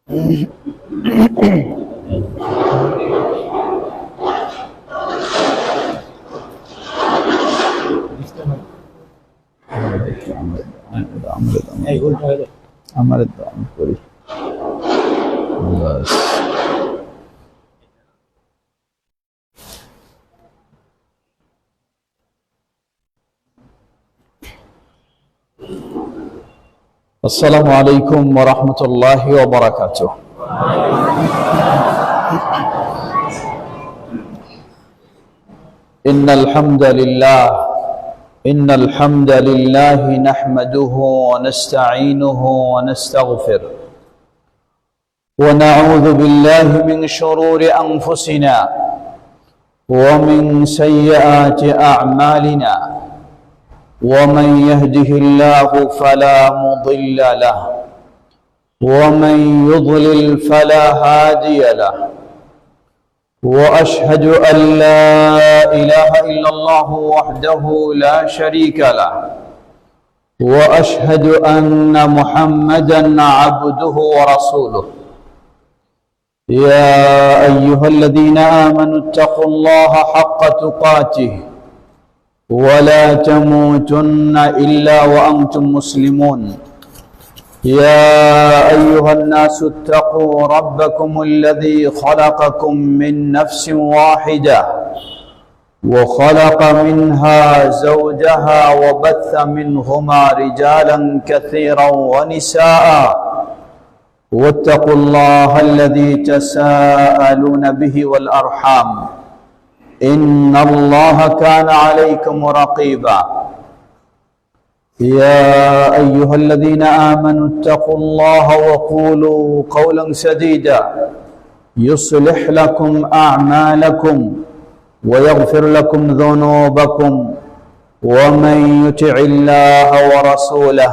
আমার দাম করি السلام عليكم ورحمة الله وبركاته. إن الحمد لله نحمده ونستعينه ونستغفره ونعوذ بالله من شرور أنفسنا ومن سيئات أعمالنا ومن يهده الله فلا مضل له ومن يضلل فلا هادي له وأشهد أن لا إله إلا الله وحده لا شريك له وأشهد أن محمدا عبده ورسوله. يا أيها الذين آمنوا اتقوا الله حق تقاته ولا تموتن إلا وأنتم مسلمون. يا أيها الناس اتقوا ربكم الذي خلقكم من نفس واحدة وخلق منها زوجها وبث منهما رجالا كثيرا ونساء واتقوا الله الذي تساءلون به والأرحام إن الله كان عليكم رقيبا. يا أيها الذين آمنوا اتقوا الله وقولوا قولا سديدا يصلح لكم أعمالكم ويغفر لكم ذنوبكم ومن يطع الله ورسوله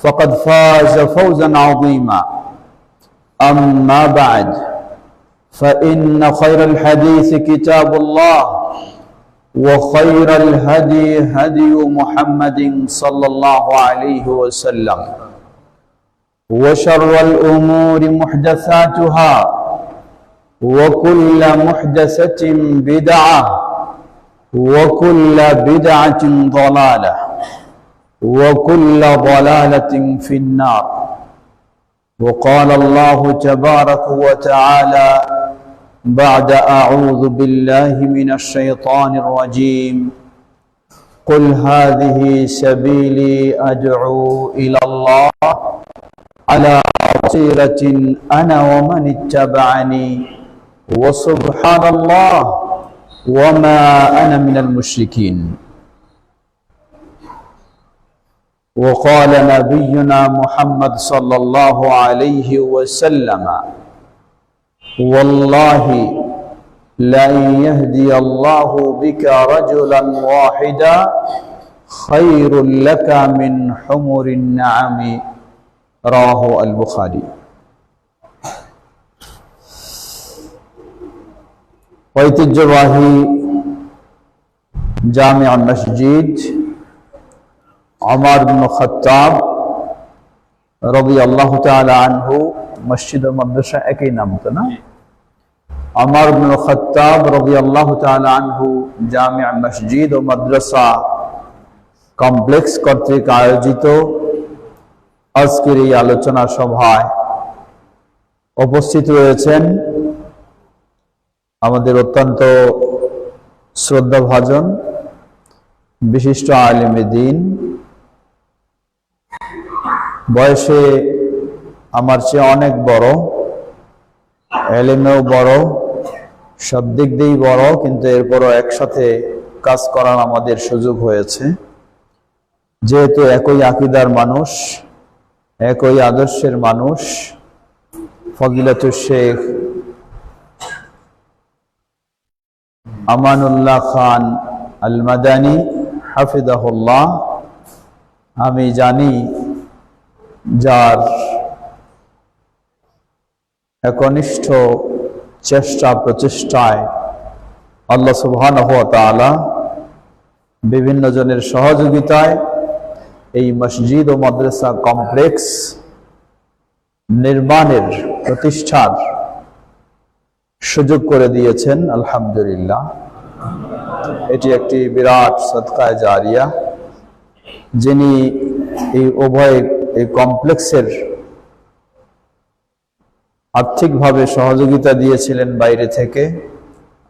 فقد فاز فوزا عظيما. أما بعد فإن خير الحديث كتاب الله وخير الهدي هدي محمد صلى الله عليه وسلم وشر الأمور محدثاتها وكل محدثة بدعة وكل بدعة ضلالة وكل ضلالة في النار. وقال الله تبارك وتعالى بعد أعوذ بالله من الشيطان الرجيم قل هذه سبيلي أدعو إلى الله على بصيرة أنا ومن اتبعني وسبحان الله وما أنا من المشركين. وقال نبينا محمد صلى الله عليه وسلم والله لأن يهدي الله بك رجلا واحدا خير لك من حمر النعم. رواه البخاري. ঐতিহ্যবাহী জামিয়া মসজিদ ওমর ইবনে খাত্তাব রাদিয়াল্লাহু তাআলা আনহু মসজিদ ও মাদ্রাসা একই নাম তো না? ওমর ইবনে খাত্তাব রাদিয়াল্লাহু তাআলা আনহু জামিয়া মসজিদ ও মাদ্রাসা কমপ্লেক্স কর্তৃক আয়োজিত আজকের এই আলোচনা সভায় উপস্থিত রয়েছেন আমাদের অত্যন্ত শ্রদ্ধাভাজন বিশিষ্ট আলেমে দ্বীন, বয়সে আমার চেয়ে অনেক বড়, এলেমেও বড়, সব দিক দিয়েই বড়, কিন্তু এরপরও একসাথে কাজ করার আমাদের সুযোগ হয়েছে। যেহেতু একই আকীদার মানুষ, একই আদর্শের মানুষ, ফজিলাতুল শেখ আমানুল্লাহ খান আল মাদানী হাফিজাহুল্লাহ, আমি জানি যার একনিষ্ঠ চেষ্টা প্রচেষ্টায় আল্লাহ সুবহানাহু ওয়া তাআলা বিভিন্ন জনের সহযোগিতায় এই মসজিদ ও মাদ্রাসা কমপ্লেক্স নির্মাণের প্রতিষ্ঠার সুযোগ করে দিয়েছেন, আলহামদুলিল্লাহ। এটি একটি বিরাট সদকায়ে জারিয়া। যিনি এই উভয় এই কমপ্লেক্সের আর্থিকভাবে সহযোগিতা দিয়েছিলেন বাইরে থেকে,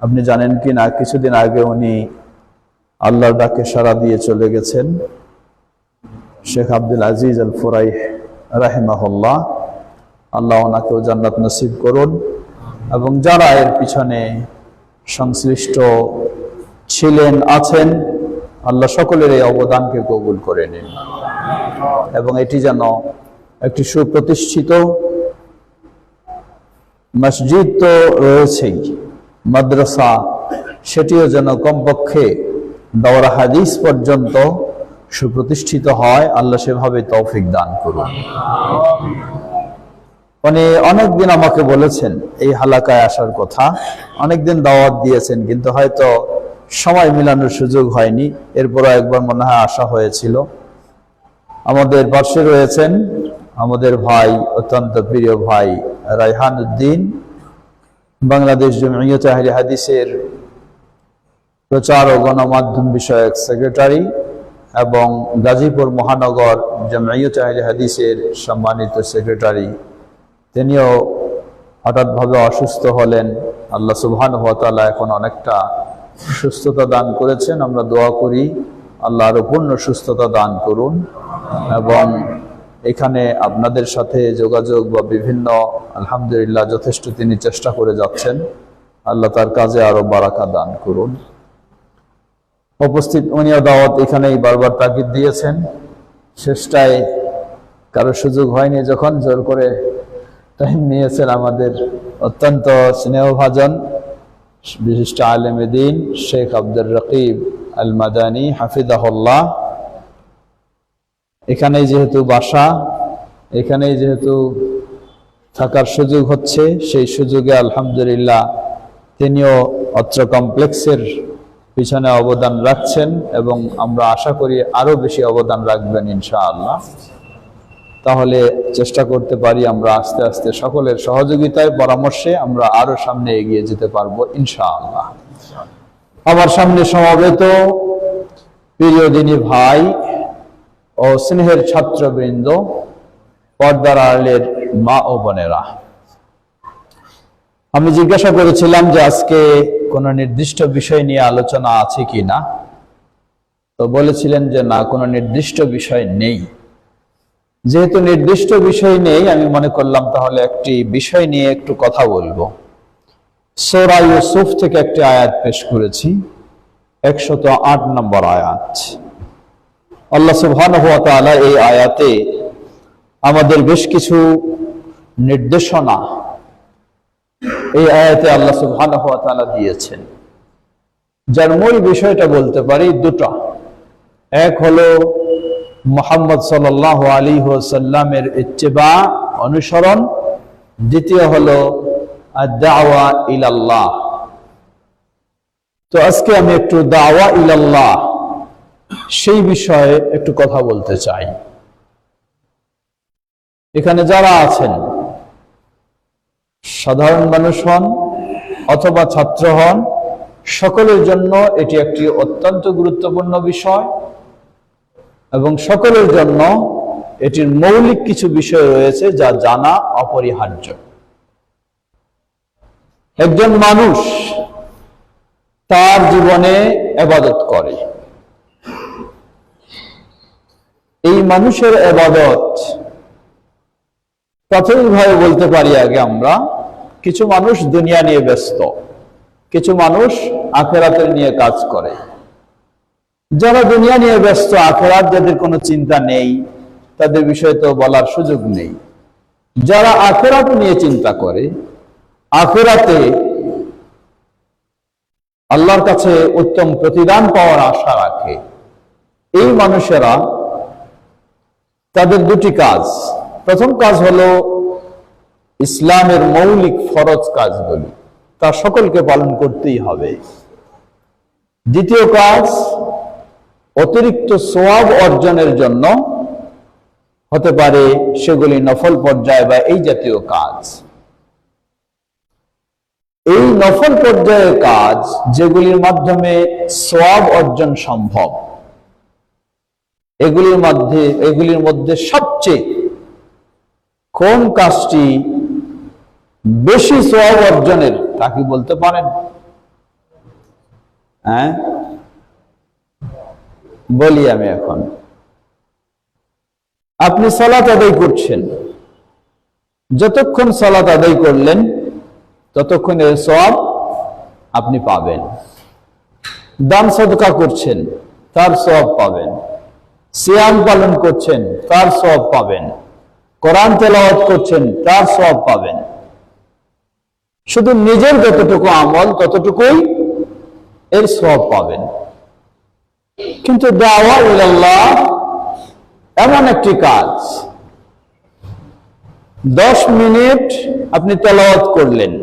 আপনি জানেন কি না, কিছুদিন আগে উনি আল্লাহর ডাকে সাড়া দিয়ে চলে গেছেন, শেখ আব্দুল আজিজ আল ফুরাইহ রাহিমাহুল্লাহ। আল্লাহ ওনাকেও জান্নাত নসিব করুন, এবং যারা এর পিছনে সংশ্লিষ্ট ছিলেন আছেন, আল্লাহ সকলের এই অবদানকে কবুল করে নিন, এবং এটি যেন একটি সুপ্রতিষ্ঠিত মসজিদ তো রয়েছেই, মাদ্রাসা সেটিও যেন কমপক্ষে দাওরা হাদিস পর্যন্ত সুপ্রতিষ্ঠিত হয়। আল্লাহ সেভাবে তৌফিক দান করুন। উনি অনেকদিন আমাকে বলেছেন এই হালাকায় আসার কথা, অনেকদিন দাওয়াত দিয়েছেন, কিন্তু হয়তো সময় মিলানোর সুযোগ হয়নি। এরপরও একবার মনে হয় আসা হয়েছিল। আমাদের পাশে রয়েছেন আমাদের ভাই, অত্যন্ত প্রিয় ভাই রায়হান উদ্দিন, বাংলাদেশ জমিয়ত আহলে হাদিসের প্রচার ও গণমাধ্যম বিষয়ক সেক্রেটারি এবং গাজীপুর মহানগর জমিয়ত আহলে হাদিসের সম্মানিত সেক্রেটারি। তিনিও হঠাৎভাবে অসুস্থ হলেন। আল্লাহ সুবহানাহু ওয়া তাআলা এখন অনেকটা সুস্থতা দান করেছেন। আমরা দোয়া করি আল্লাহ আরো পূর্ণ সুস্থতা দান করুন, এবং এখানে আপনাদের সাথে যোগাযোগ বা বিভিন্ন, আলহামদুলিল্লাহ, যথেষ্ট তিনি চেষ্টা করে যাচ্ছেন। আল্লাহ তার কাজে আরো বারাকা দান করুন। উপস্থিত উনিও দাওয়াত এখানেই বারবার তাকিদ দিয়েছেন। শেষটায় কারো সুযোগ হয়নি, যখন জোর করে টাইম নিয়েছেন আমাদের অত্যন্ত স্নেহভাজন বিশিষ্ট আলেমে দ্বীন শেখ আব্দুর রকিব আল মাদানী হাফিজাহুল্লাহ। এখানেই যেহেতু বাসা, এখানেই যেহেতু থাকার সুযোগ হচ্ছে, সেই সুযোগে আলহামদুলিল্লাহ তিনিও অত্র কমপ্লেক্সের পিছনে অবদান রাখছেন, এবং আমরা আশা করি আরো বেশি অবদান রাখবেন ইনশাআল্লাহ। তাহলে চেষ্টা করতে পারি আমরা আস্তে আস্তে সকলের সহযোগিতায়, পরামর্শে আমরা আরো সামনে এগিয়ে যেতে পারবো ইনশাআল্লাহ। আমার সামনে সমবেত প্রিয় দিনী ভাই ও স্নেহের ছাত্রবৃন্দ, পর্দার আড়ালের মা ও বোনেরা, আমি জিজ্ঞাসা করেছিলাম যে আজকে কোনো নির্দিষ্ট বিষয় নিয়ে আলোচনা আছে কি না, তো বলেছিলেন যে না, কোনো নির্দিষ্ট বিষয় নেই। যেহেতু নির্দিষ্ট বিষয় নেই, আমি মনে করলাম তাহলে একটি বিষয় নিয়ে একটু কথা বলবো। সূরা ইউসুফ থেকে একটি আয়াত পেশ করেছি, 108 নম্বর আয়াত। আল্লাহ সুবহানাহু ওয়া তাআলা এই আয়াতে আমাদের বেশ কিছু নির্দেশনা এই আয়াতে আল্লাহ সুবহানাহু ওয়া তাআলা দিয়েছেন, যার মূল বিষয়টা বলতে পারি দুটো। এক হলো মুহাম্মদ সাল্লাল্লাহু আলাইহি ওয়াসাল্লামের ইত্তিবা, অনুসরণ। দ্বিতীয় হলো আদ-দাওয়া ইলাল্লাহ। তো আজকে আমি একটু দাওয়া ইলাল্লাহ সেই বিষয়ে একটু কথা বলতে চাই। এখানে যারা আছেন, সাধারণ মানুষ হন অথবা ছাত্র হন, সকলের জন্য এটি একটি অত্যন্ত গুরুত্বপূর্ণ বিষয়, এবং সকলের জন্য এটির মৌলিক কিছু বিষয় রয়েছে যা জানা অপরিহার্য। একজন মানুষ তার জীবনে ইবাদত করে, এই মানুষের ইবাদত প্রাথমিকভাবে বলতে পারি আগে আমরা, কিছু মানুষ দুনিয়া নিয়ে ব্যস্ত, কিছু মানুষ আখিরাতের নিয়ে কাজ করে। যারা দুনিয়া নিয়ে ব্যস্ত, আখিরাত যাদের কোনো চিন্তা নেই, তাদের বিষয়ে তো বলার সুযোগ নেই। যারা আখিরাত নিয়ে চিন্তা করে, আখিরাতে আল্লাহর কাছে উত্তম প্রতিদান পাওয়ার আশা রাখে, এই মানুষেরা তাদের দুটি কাজ। প্রথম কাজ হলো ইসলামের মৌলিক ফরজ কাজগুলি, তা সকলকে পালন করতেই হবে। দ্বিতীয় কাজ, অতিরিক্ত সওয়াব অর্জনের জন্য হতে পারে সেগুলি নফল পর্যায়ে বা এই জাতীয় কাজ। এই নফল পর্যায়ের কাজ যেগুলির মাধ্যমে সওয়াব অর্জন সম্ভব, এগুলির মধ্যে সবচেয়ে কোন কাজটি বেশি সওয়াব অর্জনের, তা কি বলতে পারেন? বলি আমি এখন। আপনি সালাত আদায় করছেন, যতক্ষণ সালাত আদায় করলেন ততক্ষণ এর সওয়াব আপনি পাবেন। দান সদকা করছেন, তার সওয়াব পাবেন। সিয়াম পালন করছেন, তার সওয়াব পাবেন। কোরআন তেলাওয়াত করছেন, তার সওয়াব পাবেন। শুধু নিজের যতটুকু আমল ততটুকুই এর সওয়াব পাবেন। কিন্তু দাওয়া ইলাল্লাহ এমন একটি কাজ, 10 মিনিট আপনি তেলাওয়াত করলেন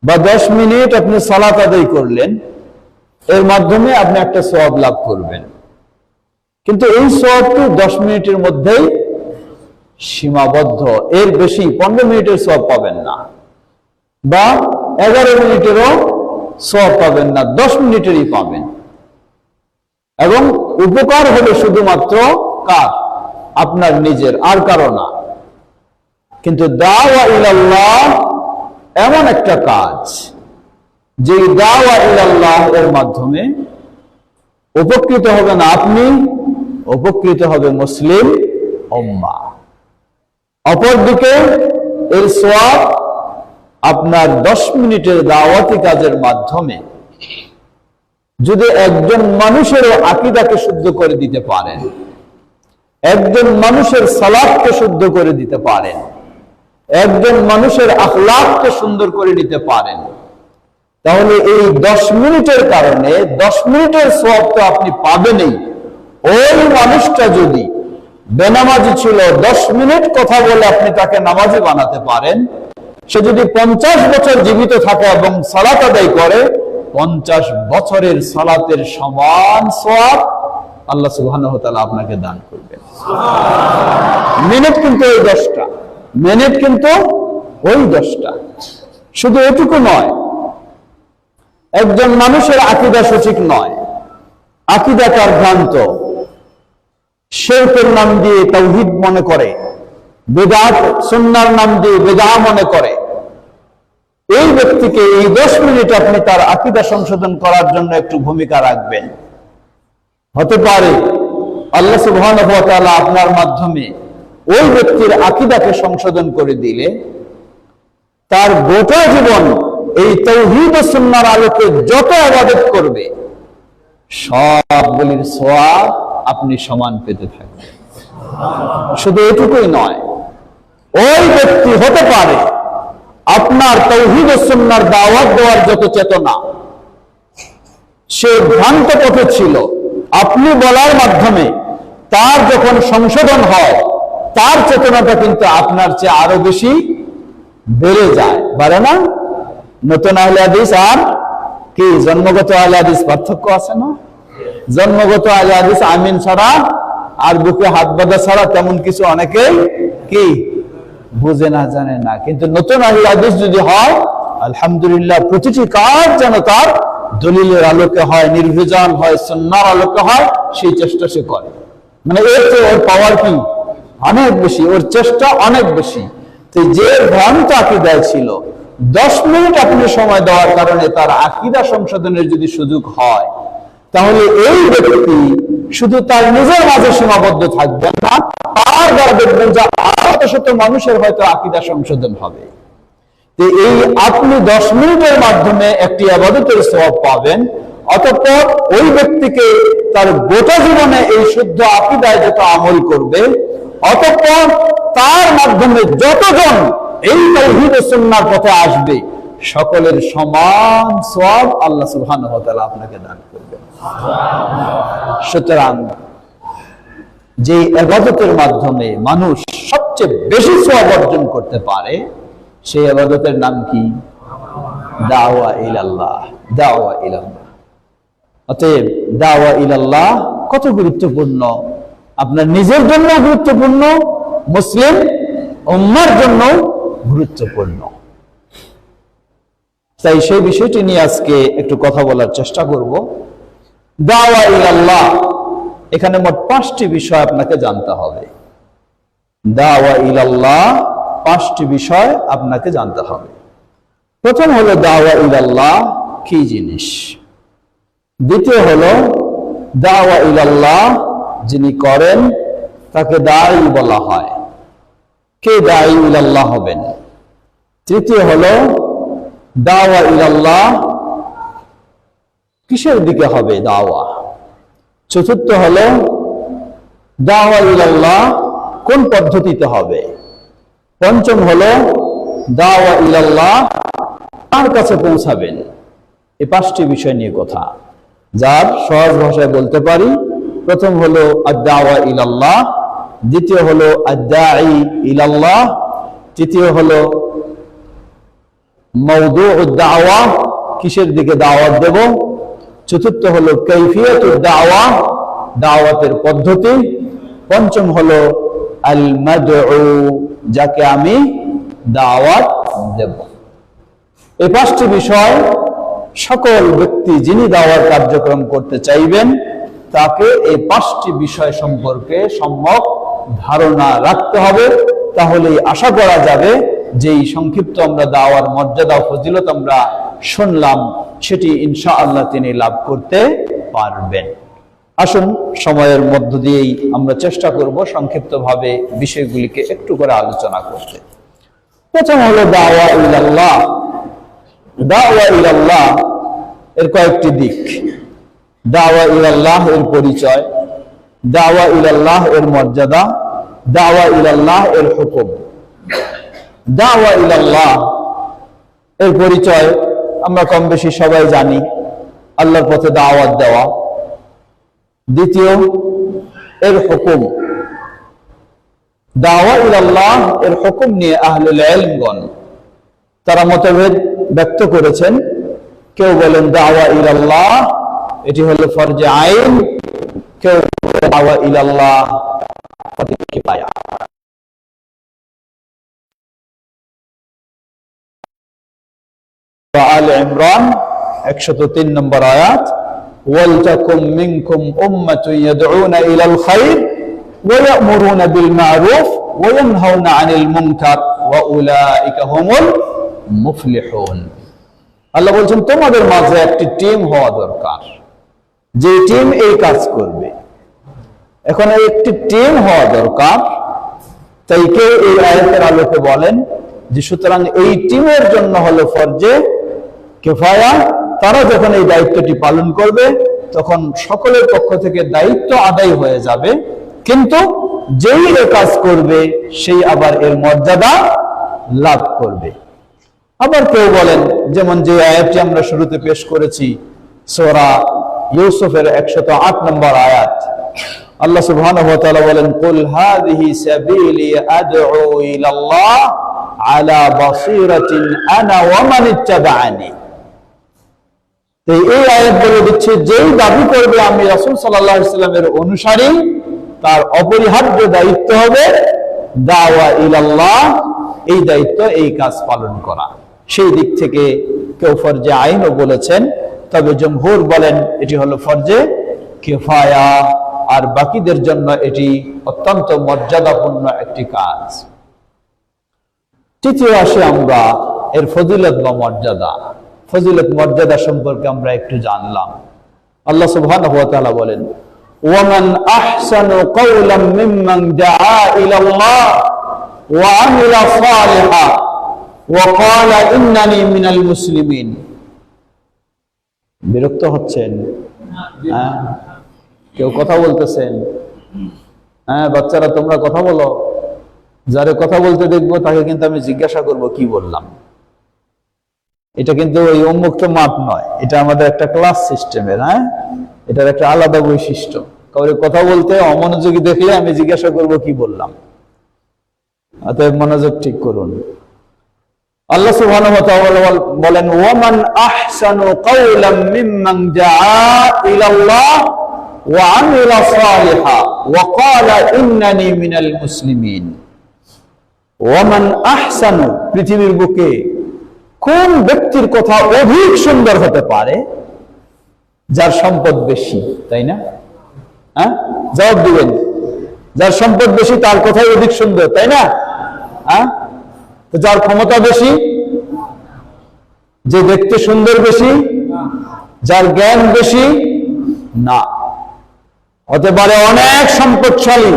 বা 10 মিনিট আপনি সালাত আদায় করলেন, এর মাধ্যমে আপনি একটা সওয়াব লাভ করবেন। কিন্তু এই সওয়াবটি 10 মিনিটের মধ্যেই সীমাবদ্ধ, এর বেশি 15 মিনিটের সওয়াব পাবেন না, বা 11 মিনিটেরও সওয়াব পাবেন না, 10 মিনিটেরই পাবেন। এবং উপকার হবে শুধুমাত্র কার? আপনার নিজের, আর কারো না। কিন্তু দাওয়া ইলাল্লাহ এমন একটা কাজ, যে দাওয়া ইলাল্লাহ এর মাধ্যমে উপকৃত হবে না আপনি, উপকৃত হবে মুসলিম উম্মাহ। অপরদিকে এর সওয়াব আপনার 10 মিনিটের দাওয়াতি কাজের মাধ্যমে যদি একজন মানুষেরও আকীদাকে শুদ্ধ করে দিতে পারেন, একজন মানুষের সালাতকে শুদ্ধ করে দিতে পারেন, একজন মানুষের আখলাককে সুন্দর করে নিতে পারেন, তাহলে এই 10 মিনিটের কারণে 10 মিনিটের সওয়াব তো আপনি পাবেনই। ওই মানুষটা যদি বেনামাজি ছিল, 10 মিনিট কথা বলে আপনি তাকে নামাজি বানাতে পারেন, সে যদি 50 বছর জীবিত থাকে এবং সালাত আদায় করে, 50 বছরের সালাতের সমান সওয়াব আল্লাহ সুবহানাহু ওয়া তাআলা আপনাকে দান করবেন। মিনিট কিন্তু ওই 10টা, মিনিট কিন্তু ওই 10টা। শুধু এটুকু নয়, একজন মানুষের আকীদা সঠিক নয়, আকীদা তার ভ্রান্ত, শিরকের নাম দিয়ে তাওহীদ মনে করে, বিদআত সুন্নাহর নাম দিয়ে বিদআ মনে করে, এই ব্যক্তিকে এই 10 মিনিট আপনি তার আকীদা সংশোধন করার জন্য একটু ভূমিকা রাখবেন। হতে পারে আল্লাহ সুবহানাহু ওয়া তাআলা আপনার মাধ্যমে ওই ব্যক্তির আকীদাকে সংশোধন করে দিলে তার গোটা জীবন এই তাওহীদ ও সুন্নাহর আলোকে যত ইবাদত করবে, সবগুলির সওয়াব আপনি সমান পেতে থাকবেন। শুধু এটুকুই নয়, ওই ব্যক্তি হতে পারে আপনার তাওহীদ ও সুন্নাহর দাওয়াত দেওয়ার যত চেতনা, সে ভ্রান্ত পথে ছিল, আপনি বলার মাধ্যমে তার যখন সংশোধন হয়, তার চেতনাটা কিন্তু আপনার চেয়ে আরো বেশি বেড়ে যায়, বাড়ে না? নতুন আহলে হাদিস আর কি জন্মগত আহলে হাদিস পার্থক্য আছে না? জন্মগত আহলে হাদিস আমিন ছাড়া আর বুকে হাত বাঁধা ছাড়া তেমন কিছু অনেকেই কি বুঝে না, জানে না। কিন্তু নতুন আহলে হাদিস যদি হয়, আলহামদুলিল্লাহ, প্রতিটি কাজ যেন তার দলিলের আলোকে হয়, নির্ভেজাল হয়, সুন্নাহর আলোকে হয়, সেই চেষ্টা সে করে। মানে এর চেয়ে ওর পাওয়ার কি অনেক বেশি, ওর চেষ্টা অনেক বেশি। তো যে ভ্রান্ত আকীদায় ছিল, 10 মিনিট আপনি সময় দেওয়ার কারণে তার আকীদা সংশোধনের যদি সুযোগ হয়, তাহলে এই ব্যক্তি শুধু তার নিজের মাঝে সীমাবদ্ধ থাকবেন না, তার দ্বারা দেখবেন যে আরো শত মানুষের হয়তো আকীদা সংশোধন হবে। তো এই আপনি 10 মিনিটের মাধ্যমে একটি ইবাদতের সওয়াব পাবেন, অতঃপর ওই ব্যক্তিকে তার গোটা জীবনে এই শুদ্ধ আকীদায় যত আমল করবে, অতঃপর তার মাধ্যমে যতজন এই তাওহীদ ও সুন্নাহর পথে আসবে, সকলের সমান সওয়াব আল্লাহ সুবহানাহু ওয়া তাআলা আপনাকে দান করবেন। সুতরাং যে ইবাদতের মাধ্যমে মানুষ সবচেয়ে বেশি সওয়াব অর্জন করতে পারে, সেই ইবাদতের নাম কি? দাওয়া ইলাল্লাহ। দাওয়া ইলাল্লাহ। অতএব দাওয়া ইলাল্লাহ কত গুরুত্বপূর্ণ আপনার নিজের জন্য গুরুত্বপূর্ণ, মুসলিম উম্মার জন্য গুরুত্বপূর্ণ। তাই সেই বিষয়টি নিয়ে আজকে একটু কথা বলার চেষ্টা করব। দাওয়া ইলাল্লাহ, এখানে মোট 5টি বিষয় আপনাকে জানতে হবে। দাওয়া ইলাল্লাহ, 5টি বিষয় আপনাকে জানতে হবে। প্রথম হলো দাওয়া ইলাল্লাহ কি জিনিস। দ্বিতীয় হলো দাওয়া ইলাল্লাহ যিনি করেন তাকে দাঈ বলা হয়, কে দাঈ ইলাল্লাহ হবেন। তৃতীয় হলো দাওয়া ইলাল্লাহ কিসের দিকে হবে দাওয়া। চতুর্থ হলো দাওয়া ইলাল্লাহ কোন পদ্ধতিতে হবে। পঞ্চম হলো দাওয়া ইলাল্লাহ কার কাছে পৌঁছাবেন। এই 5টি বিষয় নিয়ে কথা, যার সহজ ভাষায় বলতে পারি। প্রথম হলো আদ-দাওয়া ইলাল্লাহ, দ্বিতীয় হলো আদ-দাঈ ইলাল্লাহ, তৃতীয় হলো মাওদুউদ দাওয়া, কিসের দিকে দাওয়াত দেব। চতুর্থ হলো কাইফিয়াতুদ দাওয়া, দাওয়াতের পদ্ধতি। পঞ্চম হলো আল মাদউ, যাকে আমি দাওয়াত দেব। এই 5টি বিষয় সকল ব্যক্তি যিনি দাওয়ার কার্যক্রম করতে চাইবেন তাকে এই 5টি বিষয় সম্পর্কে সম্যক ধারণা রাখতে হবে। তাহলেই আশা করা যাবে যে এই সংক্ষিপ্ত আমরা দাওয়ার মর্যাদা ও ফজিলত আমরা শুনলাম, সেটি ইনশাআল্লাহ তিনি লাভ করতে পারবেন। আসুন সময়ের মধ্য দিয়েই আমরা চেষ্টা করব সংক্ষিপ্তভাবে বিষয়গুলিকে একটু করে আলোচনা করতে। প্রথম হলো দাওয়া ইলাল্লাহ। দাওয়া ইলাল্লাহ এর কয়েকটি দিক। দাওয়া ইলাল্লাহ এর পরিচয়, দাওয়া ইলাল্লাহ এর মর্যাদা, দাওয়া ইলাল্লাহ এর হুকুম। দাওয়া ইলাল্লাহ এর পরিচয় আমরা কম বেশি সবাই জানি, আল্লাহর পথে দাওয়াত দেওয়া। দ্বিতীয় এর হুকুম। দাওয়া ইলাল্লাহ এর হুকুম নিয়ে আহলুল ইলমগণ তারা মতভেদ ব্যক্ত করেছেন। কেউ বলেন দাওয়া ইলাল্লাহ এটি হলো ফরজে আইন, কেউ দাওয়া ইলাল্লাহ ফরজে কিফায়া। আলে ইমরান 103 নম্বর আয়াত, ওয়ালতাকুম মিনকুম উম্মাতুন ইয়াদউনা ইলাল খায়র ওয়া ইয়া'মুরুনা বিল মা'রুফ ওয়া ইয়ানহাউনা আনিল মুনকার ওয়া উলাইকা হুমুল মুফলিহুন। আল্লাহ বলছেন তোমাদের মাঝে একটি টিম হওয়া দরকার, যে টিম এই কাজ করবে। এখন একটি টিম হওয়া দরকার। তাই কেউ এই আয়াতের আলোকে বলেন যে সুতরাং এই টিমের জন্য হলো ফরজে কিফায়া। তারা যখন এই দায়িত্বটি পালন করবে তখন সকলের পক্ষ থেকে দায়িত্ব আদায় হয়ে যাবে, কিন্তু যেই এ কাজ করবে সেই আবার এর মর্যাদা লাভ করবে। আবার কেউ বলেন, যেমন যে আয়াতটি আমরা শুরুতে পেশ করেছি সূরা ইউসুফের 108 নম্বর আয়াত, আল্লাহ সুবহানাহু ওয়া তাআলা বলেন, কুল হাযিহি সাবিলি আদউ ইলাল্লাহ আলা বাসীরাতিন আনা ওয়া মান ইত্তাবা'আনি। তো এই আয়াত বলে দিচ্ছে যেই দাবি করবে আমি রাসূল সাল্লাল্লাহু আলাইহি ওয়াসাল্লামের অনুসারী, তার অপরিহার্য দায়িত্ব হবে দাওয়া ইলাল্লাহ, এই দায়িত্ব এই কাজ পালন করা। সেই দিক থেকে কেউ ফরজে আইনও বলেছেন, তবে জমহুর বলেন এটি হলো ফরজে কিফায়া, আর বাকিদের জন্য এটি অত্যন্ত মর্যাদাপূর্ণ একটি কাজ। তৃতীয় আসে আমরা এর ফজিলত বা মর্যাদা। ফজিলত মর্যাদা সম্পর্কে আমরা একটু জানলাম। আল্লাহ সুবহানাহু ওয়া তাআলা বলেন, ওয়ামান আহসানু কাওলাম মিম্মান দাআ ইলাল্লাহ ওয়া আমিলা সালিহান ওয়া ক্বালা ইন্নানি মিনাল মুসলিমিন। বিরক্ত হচ্ছেন? কেউ কথা বলতেছেন? হ্যাঁ বাচ্চারা তোমরা কথা বলো। যারে কথা বলতে দেখবো তাকে কিন্তু আমি জিজ্ঞাসা করব কি বললাম। এটা কিন্তু ওই উন্মুক্ত মাঠ নয়, এটা আমাদের একটা ক্লাস সিস্টেমের। হ্যাঁ, এটার একটা আলাদা বৈশিষ্ট্য। কাউরে কথা বলতে অমনোযোগী দেখলে আমি জিজ্ঞাসা করব কি বললাম। অতএব মনোযোগ ঠিক করুন। আল্লাহ সুবহানাহু ওয়া তাআলা বলেন, ওয়ামান আহসানু কাওলাম মিম্মান দাআ ইলাল্লাহ وعمل صالحا وقال إنني من المسلمين ومن أحسن পৃথিবীর বুকে কোন ব্যক্তির কথা অধিক সুন্দর হতে পারে যার সম্পদ বেশি, তাই না? হ্যাঁ, জবাব দিবেন। যার সম্পদ বেশি তার কথাই অধিক সুন্দর, তাই না? হ্যাঁ, তো যার ক্ষমতা বেশি, যে দেখতে সুন্দর বেশি, যার জ্ঞান বেশি না। হতে পারে অনেক সম্পদশালী,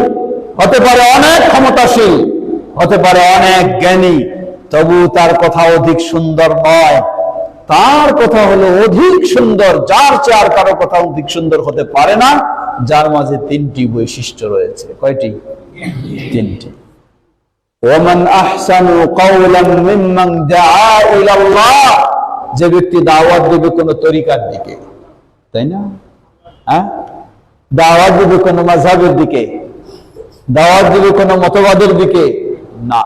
হতে পারে অনেক ক্ষমতাশীল, হতে পারে অনেক জ্ঞানী, তবু তার কথা অধিক সুন্দর নয়। তার কথা হলো অধিক সুন্দর, যার চেয়ে আর কারো কথা অধিক সুন্দর হতে পারে না, যার মাঝে তিনটি বৈশিষ্ট্য রয়েছে। কয়টি? তিনটি। ওয়ামান আহসানু কাওলান মিম্মান দাআ ইলাল্লাহ, যে ব্যক্তি দাওয়াত দেবে কোন তরিকার দিকে, তাই না? হ্যাঁ, দাওয়াত দিবে কোন মাযহাবের দিকে, দাওয়াত দিবে কোন মতবাদের দিকে না।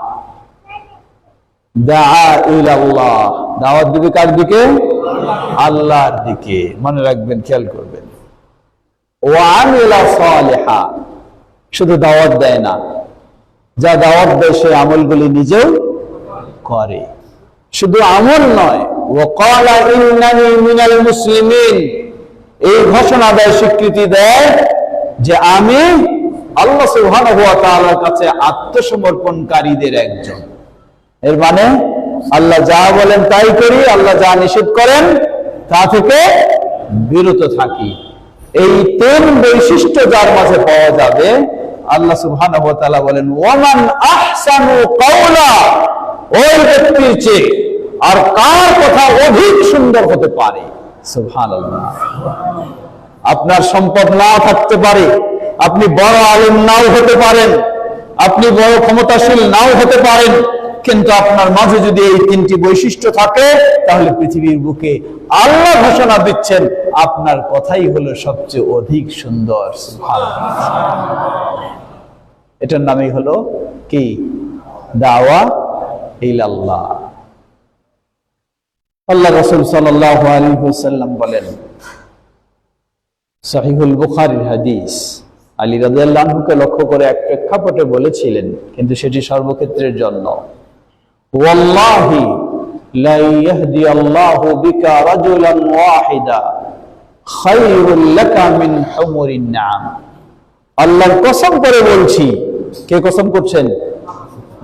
দাআ ইলাল্লাহ, দাওয়াত দিবে কার দিকে? আল্লাহর দিকে। মনে রাখবেন, খেয়াল করবেন। ওয়া আমিলা সালিহা, শুধু দাওয়াত দেয় না, যা দাওয়াত দেয় সে আমলগুলি নিজেও করে। শুধু আমল নয়, ওয়া ক্বালা ইন্নানি মিনাল মুসলিমিন, এই ঘোষণা দেয়, স্বীকৃতি দেয় যে আমি আল্লাহ সুবহানাহু ওয়া তাআলার কাছে আত্মসমর্পণকারীদের একজন। এর মানে আল্লাহ যা বলেন তাই করি, আল্লাহ যা নিষেধ করেন তা থেকে বিরত থাকি। এই তিন বৈশিষ্ট্য যার মাঝে পাওয়া যাবে, আল্লাহ সুবহানাহু ওয়া তাআলা বলেন ওয়ামান আহসানু কাওলা, ওই ব্যক্তির চেয়ে আর কার কথা অধিক সুন্দর হতে পারে। সুবহানাল্লাহ। আপনার সম্পদ নাও থাকতে পারে, আপনি বড় আলেম নাও হতে পারেন, আপনি বড় ক্ষমতাশীল নাও হতে পারেন, কিন্তু আপনার মাঝে যদি এই তিনটি বৈশিষ্ট্য থাকে, তাহলে পৃথিবীর বুকে আল্লাহ ঘোষণা দিচ্ছেন আপনার কথাই হলো সবচেয়ে অধিক সুন্দর। সুবহানাল্লাহ। এটার নামই হলো কি? দাওয়া ইলাল্লাহ। আল্লাহ রাসূল সাল্লাল্লাহু আলাইহি ওয়াসাল্লাম বলেন, সহিহুল বুখারীর হাদিস, আলী রাদিয়াল্লাহু আনহুকে লক্ষ্য করে এক প্রেক্ষাপটে বলেছিলেন, কিন্তু সেটি সর্বক্ষেত্রের জন্য। ওয়াল্লাহি লা ইয়াহদি আল্লাহু বিকা রাজুলান ওয়াহিদা খায়রুল লাকা মিন হুমুরিন নাম। আল্লাহর কসম করে বলছি। কে কসম করছেন?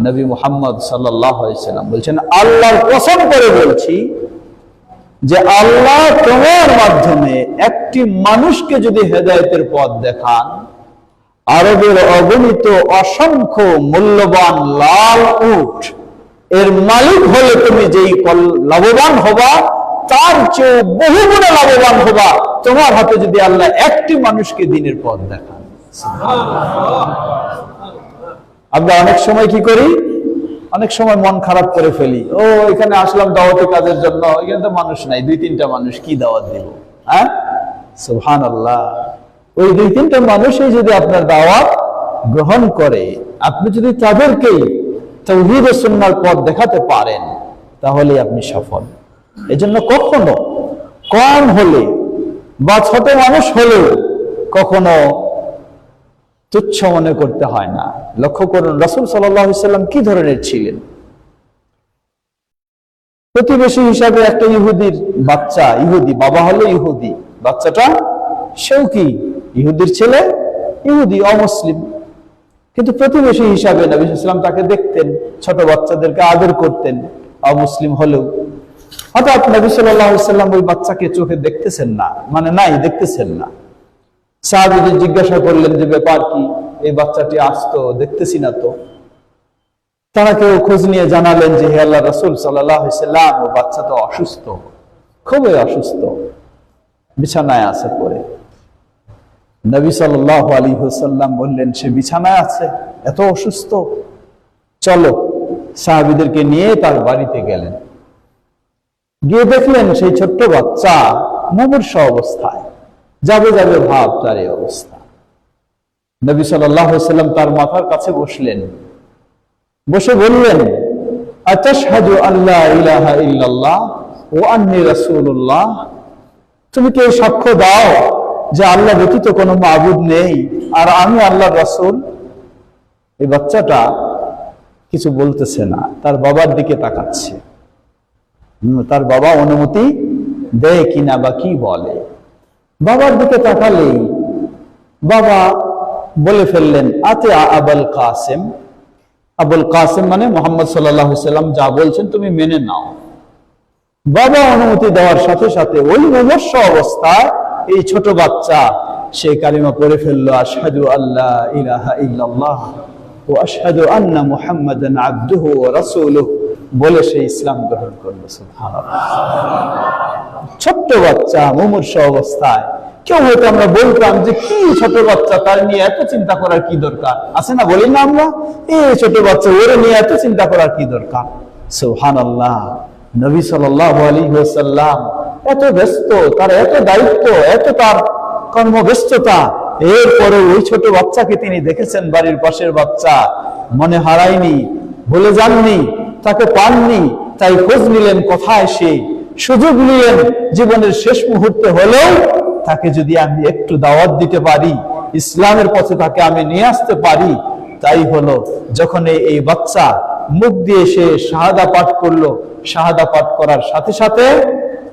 নবী মুহাম্মদ সাল্লাল্লাহু আলাইহি ওয়াসাল্লাম বলছেন, আল্লাহর কসম করে বলছি যে আল্লাহ তোমার মাধ্যমে একটি মানুষকে যদি হেদায়েতের পথ দেখান, আরবের অগণিত অসংখ্য মূল্যবান লাল উট এর মালিক হলে তুমি যেই লাভবান হবা, তার চেয়ে বহুগুণে লাভবান হবা তোমার হাতে যদি আল্লাহ একটি মানুষকে দ্বীনের পথ দেখান। আমরা অনেক সময় কি করি? অনেক সময় মন খারাপ করে ফেলি, ও এখানে আসলাম দাওয়াতি কাজের জন্য, এখানে তো মানুষ নাই, দুই তিনটা মানুষ, কি দাওয়াত দিব? হ্যাঁ, সুবহানাল্লাহ। ওই দুই তিনটা মানুষই যদি আপনার দাওয়াত গ্রহণ করে, আপনি যদি তাদেরকেই তাওহীদ ও সুন্নাহর পথ দেখাতে পারেন, তাহলে আপনি সফল। এজন্য কখনো কম হলে বা ছোট মানুষ হলেও কখনো তুচ্ছ মনে করতে হয় না। লক্ষ্য করুন রাসূল সাল্লাল্লাহু আলাইহি ওয়াসাল্লাম কি ধরনের ছিলেন। প্রতিবেশী হিসাবে একটা ইহুদির বাচ্চা, ইহুদি বাবা হলো ইহুদি, বাচ্চাটা সেও কি ইহুদির ছেলে, ইহুদি অমুসলিম, কিন্তু প্রতিবেশী হিসাবে নবী সাল্লাল্লাহু আলাইহি ওয়াসাল্লাম তাকে দেখতেন, ছোট বাচ্চাদেরকে আদর করতেন অমুসলিম হলেও। হঠাৎ নবী সাল্লাল্লাহু আলাইহি ওয়াসাল্লাম ওই বাচ্চাকে চোখে দেখতেছেন না, মানে নাই, দেখতেছেন না। সাহাবীদের জিজ্ঞাসা করলেন যে ব্যাপার কি, এই বাচ্চাটি আসতো, দেখতেছি না তো। তারা কেউ খোঁজ নিয়ে জানালেন যে হে আল্লাহর রাসূল সাল্লাল্লাহু আলাইহি ওয়াসাল্লাম, ও বাচ্চা তো অসুস্থ, খুবই অসুস্থ, বিছানায় আছে পড়ে। নবী সাল্লাল্লাহু আলাইহি ওয়াসাল্লাম বললেন, সে বিছানায় আছে, এত অসুস্থ, চলো। সাহাবীদেরকে নিয়ে তার বাড়িতে গেলেন, গিয়ে দেখলেন সেই ছোট্ট বাচ্চা মুমূর্ষু অবস্থায়, যাবে যাবে ভাব তার এই অবস্থা। নবী সাল্লাল্লাহু আলাইহি ওয়াসাল্লাম তার মাথার কাছে বসলেন, বসে বললেন, আতাশহাদু আল্লা ইলাহা ইল্লাল্লাহ ওয়া আন্নী রাসূলুল্লাহ, তুমি কি সাক্ষ্য দাও যে আল্লাহ ব্যতীত কোনো মাবুদ নেই আর আমি আল্লাহর রাসূল, এই বাচ্চাটা কিছু বলতেছে না, তার বাবার দিকে তাকাচ্ছে। তার বাবা অনুমতি দেয় কিনা বা কি বলে। বাবার দিকে তাকালেই বাবা বলে ফেললেন, আতে আবুল কাসেম। আবুল কাসেম মানে মুহাম্মদ সাল্লাল্লাহু আলাইহি সাল্লাম যা বলছেন তুমি মেনে নাও। বাবা অনুমতি দেওয়ার সাথে সাথে ওই মুমূর্ষ অবস্থায় এই ছোট বাচ্চা সে কালিমা পড়ে ফেললো, আশহাদু আল্লা ইলাহা ইল্লাল্লাহ ওয়া আশহাদু আন্না মুহাম্মাদান আবদুহু ওয়া রাসূলুহু বলে সে ইসলাম গ্রহণ করলো। সুবহানাল্লাহ। ছোট্ট বাচ্চা মুমূর্ষ অবস্থায়। কেউ হয়তো আমরা বলতাম যে কি ছোট বাচ্চা, তার নিয়ে এত চিন্তা করার কি দরকার আছে, না বলি না আমরা, এই ছোট বাচ্চা ওরে নিয়ে এত চিন্তা করার কি দরকার। সুবহানাল্লাহ। নবী সাল্লাল্লাহু আলাইহি ওয়াসাল্লাম এত ব্যস্ত, তার এত দায়িত্ব, এত তার কর্মব্যস্ততা, এরপরে ওই ছোট বাচ্চাকে তিনি দেখেছেন, বাড়ির পাশের বাচ্চা, মনে হারায়নি, ভুলে যাননি, তাকে পাননি, তাই খোঁজ নিলেন কোথায় সে, সুযোগ নিলেন জীবনের শেষ মুহূর্তে হলেও তাকে যদি আমি একটু দাওয়াত দিতে পারি, ইসলামের পথে তাকে আমি নিয়ে আসতে পারি। তাই হলো যখন এই বাচ্চা মুখ দিয়ে সে শাহাদা পাঠ করলো, শাহাদা পাঠ করার সাথে সাথে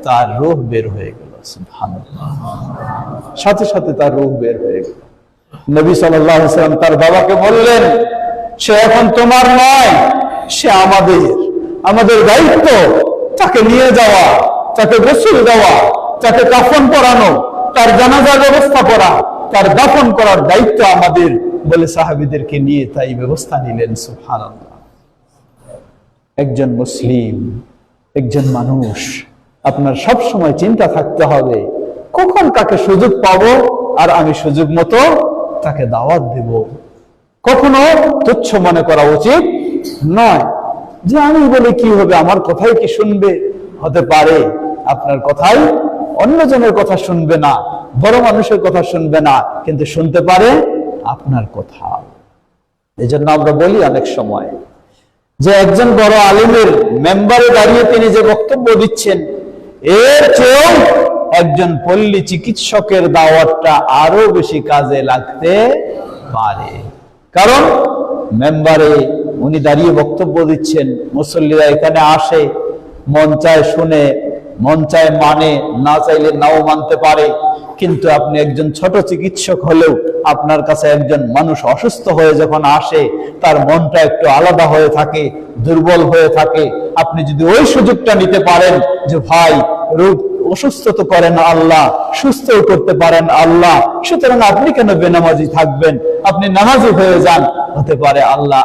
তার রূহ বের হয়ে গেল। সুবহানাল্লাহ। সাথে সাথে তার রূহ বের হয়ে গেল। নবী সাল্লাল্লাহু আলাইহি ওয়াসাল্লাম তার বাবাকে বললেন, সে এখন তোমার নয়, সে আমাদের দায়িত্ব তাকে নিয়ে যাওয়া, তাকে গোসল দেওয়া, তাকে কাফন পরানো, তার জানাজা ব্যবস্থা করা, তার দাফন করার দায়িত্ব আমাদের বলে সাহাবীদেরকে নিয়ে তাই ব্যবস্থা নিলেন। সুবহানাল্লাহ। একজন মুসলিম, একজন মানুষ, আপনার সব সময় চিন্তা থাকতে হবে কখন কাকে সুযোগ পাবো আর আমি সুযোগ মতো তাকে দাওয়াত দেব। কখনো তুচ্ছ মনে করা উচিত নয় যে আমি বলে কি হবে, আমার কথাই কি শুনবে। হতে পারে আপনার কথাই অন্যজনের কথা শুনবে না, বড় মানুষের কথা শুনবে না, কিন্তু শুনতে পারে আপনার কথা। এই জন্য আমরা বলি অনেক সময় যে একজন বড় আলেমের মেম্বারে দাঁড়িয়ে তিনি যে বক্তব্য দিচ্ছেন, এর চেয়েও একজন পল্লী চিকিৎসকের দাওয়াতটা আরো বেশি কাজে লাগতে পারে। কারণ মেম্বারে উনি দাঁড়িয়ে বক্তব্য দিচ্ছেন, মুসল্লিরা এখানে আসে, মন চায় শুনে, মন চায় মানে, না চাইলে নাও মানতে পারে। কিন্তু আপনি একজন ছোট চিকিৎসক হলেও আপনার কাছে একজন মানুষ অসুস্থ হয়ে যখন আসে, তার মনটা একটু আলাদা হয়ে থাকে, দুর্বল হয়ে থাকে। আপনি যদি ওই সুযোগটা নিতে পারেন যে ভাই রোগ অসুস্থ তো করেন আল্লাহ, সুস্থও করতে পারেন আল্লাহ, সুতরাং আপনি কেন বেনামাজি থাকবেন, আপনি নামাজি হয়ে যান। হতে পারে আল্লাহ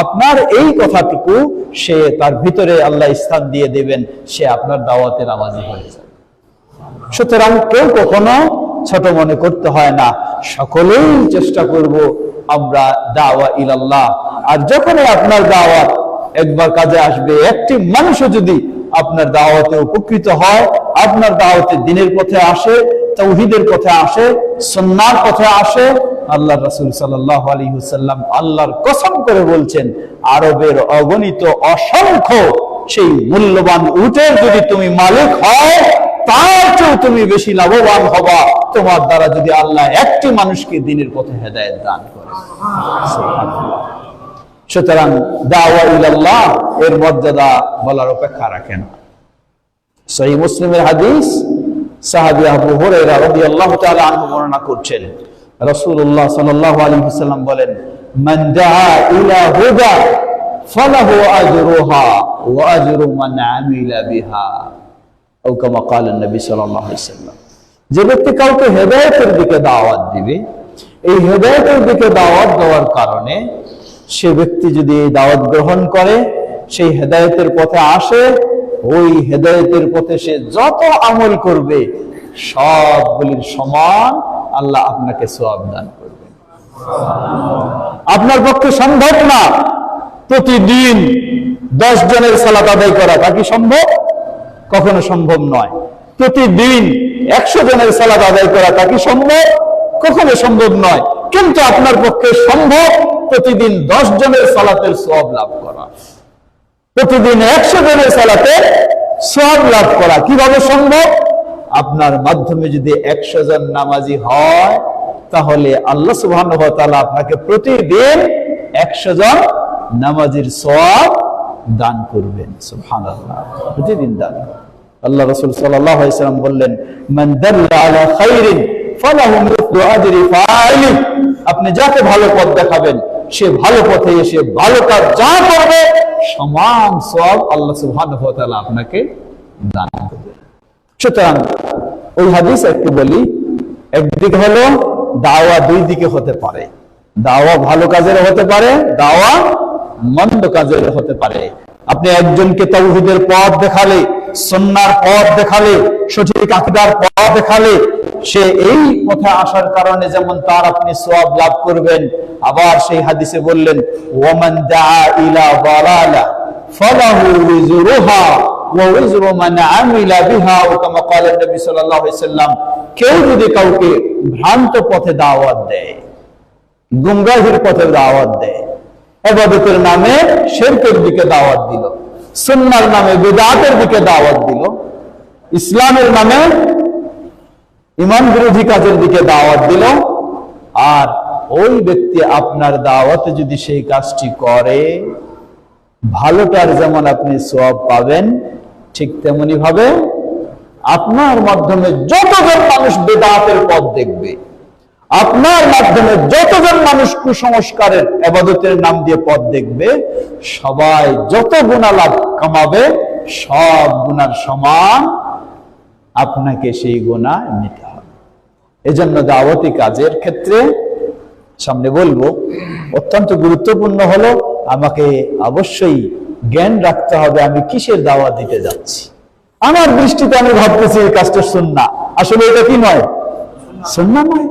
আপনার এই কথাটুকু সে তার ভিতরে আল্লাহ স্থান দিয়ে দেবেন, সে আপনার দাওয়াতে নামাজি হয়ে যাবে। সুতরাং কেউ কখনো ছোট মনে করতে হয় না, সকলেই চেষ্টা করব আমরা দাওয়া ইলাল্লাহ। আর যখনই আপনার দাওয়াত একবার কাজে আসবে, একটি মানুষও যদি আপনার দাওয়াতে উপকৃত হয়, আপনার দাওয়াতে দ্বীনের পথে আসে, তাওহীদের পথে আসে, সুন্নাহর পথে আসে, আল্লাহর রাসূল সাল্লাল্লাহু আলাইহি ওয়াসাল্লাম আল্লাহর কসম করে বলছেন, আরবের অগণিত অসংখ্য সেই মূল্যবান উটের যদি তুমি মালিক হও, তার চেয়েও তুমি বেশি লাভবান হবা তোমার দ্বারা যদি আল্লাহ একটি মানুষকে দ্বীনের পথে হেদায়েত দান করে। সুবহানাল্লাহ। সুতরাং দাওয়া ইলাল্লাহ এর মর্যাদা বলার অপেক্ষা রাখে না। সহিহ মুসলিমের হাদিস, সাহাবী আবু হুরায়রা রাদিয়াল্লাহু তাআলা আনহু বর্ণনা করছেন, রাসূলুল্লাহ সাল্লাল্লাহু আলাইহি ওয়াসাল্লাম বলেন, মান দাআ ইলা হুদা ফালাহু আজরুহা ওয়া আজরু মান আমিলা বিহা, ও কামা ক্বালা নবী সাল্লাল্লাহু আলাইহি ওয়াসাল্লাম। যে ব্যক্তি কাউকে হেদায়েতের দিকে দাওয়াত দিবে, এই হেদায়েতের দিকে দাওয়াত দেওয়ার কারণে সে ব্যক্তি যদি এই দাওয়াত গ্রহণ করে, সেই হেদায়েতের পথে আসে, ওই হেদায়েতের পথে সে যত আমল করবে সবগুলির সমান আল্লাহ আপনাকে সওয়াব দান করবেন। আপনার পক্ষে সম্ভব না প্রতিদিন 10 জনের সালাত আদায় করা, তা কি সম্ভব? কখনো সম্ভব নয়। প্রতিদিন 100 জনের সালাত আদায় করা, তা কি সম্ভব? কখনো সম্ভব নয়। কিন্তু আপনার পক্ষে সম্ভব প্রতিদিন 10 জনের সালাতের সওয়াব লাভ করা, প্রতিদিন 100 জনের সালাতে সওয়াব লাভ করা। কিভাবে সম্ভব? আপনার মাধ্যমে যদি 100 জন নামাজি হয়, তাহলে আল্লাহ সুবহানাহু ওয়া তাআলা আপনাকে প্রতিদিন 100 জন নামাজির সওয়াব দান করবেন। সুবহানাল্লাহ, প্রতিদিন দান। আল্লাহ রাসূল সাল্লাল্লাহু আলাইহি ওয়াসাল্লাম বললেন, মান দাল্লা আলা খাইরিন ফালাহু মিসলু আজরি ফাইলি। আপনি যাকে ভালো পথ দেখাবেন, সে ভালো পথে এসে ভালো কাজ যা করবে, সমান সওয়াব আল্লাহ সুবহানাহু ওয়া তাআলা আপনাকে দান করবেন। সুতরাং ওই হাদিস একটু বলি। একদিক হলো দাওয়া দুই দিকে হতে পারে, দাওয়া ভালো কাজের হতে পারে, দাওয়া মন্দ কাজের হতে পারে। আপনি একজনকে তাওহীদের পথ দেখালে, সুন্নাহর পথ দেখালে, সঠিক আকীদার পথ দেখালে, সে এই পথে আসার কারণে যেমন তার আপনি সওয়াব লাভ করবেন, আবার সেই হাদিসে বললেন, ওয়ামান দাআ ইলা দালালা ফালাহু উযরুহা ওয়া উযরু মান আমিলা বিহা, ও কামা ক্বালা নবী সাল্লাল্লাহু আলাইহি সাল্লাম। কেউ যদি কাউকে ভ্রান্ত পথে দাওয়াত দেয়, গুমরাহির পথে দাওয়াত দেয়, ইবাদতের নামে শিরকের দিকে দাওয়াত দিল, সুন্নাহর নামে বিদআতের দিকে দাওয়াত দিল, ইসলামের নামে ঈমান বিরোধী কাজের দিকে দাওয়াত দিল, আর ওই ব্যক্তি আপনার দাওয়াতে যদি সেই কাজটি করে, ভালোটার যেমন আপনি সওয়াব পাবেন, ঠিক তেমনি ভাবে আপনার মাধ্যমে যতজন মানুষ বিদআতের পথ দেখবে, আপনার মাধ্যমে যতজন মানুষ কুসংস্কারের ইবাদতের নাম দিয়ে পথ দেখবে, সবাই যত গুনাহ লাভ কামাবে, সব গুনার সমান আপনাকে সেই গুনাহ নিতে হবে। এজন্য দাওয়াতি কাজের ক্ষেত্রে, সামনে বলবো, অত্যন্ত গুরুত্বপূর্ণ হলো আমাকে অবশ্যই জ্ঞান রাখতে হবে আমি কিসের দাওয়াত দিতে যাচ্ছি। আমার দৃষ্টিতে আমি ভাবতেছি এই কাজটা সুন্নাহ, আসলে এটা কি নয়, সুন্নাহ নয়।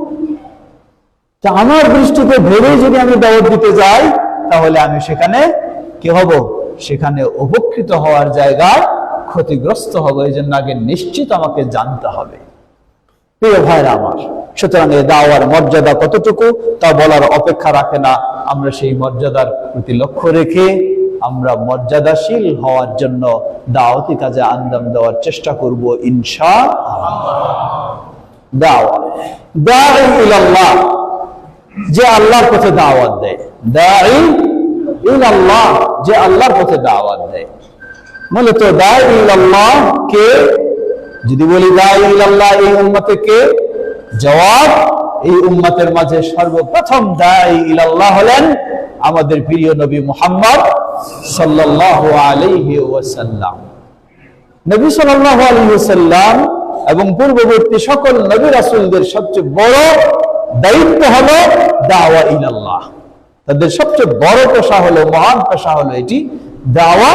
তা আমার দৃষ্টিতে ভেবে যদি আমি দাওয়াত দিতে যাই, তাহলে আমি সেখানে কি হব, সেখানে উপকৃত হওয়ার জায়গায় ক্ষতিগ্রস্ত হব। এই জন্য আগে নিশ্চিত আমাকে জানতে হবে। প্রিয় ভাইরা আমার, সুতরাং এই দাওয়ার মর্যাদা কতটুকু তা বলার অপেক্ষা রাখে না। আমরা সেই মর্যাদার প্রতি লক্ষ্য রেখে আমরা মর্যাদাশীল হওয়ার জন্য দাওয়াতি কাজে আঞ্জাম দেওয়ার চেষ্টা করব ইনশাআল্লাহ। দাঈ ইলাল্লাহ, যে আল্লাহর পথে দাওয়াত দেয়। দাঈ ইলাল্লাহ, যে আল্লাহর পথে দাওয়াত দেয়। মূলত দাঈ ইলাল্লাহ কে? যদি বলি দাঈ ইলাল্লাহ এই উম্মতে কে, জবাব, এই উম্মতের মাঝে সর্বপ্রথম দাঈ ইলাল্লাহ হলেন আমাদের প্রিয় নবী মুহাম্মদ সাল্লাল্লাহু আলাইহি ওয়াসাল্লাম। নবী সাল্লাল্লাহু আলাইহি ওয়াসাল্লাম এবং পূর্ববর্তী সকল নবী রাসূলদের সবচেয়ে বড় দায়িত্ব হলো দাওয়া ইলাল্লাহ। তাদের সবচেয়ে বড় পেশা হলো, মহান পেশা হলো এটি, দাওয়া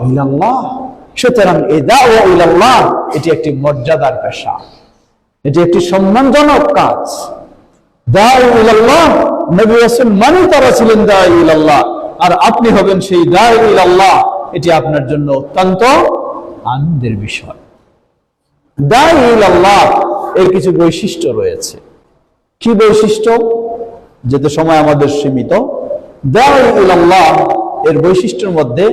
ইলাল্লাহ। সুতরাং এই দাওয়া ইলাল্লাহ এটি একটি মর্যাদার পেশা, এটি একটি সম্মানজনক কাজ। দাওয়া ইলাল্লাহ, নবী রাসূল মানে তারা ছিলেন দাওয়া ইলাল্লাহ, আর আপনি হবেন সেই দাওয়া ইলাল্লাহ। এটি আপনার জন্য অত্যন্ত আনন্দের বিষয়। দাওয়া ইলাল্লাহ এর কিছু বৈশিষ্ট্য রয়েছে। কি বৈশিষ্ট্য? যেহেতু সময় আমাদের সীমিত, দাঈ ইলাল্লাহ এর বৈশিষ্ট্যের মধ্যে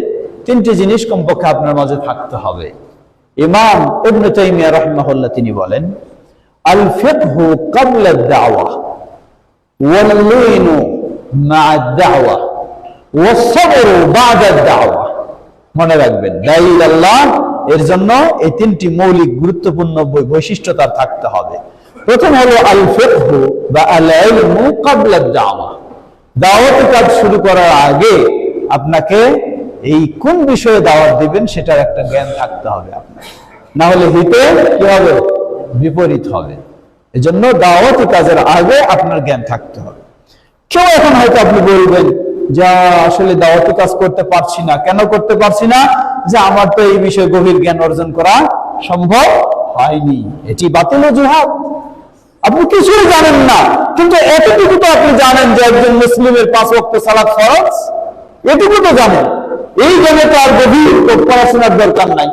তিনটি জিনিস কমপক্ষে আপনার মাঝে থাকতে হবে। ইমাম ইবনে তাইমিয়া রাহিমাহুল্লাহ তিনি বলেন, আল ফিকহু ক্বাবলা আদ-দাওয়া ওয়াল লিনু মা'a আদ-দাওয়া ওয়াস সাবরু বা'দা আদ-দাওয়া। মনে রাখবেন, দাঈ ইলাল্লাহ এর জন্য এই তিনটি মৌলিক গুরুত্বপূর্ণ বৈশিষ্ট্য তার থাকতে হবে। প্রথম হলো আল ফিকহু বা আল ইলমু ক্বাবলা আদ-দাওয়া। দাওয়াতি কাজ শুরু করার আগে আপনাকে এই কোন বিষয়ে দাওয়াত দিবেন সেটার একটা জ্ঞান থাকতে হবে আপনার, না হলে হিতে কি হবে, বিপরীত হবে। এজন্য দাওয়াতি কাজের আগে আপনার জ্ঞান থাকতে হবে। কেউ এখন হয়তো আপনি বলবেন যে আসলে দাওয়াতি কাজ করতে পারছি না। কেন করতে পারছি না? যে আমার তো এই বিষয়ে গভীর জ্ঞান অর্জন করা সম্ভব হয়নি। এটি বাতিল অজুহাত। আপনি কিছুই জানেন না, কিন্তু এতটুকু তো আপনি জানেন যে একজন মুসলিমের 5 ওয়াক্ত সালাত ফরজ, এটুকু তো জানেন। এই জ্ঞানে তো আর গভীর পড়াশোনার দরকার নাই,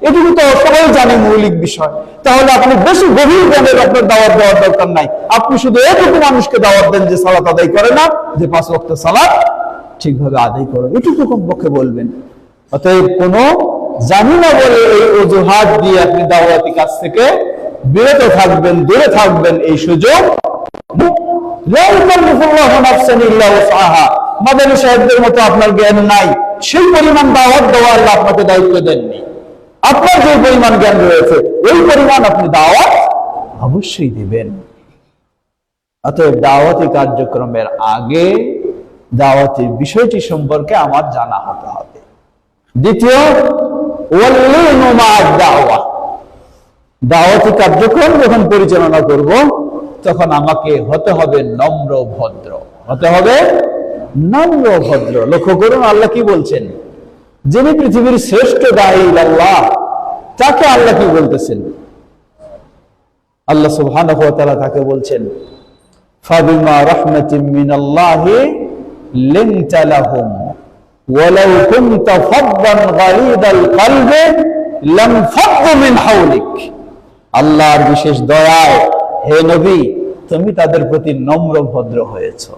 এটুকু তো সবাই জানে মৌলিক বিষয়। তাহলে আপনি বেশি গভীর জ্ঞানের আপনার দাওয়াত দেওয়ার দরকার নাই। আপনি শুধু এটুকু মানুষকে দাওয়াত দেন যে সালাত আদায় করে না, যে 5 ওয়াক্ত সালাত ঠিকভাবে আদায় করো, এটুকু কমপক্ষে বলবেন। অতএব কোনো জানি না বলে এই অজুহাত দিয়ে আপনি দাওয়াতি কাজ থেকে বিরত থাকবেন, দূরে থাকবেন, এই সুযোগ মাদানী সাহেবদের মতো আপনার জ্ঞান নাই, সেই পরিমাণ দাওয়াত দেওয়া আল্লাহ আপনাকে দায়িত্ব দেননি। আপনার যে পরিমাণ জ্ঞান রয়েছে ওই পরিমাণ আপনি দাওয়াত অবশ্যই দিবেন। অতএব দাওয়াতি কার্যক্রমের আগে দাওয়াতি বিষয়টি সম্পর্কে আমার জানা হতে হবে। দ্বিতীয়, দাওয়াতি কার্যক্রম যখন পরিচালনা করব তখন আমাকে হতে হবে নম্র ভদ্র, হতে হবে নম্র ভদ্র। লক্ষ্য করুন আল্লাহ কি বলছেন, যিনি পৃথিবীর শ্রেষ্ঠ দাঈ আল্লাহ, তাকে আল্লাহ কি বলতেছেন? আল্লাহ সুবহানাহু ওয়া তাআলা তাকে বলছেন, ফাবিমা রাহমাতিন মিনাল্লাহি লিনতা লাহুম ওয়ালাউ কুনতা ফাদদান গালিদাল কলবি লাম ফাদ্দু মিন হাওলিক। আল্লাহর বিশেষ দয়ায় হে নবী, তুমি তাদের প্রতি নম্র ভদ্র হয়েছো।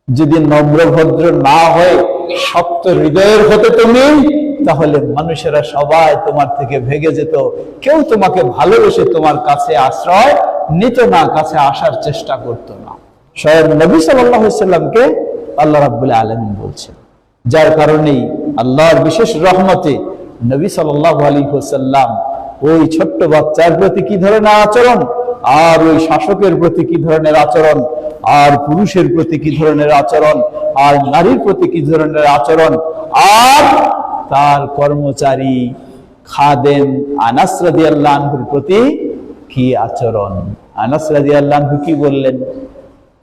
যদি নম্র ভদ্র না হয়, শক্ত হৃদয়ের হতে তুমি, তাহলে মানুষেরা সবাই তোমার থেকে ভেগে যেত, কেউ তোমাকে ভালোবেসে তোমার কাছে আশ্রয় নিত না, কাছে আসার চেষ্টা করত না। স্বয়ং নবী সাল্লাল্লাহু আলাইহি ওয়াসাল্লামকে আল্লাহ রাব্বুল আলামিন বলছেন। যার কারণেই আল্লাহর বিশেষ রহমতে নবী সাল্লাল্লাহু আলাইহি ওয়াসাল্লাম ওই ছোট্ট বাচ্চার প্রতি কি ধরনের আচরণ, আর ওই শাসকের প্রতি কি ধরনের আচরণ, আর পুরুষের প্রতি কি ধরনের আচরণ, আর নারীর প্রতি কি ধরনের আচরণ, আর তার কর্মচারী খাদেম আনাস রাদিয়াল্লাহু আনহুর প্রতি কি আচরণ। আনাস রাদিয়াল্লাহু আনহু কি বললেন,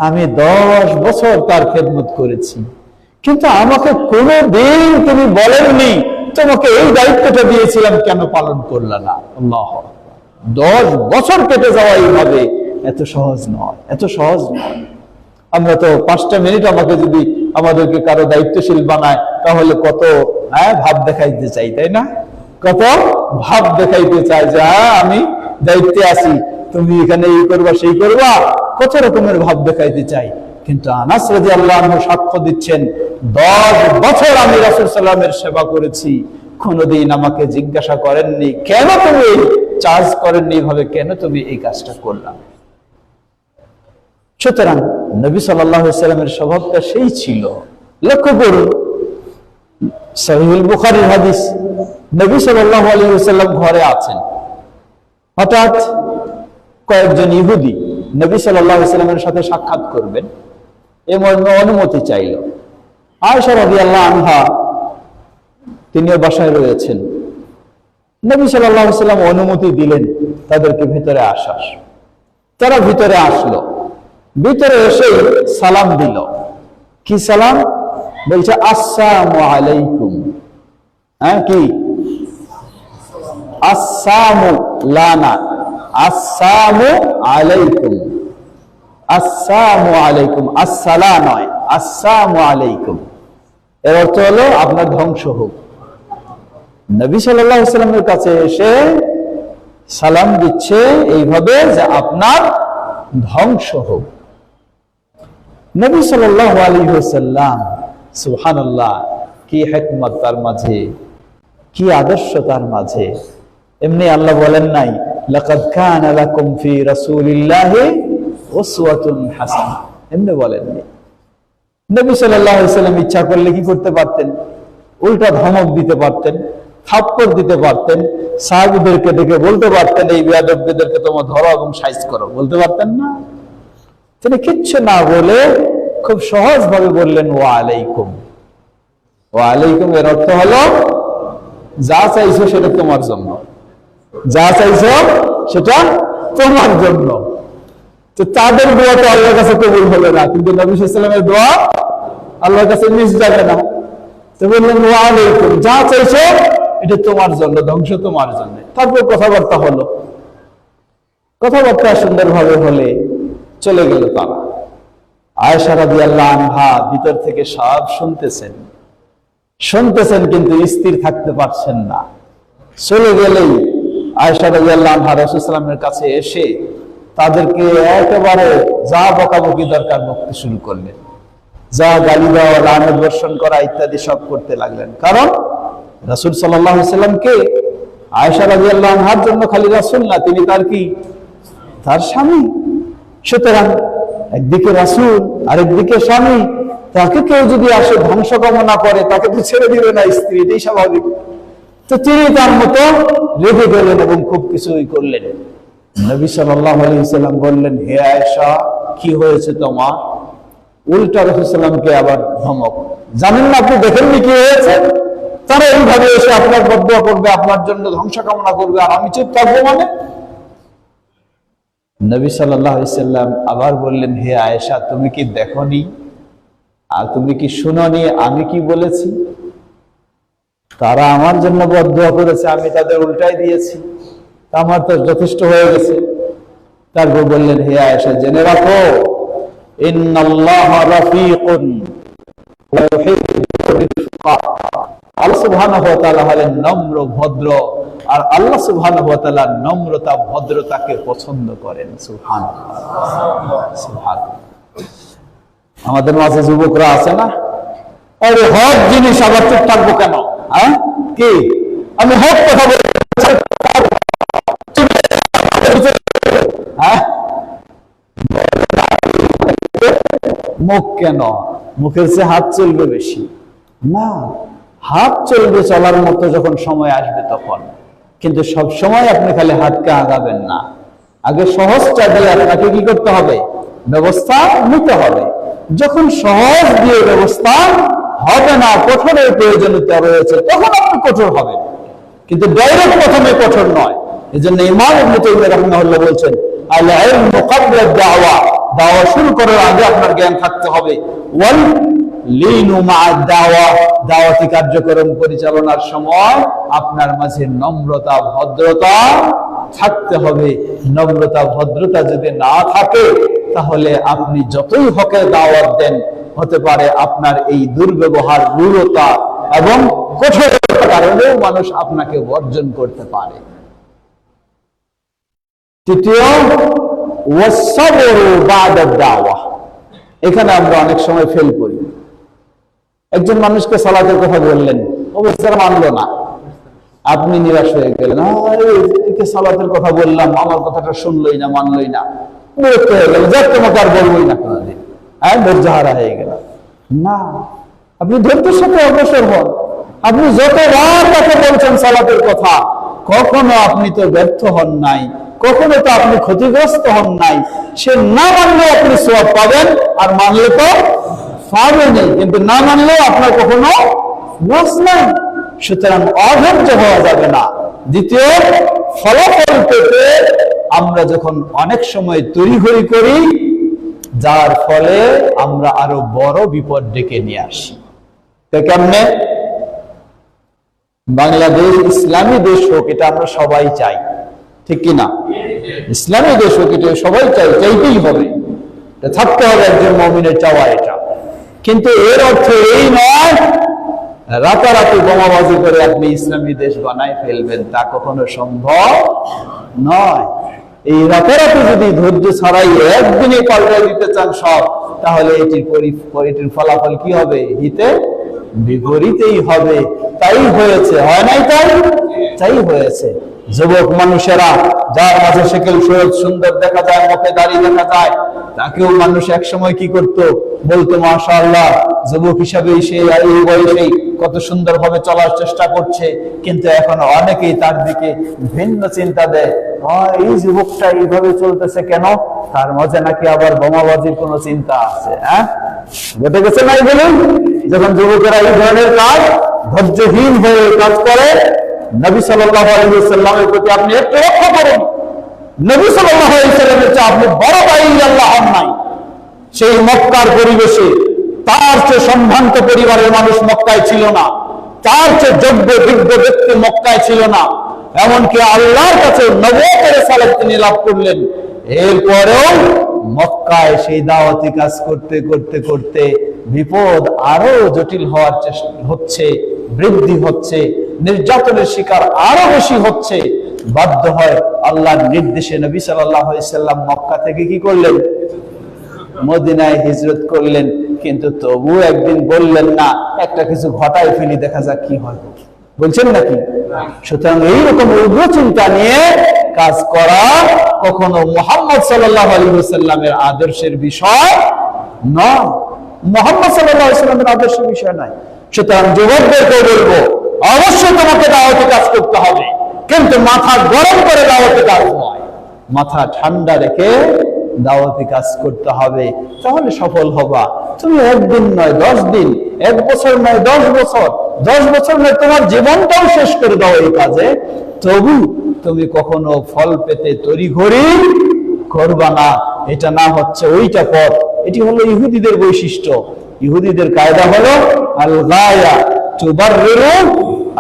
আমি 10 বছর তার খেদমত করেছি, কিন্তু আমাকে কোনোদিন তুমি বলেননি তোমাকে এই দায়িত্বটা দিয়েছিলাম কেন পালন করলা না। আল্লাহ, 10 বছর কেটে যাওয়া এইভাবে এত সহজ নয়, এত সহজ নয়। আমরা তো 5টা মিনিট আমাকে যদি আমাদেরকে কারো দায়িত্বশীল বানায় তাহলে কত ভাব দেখাইতে চাই, তাই না? কত ভাব দেখাইতে চাই যে আমি দায়িত্বে আছি, তুমি এখানে এই করবা সেই করবা, কত রকমের ভাব দেখাইতে চাই। কিন্তু আনাস রাদিয়াল্লাহু আনহু সাক্ষ্য দিচ্ছেন, 10 বছর আমি রাসূল সাল্লাল্লাহু আলাইহি ওয়াসাল্লামের সেবা করেছি, কোনোদিন আমাকে জিজ্ঞাসা করেননি কেন তুমি চার্জ করেননি ভাবে, কেন তুমি এই কাজটা করলা। সুতরাং নবী সাল্লাল্লাহু আলাইহি ওয়াসাল্লামের স্বভাবটা সেই ছিল। লক্ষ্য করুন সহিহুল বুখারীর হাদিস, নবী সাল্লাল্লাহু আলাইহি ওয়াসাল্লাম ঘরে আছেন, হঠাৎ কয়েকজন ইহুদি নবী সাল্লাল্লাহু আলাইহি ওয়াসাল্লামের সাথে সাক্ষাৎ করবেন এমন অনুমতি চাইল। আয়েশা রাদিয়াল্লাহু আনহা তিনিও বাসায় রয়েছেন, নবী সাল্লাল্লাহু আলাইহি ওয়াসাল্লাম অনুমতি দিলেন তাদেরকে ভিতরে আসার। তারা ভিতরে আসলো, ভিতরে এসে সালাম দিল। কি সালাম? বলছে আসসালামু আলাইকুম। কি আসসালামু লানা, আসসালামু আলাইকুম, আসসালামু আলাইকুম, আসসালাম নয়, আসসালামু আলাইকুম। এর অর্থ হলো আপনার ধ্বংস হোক। নবী সাল্লাল্লাহু আলাইহি ওয়াসাল্লামের কাছে এসে সালাম দিচ্ছে এইভাবে যে আপনার ধ্বংস হোক। নবী সাল্লাল্লাহু আলাইহি ওয়াসাল্লাম, সুবহানাল্লাহ, কি হিকমত তার মাঝে, কি আদর্শ তার মাঝে। এমনি আল্লাহ বলেন নাই লাকাদ কানা লাকুম ফি রাসূলিল্লাহি উসওয়াতুন হাসানাহ, এমনি বলেননি। নবী সাল্লাল্লাহু আলাইহি ওয়াসাল্লাম ইচ্ছা করলে কি করতে পারতেন? উল্টা ধমক দিতে পারতেন, থাপ্পড় দিতে পারতেন, সাহাবীদেরকে ডেকে বলতে পারতেন এই বেয়াদবদেরকে তোমরা ধরো এবং সাইজ করো, বলতে পারতেন না? তিনি কিচ্ছু না বলে খুব সহজ ভাবে বললেন ওয়া আলাইকুম। ওয়া আলাইকুম এর অর্থ হলো যা চাইছো সেটা তোমার জন্য, যা চাইছো সেটা তোমার জন্য। তো তাদের দোয়া তো আল্লাহর কাছে কবুল হলো না, কিন্তু নবী সাল্লাল্লাহু আলাইহি ওয়াসাল্লামের দোয়া আল্লাহর কাছে মিস যাবে না। তো বললেন ওয়া আলাইকুম, যা চাইছো এটা তোমার জন্য, ধ্বংস তোমার জন্য। তারপর কথাবার্তা হলো, কথাবার্তা সুন্দরভাবে হলে চলে গেল তারা। আয়েশা রাদিয়াল্লাহু আনহা ভিতর থেকে সব শুনতেছেন, কিন্তু স্থির থাকতে পারছেন না। চলে গেলেই আয়েশা রাদিয়াল্লাহু আনহা রাসূল সাল্লাল্লাহু আলাইহি ওয়াসাল্লামের কাছে এসে তাদেরকে একেবারে যা বকাবকি দরকার বকতে শুরু করলেন, যা গালি দেওয়া, লানত বর্ষণ করা ইত্যাদি সব করতে লাগলেন। কারণ রাসূল সাল্লাল্লাহু আলাইহি ওয়াসাল্লামকে আয়েশা রাদিয়াল্লাহু আনহার জন্য খালি রাসূল না, তিনি তার কি তার স্বামী। সুতরাং একদিকে রাসূল, আরেকদিকে স্বামী, তাকে কেউ যদি আসে ধ্বংস কামনা করে, তাকে তো ছেড়ে দিবে না স্ত্রী, এটাই স্বাভাবিক। তো তিনি তার মতো রেখে গেলেন এবং খুব কিছুই করলেন। নবী সাল্লাল্লাহু আলাইহি ওয়াসাল্লাম বললেন, হে আয়েশা, কি হয়েছে তোমার? উল্টা রাসূলকে আবার ধমক, জানেন না আপনি, দেখেননি কি হয়েছে? তারা এইভাবে এসে আপনার বদদুয়া করবে, আপনার জন্য ধ্বংস কামনা করবে, আর আমি চুপ থাকবো মানে? নবী সাল্লাল্লাহু আলাইহি ওয়াসাল্লাম আবার বললেন, হে আয়েশা, তুমি কি দেখোনি আর তুমি কি শুনোনি আমি কি বলেছি? তারা আমার জন্য বদদুয়া করেছে, আমি তাদের উল্টাই দিয়েছি, আমার তো যথেষ্ট হয়ে গেছে। তারপর বললেন, হে আয়েশা, জেনে রাখো, ইন্নাল্লাহা রাফীকুন ওয়া ইউহিব্বুর রিফকা। আল্লাহ সুবহানাহু ওয়া তাআলা হলেন নম্র, ভদ্র, আর আল্লাহ সুবহানাহু ওয়া তাআলা নম্রতা, ভদ্রতাকে পছন্দ করেন। সুবহানাল্লাহ, সুবহানাল্লাহ। আমাদের মাঝে যুবকরা আছে না, আরে হক জিনিস আবার চুপ থাকবো কেন? হ্যাঁ, কি আমি হক কথা বলছি, মুখ কেন? মুখের চেয়ে হাত চলবে বেশি না, হাত চলবে চলার মতো যখন সময় আসবে তখন। কিন্তু সব সময় আপনি খালি হাতকে আগাবেন না, আগে সহজটা দিয়ে আপনাকে কি করতে হবে? ব্যবস্থা নিতে হবে। যখন সহজ দিয়ে ব্যবস্থা হবে না, কঠোরের প্রয়োজনীয়তা রয়েছে, তখন আপনি কঠোর হবেন, কিন্তু ডাইরেক্ট প্রথমে কঠোর নয়। এই জন্য ইমাম ইবনে তাইমিয়া রাহিমাহুল্লাহ বলছেন, আল ইলমু ক্বাবলা দাওয়া, দাওয়া শুরু করার আগে আপনার জ্ঞান থাকতে হবে। ওয়াল লিনু মা দাওয়া, দাওয়াতি কার্যক্রম পরিচালনার সময় আপনার মাঝে নম্রতা, ভদ্রতা থাকতে হবে। নম্রতা, ভদ্রতা যদি না থাকে, তাহলে আপনি যতই হকের দাওয়াত দেন, হতে পারে আপনার এই দুর্ব্যবহার, রূঢ়তা এবং কঠোরতার কারণেও মানুষ আপনাকে বর্জন করতে পারে। তৃতীয়, ওয়াসসাবরু বা'দা দাওয়া। এখানে আমরা অনেক সময় ফেল করি। একজন মানুষকে সালাতের কথা বললেন, ও বেচারা মানলো না, আপনি নিরাশ হয়ে গেলেন, একে সালাতের কথা বললাম, আমার কথাটা শুনলই না, মানলই না, বিরক্ত হয়ে গেল, যাক তোমাকে আর বলবোই না কোনদিন, ধৈর্যহারা হয়ে গেল। না, আপনি ধৈর্যের সাথে অগ্রসর হন। আপনি যতবার তাকে বলছেন সালাতের কথা, কখনো আপনি তো ব্যর্থ হন নাই, কখনো তো আপনি ক্ষতিগ্রস্ত হন নাই। সে না মানলেও আপনি সওয়াব পাবেন, আর মানলে তো পাবেনই, কিন্তু না মানলেও আপনার কখনো লস নাই। সুতরাং অধৈর্য হওয়া যাবে না। দ্বিতীয়, ফলাফল পেতে আমরা যখন অনেক সময় তড়িঘড়ি করি, যার ফলে আমরা আরো বড় বিপদ ডেকে নিয়ে আসি। কেমনে? বাংলাদেশ ইসলামী দেশ হোক, এটা আমরা সবাই চাই, ঠিক কিনা? ইসলামী দেশ হোক, এটা সবাই চাই, চাইতেই হবে, এটা থাকতে হবে একজন মুমিনের চাওয়া এটা। কিন্তু এর অর্থ এই নয় রাতারাতি বোমাবাজি করে আপনি ইসলামী দেশ বানায় ফেলবেন, তা কখনো সম্ভব নয়। এই রাতারাতি যদি ধৈর্য ছাড়াই একদিনে পাল্টাই দিতে চান সব, তাহলে এটির ফলাফল কি হবে? হিতে বিপরীতেই হবে। তাই হয়েছে, হয় নাই? তাই হয়েছে। যুবক মানুষেরা, যার মাঝে শেকেল সৈয়দ সুন্দর দেখা যায়, মুখে দাড়ি দেখা যায়, তাকেও মানুষ এক সময় কি করত? বলতো মাশাআল্লাহ, যুবক হিসাবে সে এই বয়সেই কত সুন্দর ভাবে চলার চেষ্টা করছে। কিন্তু এখন অনেকেই তার দিকে ভিন্ন চিন্তা দেয়, এই যুবকটা এইভাবে চলতেছে কেন? তার মাঝে নাকি আবার বোমাবাজির কোন চিন্তা আছে। ঘটে গেছে নাই বলুন? যখন যুবকেরা এই ধরনের কাজ, ধৈর্যহীন হয়ে কাজ করে, নবী সাল্লাল্লাহু আলাইহি ওয়াসাল্লামের প্রতি আপনি একটু লক্ষ্য করুন। নবী সাল্লাল্লাহু আলাইহি ওয়াসাল্লামের চেয়ে আপনি বড় ভাই আল্লাহ হন নাই। সেই মক্কার পরিবেশে তার চেয়ে সম্ভ্রান্ত পরিবারের মানুষ মক্কায় ছিল না, তার চেয়ে যোগ্য বিজ্ঞ ব্যক্তি মক্কায় ছিল না। এমনকি আল্লাহর কাছে নবুয়তের রিসালাত তিনি লাভ করলেন। এরপরেও মক্কায় সেই দাওয়াতি কাজ করতে করতে করতে বিপদ আরো জটিল হওয়ার চেষ্টা হচ্ছে, বৃদ্ধি হচ্ছে, নির্যাতনের শিকার আরো বেশি হচ্ছে। বাধ্য হয় আল্লাহর নির্দেশে নবী সাল্লাল্লাহু আলাইহি সাল্লাম মক্কা থেকে কি করলেন? মদিনায় হিজরত করলেন। কিন্তু তবু একদিন বললেন না, একটা কিছু ঘটায় ফেলি, দেখা যাক কি হয়, বলছেন নাকি? সুতরাং এইরকম উগ্র চিন্তা নিয়ে কাজ করা কখনো মুহাম্মদ সাল্লাল্লাহু আলাইহি ওয়াসাল্লামের আদর্শের বিষয় নয়। মুহাম্মদ সাল্লাল্লাহু আলাইহি ওয়াসাল্লামের আদর্শের বিষয় নয়। সুতরাং যুবকদেরকে বলবো, অবশ্যই তোমাকে দাওয়াতে কাজ করতে হবে, কিন্তু মাথা গরম করে দাওয়াতে কাজ নয়, মাথা ঠান্ডা রেখে দাওয়াতি কাজ করতে হবে, তাহলে সফল হবা। তুমি একদিন নয় 10 দিন, 1 বছর নয় 10 বছর, 10 বছর নয় তোমার জীবনটাও শেষ করে দাও এই কাজে, তবু তুমি কখনো ফল পেতে তড়িঘড়ি করবা না। এটা না হচ্ছে ওইটা পথ। এটি হলো ইহুদিদের বৈশিষ্ট্য। ইহুদিদের কায়দা হলো আল গায়া তুবাররিরু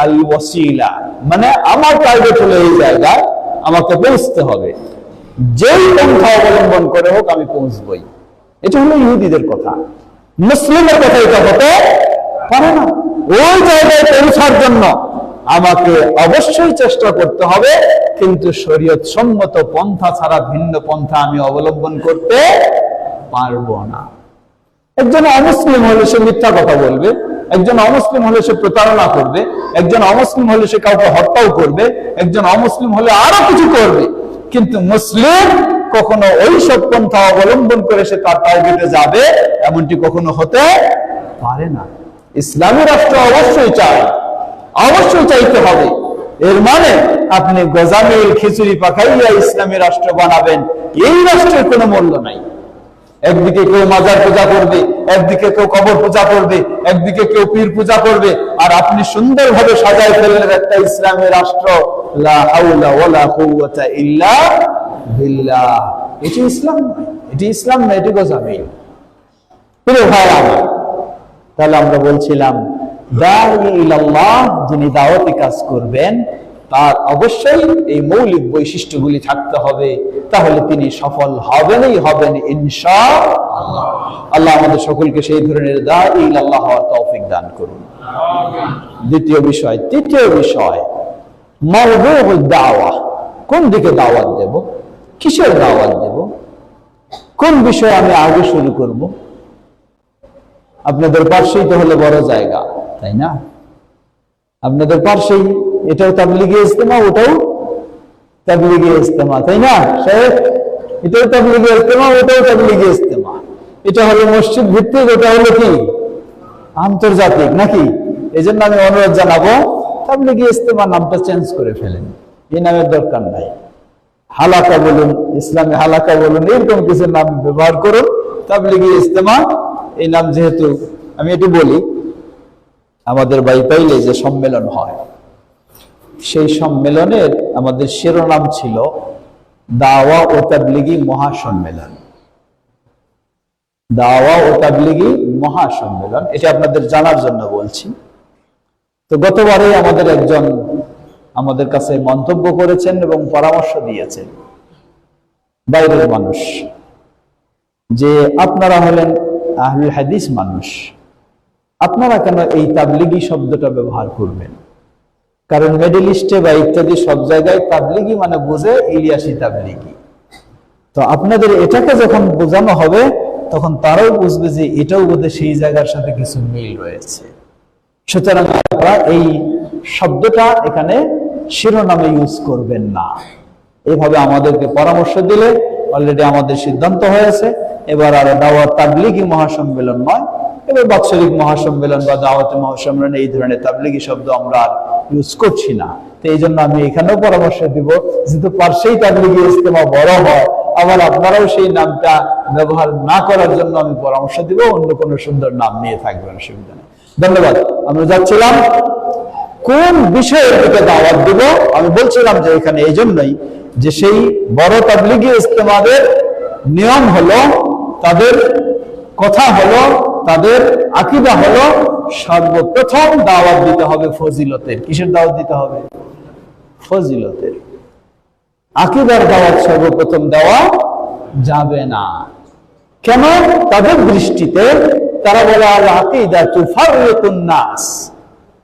আল ওয়াসিলা, মানে আমার টার্গেট হলো এই জায়গায়, আমাকে পৌঁছতে হবে, যেই পন্থা অবলম্বন করে হোক আমি পৌঁছবই। এটা হলো ইহুদিদের কথা। মুসলিমের কথা এটা হতে পারে না। ওই জায়গায় পৌঁছার জন্য আমাকে অবশ্যই চেষ্টা করতে হবে, কিন্তু শরীয়ত সম্মত পন্থা ছাড়া ভিন্ন পন্থা আমি অবলম্বন করতে পারবো না। একজন অমুসলিম হলে সে মিথ্যা কথা বলবে, একজন অমুসলিম হলে সে প্রতারণা করবে, একজন অমুসলিম হলে সে কাউকে হত্যাও করবে, একজন অমুসলিম হলে আরো কিছু করবে, কিন্তু মুসলিম কখনো ওই সব পন্থা অবলম্বন করে সে তার টার্গেটে যাবে এমনটি কখনো হতে পারে না। ইসলামী রাষ্ট্র অবশ্যই চাই, অবশ্যই চাইতে হবে। এর মানে আপনি গজামিল খিচুড়ি পাকাইয়া ইসলামী রাষ্ট্র বানাবেন, এই রাষ্ট্রের কোনো মূল্য নাই। একদিকে কেউ মাজার পূজা করবে, একদিকে কেউ কবর পূজা করবে, একদিকে কেউ পীর পূজা করবে, আর আপনি সুন্দরভাবে সাজায় ফেললেন একটা ইসলামী রাষ্ট্র। লা হাওলা ওয়ালা কুওয়াতা ইল্লা বিল্লাহ। এটি ইসলাম নয়, এটি ইসলাম নয়, এটি গজামিল। প্রিয় ভাই আমার, তাহলে আমরা বলছিলাম দাঈ ইলাল্লাহ, যিনি দাওয়াতি কাজ করবেন তার অবশ্যই এই মৌলিক বৈশিষ্ট্যগুলি থাকতে হবে, তাহলে তিনি সফল হবেনই হবেন ইনশাআল্লাহ। আল্লাহ আমাদের সকলকে সেই ধরনের দাঈ ইলাল্লাহ হওয়ার তৌফিক দান করুন। দ্বিতীয় বিষয়, তৃতীয় বিষয়, মাওদুউদ দাওয়া। কোন দিকে দাওয়াত দেব, কিসের দাওয়াত দেব, কোন বিষয়ে আমি আগে শুরু করব? আপনাদের পাশেই তো হলো বড় জায়গা, তাই না? আপনাদের পাশেই, এটাও তাবলীগি ইজতেমা, ওটাও তাবলীগি ইজতেমা, তাই না শেখ? এটাও তাবলীগি ইজতেমা, ওটাও তাবলীগি ইজতেমা। এটা হলো মসজিদ ভিত্তিক, ওটা হলো কি আন্তর্জাতিক, নাকি? এই জন্য আমি অনুরোধ জানাবো, তাবলীগি ইজতেমা নামটা চেঞ্জ করে ফেলেন, এই নামের দরকার নাই। হালাকা বলুন, ইসলামী হালাকা বলুন, এরকম কিছু নাম ব্যবহার করুন। তাবলীগি ইজতেমা এই নাম, যেহেতু আমি এটি বলি, আমাদের বাইপাইলে যে সম্মেলন হয়, সেই সম্মেলনের আমাদের শিরোনাম ছিল দাওয়া ও তাবলীগি মহাসম্মেলন। দাওয়া ও তাবলীগি মহাসম্মেলন, এটা আপনাদের জানার জন্য বলছি। তো গতবারে আমাদের একজন আমাদের কাছে মন্তব্য করেছেন এবং পরামর্শ দিয়েছেন, বাইরের মানুষ, যে আপনারা হলেন আহলুল হাদিস মানুষ, আপনারা কেন এই তাবলীগি শব্দটা ব্যবহার করবেন? কারণ মিডল ইস্টে বা ইত্যাদি সব জায়গায় তাবলীগি মানে বুঝে ইলিয়াসি তাবলীগি। তো আপনাদের এটাকে যখন বোঝানো হবে, তখন তারাও বুঝবে যে এটাও বোধহয় সেই জায়গার সাথে কিছু মিল রয়েছে। সুতরাং আপনারা এই শব্দটা এখানে শিরোনামে ইউজ করবেন না। এভাবে আমাদেরকে পরামর্শ দিলে অলরেডি আমাদের সিদ্ধান্ত হয়েছে, এবার আর দাওয়াত তাবলীগি মহাসম্মেলন নয়, এবার বাৎসরিক মহাসম্মেলন বা দাওয়াতে মহাসম্মেলন, এই ধরনের তাবলীগি শব্দ আমরা আর ইউজ করছি না। তো এই জন্য আমি এখানেও পরামর্শ দিব, যেহেতু পার্শ্বেই তাবলীগি ইজতেমা বড় হয়, আবার আপনারাও সেই নামটা ব্যবহার না করার জন্য আমি পরামর্শ দিব, অন্য কোনো সুন্দর নাম নিয়ে থাকবেন, অসুবিধা নেই। ধন্যবাদ। আমরা যাচ্ছিলাম কোন বিষয়ের দিকে দাওয়াত দিব। আমি বলছিলাম যে এখানে এই জন্যই যে সেই বড় তাবলীগি ইজতেমাদের নিয়ম হলো, তাদের কথা হলো, তাদের আকীদা হলো, সর্বপ্রথম দাওয়াত দিতে হবে ফজিলতের। কিসের দাওয়াত দিতে হবে? ফজিলতের। আকীদার দাওয়াত সর্বপ্রথম দেওয়া যাবে না। কেন? তাদের দৃষ্টিতে তারা বলে আল আকীদা তুফাররিকুন নাস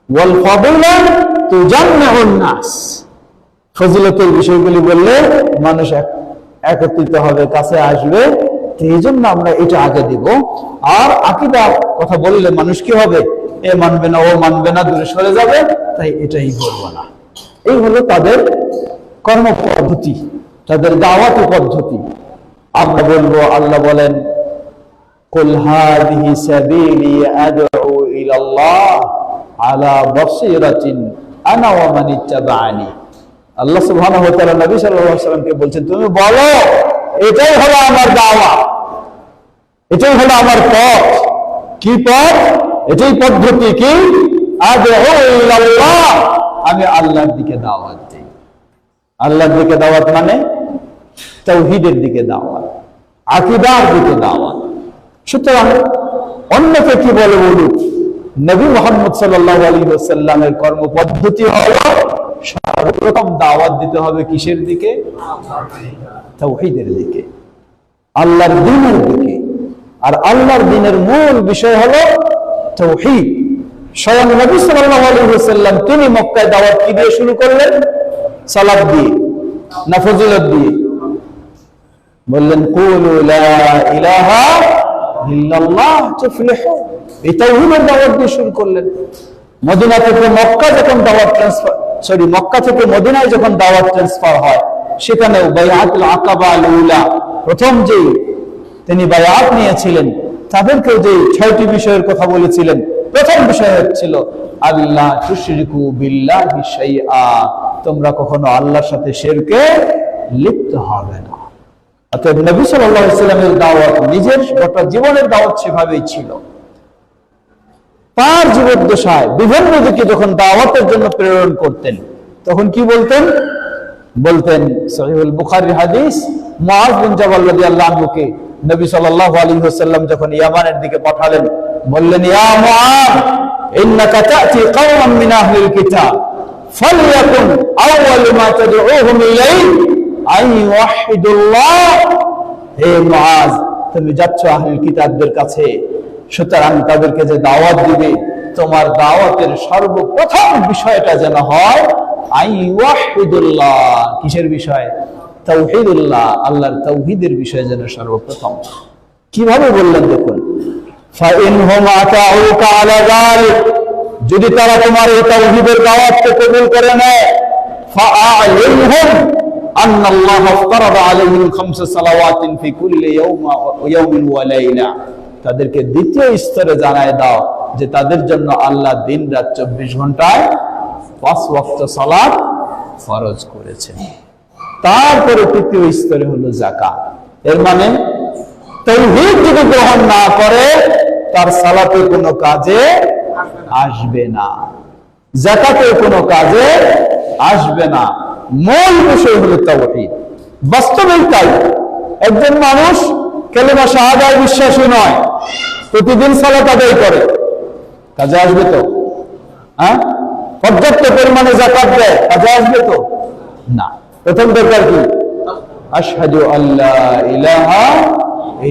ওয়াল ফাদিলা তুজাম্মিউন নাস। ফজিলতের বিষয়গুলি বললে মানুষ একত্রিত হবে, কাছে আসবে, এই জন্য আমরা এটা আগে দিব। আর আকীদা কথা বললে মানুষ কি হবে? এ মানবে না, ও মানবে না, দূরে সরে যাবে, তাই এটাই করব না। এই হলো তাদের কর্মপদ্ধতি, তাদের দাওয়াতি পদ্ধতি। আমরা বলবো, আল্লাহ বলেন, কুল হাযিহি সাবিলি আদউ ইলাল্লাহ আলা বাসীরাতিন আনা ওয়া মান ইত্তাবা'আনি। আল্লাহ সুবহানাহু ওয়া তাআলা নবী সাল্লাল্লাহু আলাইহি ওয়াসাল্লামকে বলছেন, তুমি বলো এটাই হলো আমার দাওয়াত, এটাই হলো আমার পথ। কি পথ? এটাই পদ্ধতি। কি? আদউ ইলাল্লাহ, আমি আল্লাহর দিকে দাওয়াত দিই। আল্লাহর দিকে দাওয়াত মানে তাওহীদের দিকে দাওয়াত, আকীদার দিকে দাওয়াত। সুতরাং অন্যকে কি বলে বলুক, নবী মুহাম্মদ সাল্লাল্লাহু আলাইহি ওয়াসাল্লামের কর্মপদ্ধতি হলো সর্বপ্রথম দাওয়াত দিতে হবে কিসের দিকে? তাওহীদের দিকে, আল্লাহর দ্বীনের দিকে। আর আল্লাহর দ্বীনের মূল বিষয় হলো তাওহীদ। স্বয়ং নবী সাল্লাল্লাহু আলাইহি ওয়াসাল্লাম তিনি মক্কায় দাওয়াত কি দিয়ে শুরু করলেন? সালাত দিয়ে না ফজিলত দিয়ে? বললেন, কুলু লা ইলাহা ইল্লাল্লাহ তুফলিহু। এই তাওহীদের দাওয়াত দিয়ে শুরু করলেন। মদিনা থেকে মক্কা যখন দাওয়াত মক্কা থেকে মদিনায় যখন দাওয়াত ট্রান্সফার হয়, সেখানে বাইআতুল আকাবা আল উলা, প্রথম যে তিনি বায়াত নিয়েছিলেন, তাদেরকে যে 6টি বিষয়ের কথা বলেছিলেন, প্রথম বিষয় হচ্ছিল আল্লাহ তুশরিকু বিল্লাহি শাইআ, তোমরা কখনো আল্লাহর সাথে শিরকে লিপ্ত হবে না। অতএব নবী সাল্লাল্লাহু আলাইহি ওয়াসাল্লামের দাওয়াত, নিজের গোটা জীবনের দাওয়াত সেভাবেই ছিল। তার জীবদ্দশায় বিভিন্ন দিকে যখন দাওয়াতের জন্য প্রেরণ করতেন, তখন কি বলতেন? বলতেন সহিহুল বুখারীর হাদিস, মুআয বিন জাবাল রাদিয়াল্লাহু আনহুকে নবী সাল্লাল্লাহু আলাইহি ওয়াসাল্লাম যখন ইয়ামানের দিকে পাঠালেন, বললেন, ইয়া মুআয ইন্নাকা তা'তি কওমান মিন আহলিল কিতাব ফালইয়াকুন আউয়ালু মা তাদউহুম ইলাইহি আন ইউওয়াহিদুল্লাহ। হে মুআয, তুমি যাচ্ছ আহলিল কিতাবদের কাছে, সুতরাং তাদেরকে যে দাওয়াত দিবে, তোমার দাওয়াতের সর্বপ্রথম বিষয়টা যেন হয় আন ইউওয়াহিদুল্লাহ। কিসের বিষয়? তাওহীদুল্লাহ, আল্লাহর তাওহীদের বিষয় যেন সর্বপ্রথম। কিভাবে বললেন দেখুন, ফাইনহুম আতাউকা আলা যালিক, যদি তারা তোমার এই তাওহীদের দাওয়াতকে কবুল করে নেয়, ফাআলিমহুম আন্নাল্লাহ ফারাদা আলাইহিম খামস সালাওয়াতিন ফি কুল্লি ইয়াউমিন ওয়া লাইলা। তাদেরকে দ্বিতীয় স্তরে জানায় দাও যে তাদের জন্য আল্লাহ দিন রাত 24 ঘন্টায় 5 ওয়াক্ত সালাত ফরজ করেছেন। তারপরে তৃতীয় স্তরে হলো যাকাত। এর মানে তাওহীদ যদি গ্রহণ না করে, তার সালাতে কোনো কাজে আসবে না, যাকাতে কোনো কাজে আসবে না। মূল বিষয় হলো তাওহীদ। বাস্তবেই তাই। একজন মানুষ কালেমা শাহাদায় বিশ্বাসী নয়, প্রতিদিন সালাত আদায় করে, কাজে আসবে তো? পর্যাপ্ত পরিমাণে যাকাত দেয়, কাজে আসবে তো? না। প্রথম দরকার কি? আশহাদু আল্লা ইলাহা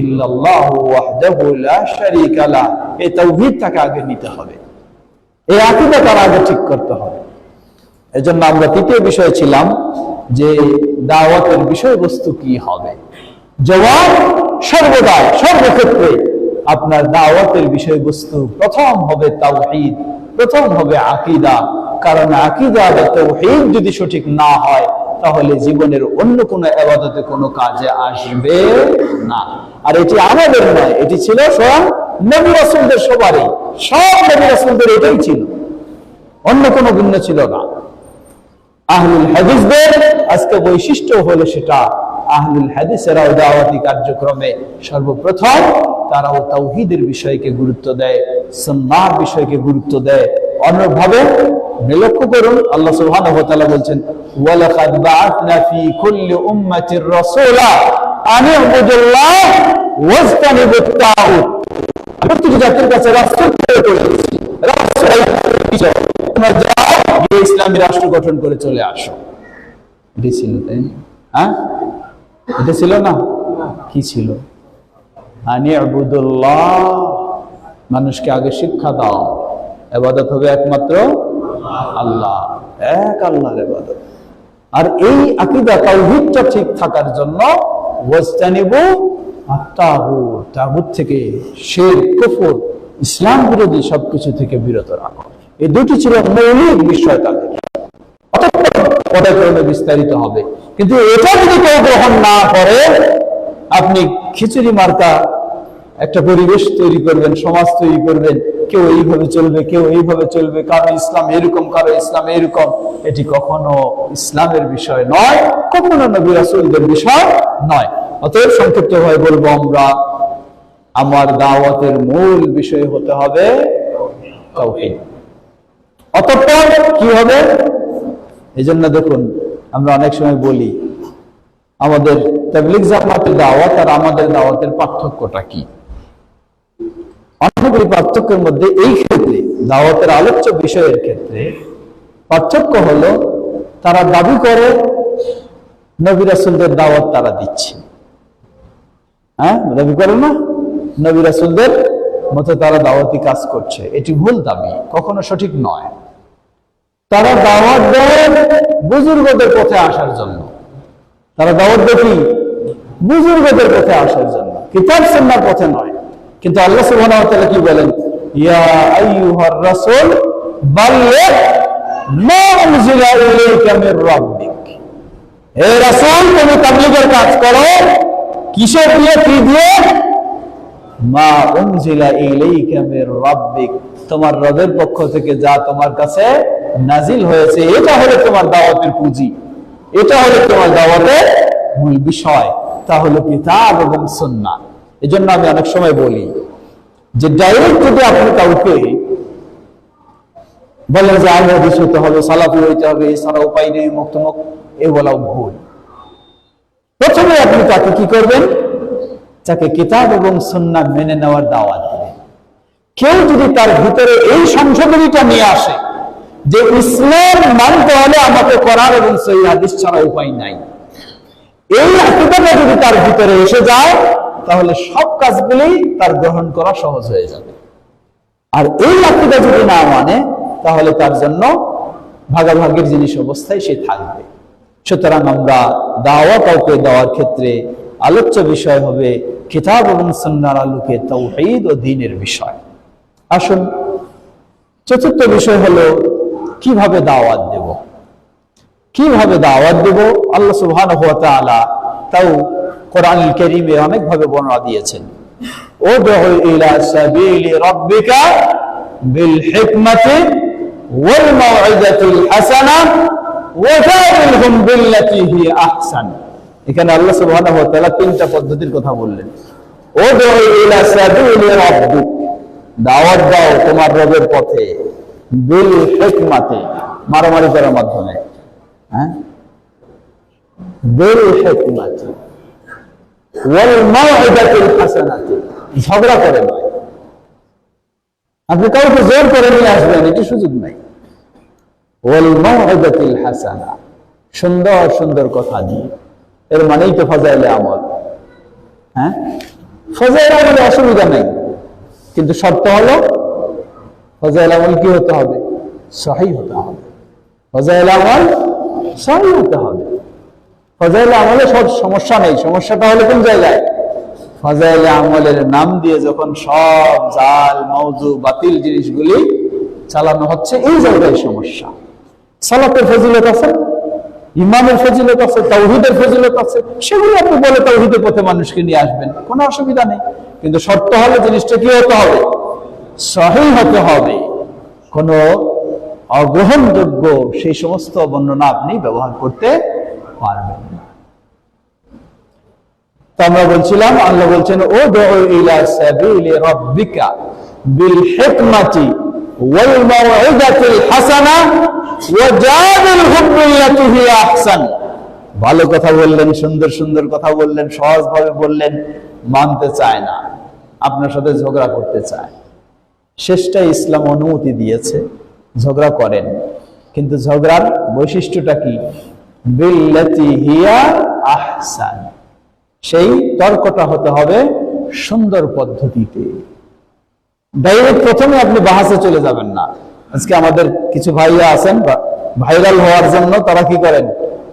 ইল্লাল্লাহু ওয়াহদাহু লা শারীকা লা। এই তাওহীদটাকে আগে নিতে হবে, এই আকীদা তার আগে ঠিক করতে হবে। এজন্য আমরা তৃতীয় বিষয় ছিলাম যে দাওয়াতের বিষয়বস্তু কি হবে। জবাব সর্বদাই, সর্বক্ষেত্রে আপনার দাওয়াতের বিষয়বস্তু প্রথম হবে তাওহীদ, প্রথম হবে আকীদা। কারণ আকীদা বা তাওহীদ যদি সঠিক না হয়, তাহলে জীবনের অন্য কোনো ইবাদতে কোনো কাজে আসবে না। আর এটি আমাদের নয়, এটি ছিল স্বয়ং নবী রাসূলদের, সবারই, সব নবী রাসূলদের এটাই ছিল, অন্য কোনো ভিন্ন ছিল না। আহলুল হাদিসদের আজকে বৈশিষ্ট্য হলো সেটা, আহলুল হাদিসেরাও দাওয়াতি কার্যক্রমে সর্বপ্রথম তারাও তাওহীদের বিষয়কে গুরুত্ব দেয়, সুন্নাহর বিষয়কে গুরুত্ব দেয়। অন্যভাবে লক্ষ্য করুন, আল্লাহ সুবহানাহু ওয়া তাআলা বলছেন, ওয়ালাকাদ বাআথনা ফি কুল্লি উম্মাতির রাসূলা আন ইউবুদুল্লাহ ওয়াজতানিবুত তাগুত। প্রত্যেক জাতির কাছে রাসূল প্রেরণ করেছি, রাসূল তোমরা যাও, গিয়ে ইসলামী রাষ্ট্র গঠন করে চলে আসো। এটাই ছিল, তাই না? এটা ছিল না? কি ছিল? আন ইউবুদুল্লাহ, মানুষকে আগে শিক্ষা দাও, ইবাদত হবে একমাত্র আল্লাহ, এক আল্লাহর ইবাদত। আর এই আকীদা তাওহীদটা ঠিক থাকার জন্য ওয়াজতানিবু আত-তাগুত, তাগুত থেকে, শিরক, কুফর, ইসলাম বিরোধী সবকিছু থেকে বিরত রাখো। এই দুটি ছিল মৌলিক বিষয় তাদের। পর্যায়ক্রমে বিস্তারিত হবে। কিন্তু এটা যদি কেউ গ্রহণ না করে, আপনি খিচুড়ি মার্কা একটা পরিবেশ তৈরি করবেন, সমাজ তৈরি করবেন, কেউ এইভাবে চলবে, কেউ এইভাবে চলবে, কারো ইসলাম এরকম, কারো ইসলাম এরকম, এটি কখনো ইসলামের বিষয় নয়, কখনো নবী রাসূলদের বিষয় নয়। অতএব সংক্ষিপ্ত ভাবে বলবো, আমরা আমার দাওয়াতের মূল বিষয় হতে হবে তাওহীদ। অতঃপর কি হবে? এই জন্য দেখুন, আমরা অনেক সময় বলি আমাদের তাবলীগ জামাতের দাওয়াত আর আমাদের দাওয়াতের পার্থক্যটা কি। অনেকগুলি পার্থক্যের মধ্যে এই ক্ষেত্রে দাওয়াতের আলোচ্য বিষয়ের ক্ষেত্রে পার্থক্য হলো, তারা দাবি করে নবী রাসূলদের দাওয়াত তারা দিচ্ছে। দাবি করে না, নবী রাসূলদের মতো তারা দাওয়াতি কাজ করছে। এটি ভুল দাবি, কখনো সঠিক নয়। তারা দাওয়াত দেয় বুজুর্গদের পথে আসার জন্য। তারা দাওয়াত দেয় কি? বুজুর্গদের পথে আসার জন্য, কিতাব সুন্নাহর পথে নয়। কিন্তু আল্লাহ সুবহানাহু ওয়া তাআলা কি বলেন? ইয়া আইয়ুহার রাসূল বাল্লিগ মা উনজিলা ইলাইকা মির রাব্বিক। হে রাসূল, তুমি তাবলীগের কাজ করো। কিসের দিয়ে? কি দিয়ে? মা উনজিলা ইলাইকা মির রাব্বিক, তোমার রবের পক্ষ থেকে যা তোমার কাছে নাজিল হয়েছে। এটা হলো তোমার দাওয়াতের পুঁজি, এটা হলো তোমার দাওয়াতের মূল বিষয়, তা হলো কিতাব এবং সুন্নাহ। এজন্য আমি অনেক সময় বলি যে ডাইরেক্ট যদি আপনি কাউকে বলেন যে আহলে হাদিস হতে হবে, সালাফি হইতে হবে, এছাড়া উপায় নেই, মুক্তমুখ, এ বলাও ভুল। প্রথমে আপনি তাকে কি করবেন? তাকে কিতাব এবং সুন্নাহ মেনে নেওয়ার দাওয়াত দিবেন। কেউ যদি তার ভিতরে এই সংশোধনীটা নিয়ে আসে যে ইসলাম মানতে হলে আমাকে কোরআন এবং সহিহ হাদিস ছাড়া উপায় নাই, এই আকীদাটা যদি তার ভিতরে এসে যায়, তাহলে সব কাজগুলি তার গ্রহণ করা সহজ হয়ে যাবে। আর এই আকীদা যদি না মানে, তাহলে তার জন্য ভাগাভাগির জিনিস অবস্থায় সে থাকবে। সুতরাং আমরা দাওয়াত কাউকে দেওয়ার ক্ষেত্রে আলোচ্য বিষয় হবে কিতাব এবং সুন্নাহর আলোকে তাওহীদ ও দ্বীনের বিষয়। আসুন, চতুর্থ বিষয় হলো কিভাবে দাওয়াত দেব। কিভাবে দাওয়াত দেব? আল্লাহ সুবহানাহু ওয়া তাআলা তাও কোরআনুল কারীমে অনেক ভাবে বর্ণনা দিয়েছেন। উদউ ইলা সাবিলি রাব্বিকা বিল হিকমাতি ওয়াল মাউইযাতিল হাসানাহ ওয়া জাদিলহুম বিল্লাতী হিয়া আহসান। এখানে আল্লাহ সুবহানাহু ওয়া তাআলা তিনটা পদ্ধতির কথা বললেন। উদউ ইলা সাবিলি রাব্বিক, দাওয়াত দাও তোমার রবের পথে, বিল হিকমাতি, মারামারি করার মাধ্যমে, বিল হিকমাতি ওয়াল মাউইযাতিল হাসানাতি, ঝগড়া করে নয়। আপনি কাউকে জোর করে নিয়ে আসবেন, এটি সুযোগ নাই। ওয়াল মাউইযাতিল হাসানা, সুন্দর সুন্দর কথা দিয়ে। এর মানেই তো ফাজাইলে আমল। ফাজাইলে আমলে অসুবিধা নেই, কিন্তু শর্ত হলো ফাজাইল আমল কি হতে হবে? সহিহ হতে হবে। ফাজাইল আমল সহিহ হতে হবে। ফাজাইল আমলে সব সমস্যা নেই, সমস্যাটা হলো কোন জায়গায়? ফাজাইল আমলের নাম দিয়ে যখন সব জাল মাউজু বাতিল জিনিসগুলি চালানো হচ্ছে, এই জায়গায় সমস্যা। সালাতের ফজিলত আছে, ইমানের ফজিলত আছে, তাওহীদের ফজিলত আছে, সেগুলো আপনি বলে তাওহীদের পথে মানুষকে নিয়ে আসবেন, কোনো অসুবিধা নেই। কিন্তু শর্ত হলো জিনিসটা কি হতে হবে? সহিহ হতে হবে। কোনো অগ্রহণযোগ্য সেই সমস্ত বর্ণনা আপনি ব্যবহার করতে পারবেন না। তো আমরা বলছিলাম, আল্লাহ বলছেন উদউ ইলা সাবিলি রাব্বিকা বিল হিকমাতি ওয়াল মাউইযাতিল হাসানাহ ওয়া জাদিলহুম বিল্লাতী হিয়া আহসান। ভালো কথা বললেন, সুন্দর সুন্দর কথা বললেন, সহজভাবে বললেন, মানতে চায় না, আপনার সাথে ঝগড়া করতে চায়। শেষটা ইসলাম অনুমতি দিয়েছে, ঝগড়া করেন, কিন্তু ঝগড়ার বৈশিষ্ট্যটা কি? বিল্লাতী হিয়া আহসান, সেই তর্কটা হতে হবে সুন্দর পদ্ধতিতে। ডাইরেক্ট প্রথমে আপনি বাহাসে চলে যাবেন না। আজকে আমাদের কিছু ভাইয়া আছেন ভাইরাল হওয়ার জন্য, তারা কি করেন?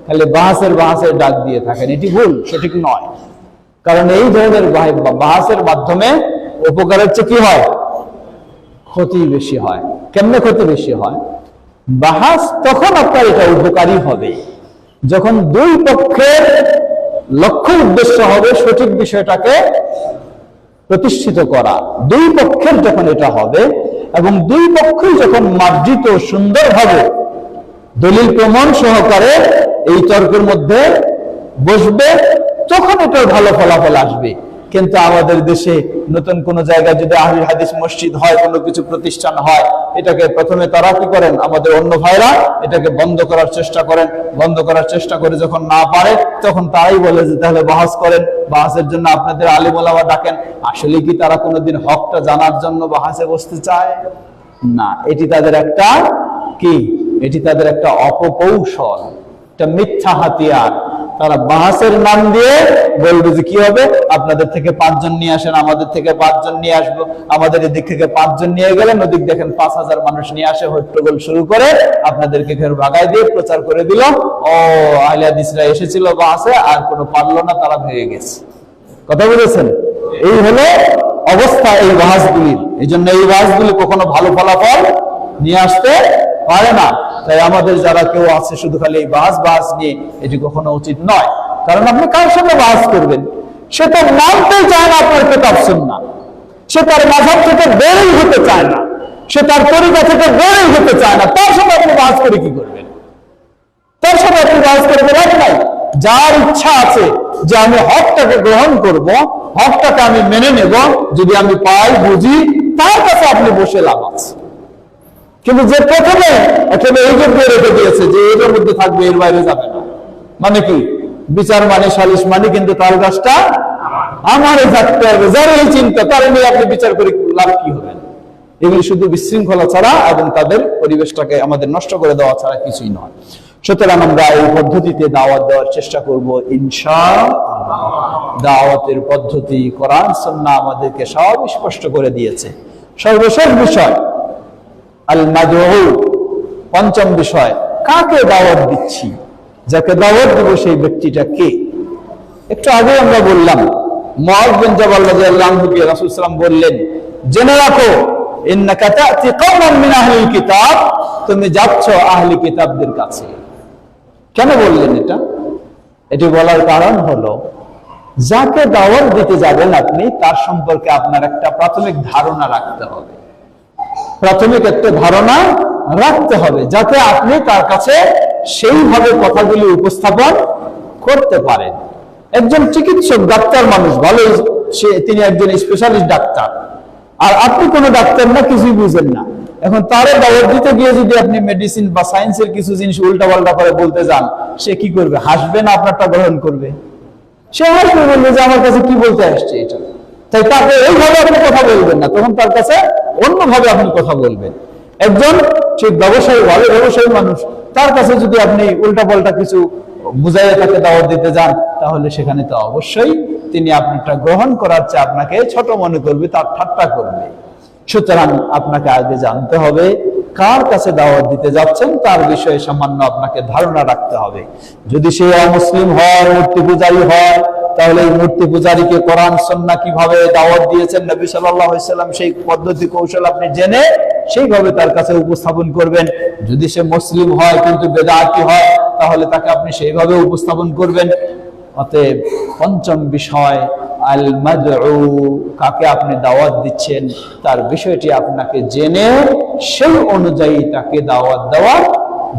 খালি বাহাসের ডাক দিয়ে থাকেন। এটি ভুল, সঠিক নয়। কারণ এই ধরনের বাহাসের মাধ্যমে উপকারের চেয়ে কি হয়? ক্ষতি বেশি হয়। কেমনে ক্ষতি বেশি হয়? বাহাস তখন আপনার এটা উপকারী হবে যখন দুই পক্ষের লক্ষ্য উদ্দেশ্য হবে সঠিক বিষয়টাকে প্রতিষ্ঠিত করা। দুই পক্ষের যখন এটা হবে এবং দুই পক্ষই যখন মার্জিত সুন্দরভাবে দলিল প্রমাণ সহকারে এই তর্কের মধ্যে বসবে, তখন এটার ভালো ফলাফল আসবে। কিন্তু আমাদের দেশে নতুন কোন জায়গায় যদি আহলে হাদিস মসজিদ হয়, কোনো কিছু প্রতিষ্ঠান হয়, এটাকে প্রথমে তারা কি করেন, আমাদের অন্য ভাইরা এটাকে বন্ধ করার চেষ্টা করেন। বন্ধ করার চেষ্টা করে যখন না পারে তখন তারাই বলে যে তাহলে বাহাস করেন, বাহাসের জন্য আপনাদের আলিম ওলামা ডাকেন। আসলে কি তারা কোনোদিন হকটা জানার জন্য বাহাসে বসতে চায় না? এটি তাদের একটা কি, এটি তাদের একটা অপকৌশল, একটা মিথ্যা হাতিয়ার। তারা বাহাসের নাম দিয়ে বলবে যে কি হবে, আপনাদের থেকে 5 জন নিয়ে আসেন, আমাদের থেকে 5 জন নিয়ে আসবো, আমাদের এদিক থেকে 5 জন নিয়ে গেলেন, ওদিক দেখেন 5000 মানুষ নিয়ে আসে, হট্টগোল শুরু করে আপনাদেরকে ফের ভাগায় দিয়ে প্রচার করে দিল, ও আহলে হাদিসরা এসেছিল বাহাসে, আর কোনো পারলো না, তারা ভেঙে গেছে। কথা বুঝেছেন? এই হলো অবস্থা এই বাহাসগুলির। এই জন্য এই বাহাসগুলি কখনো ভালো ফলাফল নিয়ে আসতে পারে না। তাই আমাদের যারা কেউ আছে শুধু খালি এই বাহাস নিয়ে, এটি কখনো উচিত নয়। কারণ আপনি কার সঙ্গে বাহাস করবেন? সে তো মানতে চায় না আপনার কিতাব সুন্নাহ, সে তার মাযহাব থেকে বেরই হতে চায় না, সে তার তরিকা থেকে বেরই হতে চায় না। তার সঙ্গে আপনি বাহাস করে কি করবেন? তার সঙ্গে আপনি বাহাস করে লাভ নাই। যার ইচ্ছা আছে যে আমি হকটাকে গ্রহণ করব, হকটাকে আমি মেনে নেব, যদি আমি পাই বুঝি, তার কাছে আপনি বসে লাভ আছে। কিন্তু যে প্রথমে এখানে এই যে রেখে দিয়েছে যে এর মধ্যে থাকবে, এর বাইরে যাবে না, মানে কি বিচার মানে সালিশ মানে, কিন্তু তার গাছটা আমারই থাকতে হবে, যার এই চিন্তা তার নিয়ে আপনি বিচার করে লাভ কি হবে? এগুলি শুধু বিশৃঙ্খলা ছাড়া এবং তাদের পরিবেশটাকে আমাদের নষ্ট করে দেওয়া ছাড়া কিছুই নয়। সুতরাং আমরা এই পদ্ধতিতে দাওয়াত দেওয়ার চেষ্টা করব ইনশাআল্লাহ। দাওয়াতের পদ্ধতি কোরআন সুন্নাহ আমাদেরকে সব স্পষ্ট করে দিয়েছে। সর্বশেষ বিষয় আল মাদউ, পঞ্চম বিষয়, কাকে দাওয়াত দিচ্ছি, যাকে দাওয়াত দেব সেই ব্যক্তিটা কে? একটু আগে আমরা বললাম মুআয বিন জাবাল রাদিয়াল্লাহু আনহু-কে রাসূল সাল্লাল্লাহু আলাইহি ওয়াসাল্লাম বললেন, জেনে রাখো ইন্নাকা তা'তি কওমান মিন আহলিল কিতাব, তুমি যাচ্ছ আহলি কিতাবদের কাছে। কেন বললেন এটা? এটি বলার কারণ হলো, যাকে দাওয়াত দিতে যাবেন আপনি, তার সম্পর্কে আপনার একটা প্রাথমিক ধারণা রাখতে হবে। প্রাথমিক একটা ধারণা রাখতে হবে যাতে আপনি তার কাছে সেইভাবে কথাগুলি উপস্থাপন করতে পারেন। একজন চিকিৎসক, ডাক্তার মানুষ ভালো, তিনি একজন স্পেশালিস্ট ডাক্তার, আর আপনি কোনো ডাক্তার না, কিছুই বুঝেন না। এখন তারে দাওয়াত দিতে গিয়ে যদি আপনি মেডিসিন বা সায়েন্সের কিছু জিনিস উল্টাপাল্টা করে বলতে যান, সে কি করবে? হাসবে না আপনারটা গ্রহণ করবে? সে হাসবে, বলবে যে আমার কাছে কি বলতে আসছে এটা। তাই তাকে এইভাবে আপনি কথা বলবেন না, তখন তার কাছে অন্যভাবে আপনি কথা বলবেন। একজন ঠিক ব্যবসায়ী, ভালো ব্যবসায়ী মানুষ, তার কাছে যদি আপনি উল্টাপাল্টা কিছু বুঝাইয়া তাকে দাওয়াত দিতে যান, তাহলে সেখানে তো অবশ্যই তিনি আপনারটা গ্রহণ করার চেয়ে আপনাকে ছোট মনে করবে, তার ঠাট্টা করবে। সুতরাং আপনাকে আগে জানতে হবে কার কাছে দাওয়াত দিতে যাচ্ছেন, তার বিষয়ে সামান্য আপনাকে ধারণা রাখতে হবে। যদি সে অমুসলিম হয়, মূর্তি পূজারী হয়, তাহলে এই মূর্তি পূজারীকে কোরআন সুন্নাহ কিভাবে দাওয়াত দিয়েছেন নবী সাল্লাল্লাহু আলাইহি ওয়াসাল্লাম, সেই পদ্ধতি কৌশল আপনি জেনে সেইভাবে তার কাছে উপস্থাপন করবেন। যদি সে মুসলিম হয় কিন্তু বেদাতি হয়, তাহলে তাকে আপনি সেইভাবে উপস্থাপন করবেন। অতএব পঞ্চম বিষয় আল মাদউ, কাকে আপনি দাওয়াত দিচ্ছেন তার বিষয়টি আপনাকে জেনে সেই অনুযায়ী তাকে দাওয়াত দেওয়ার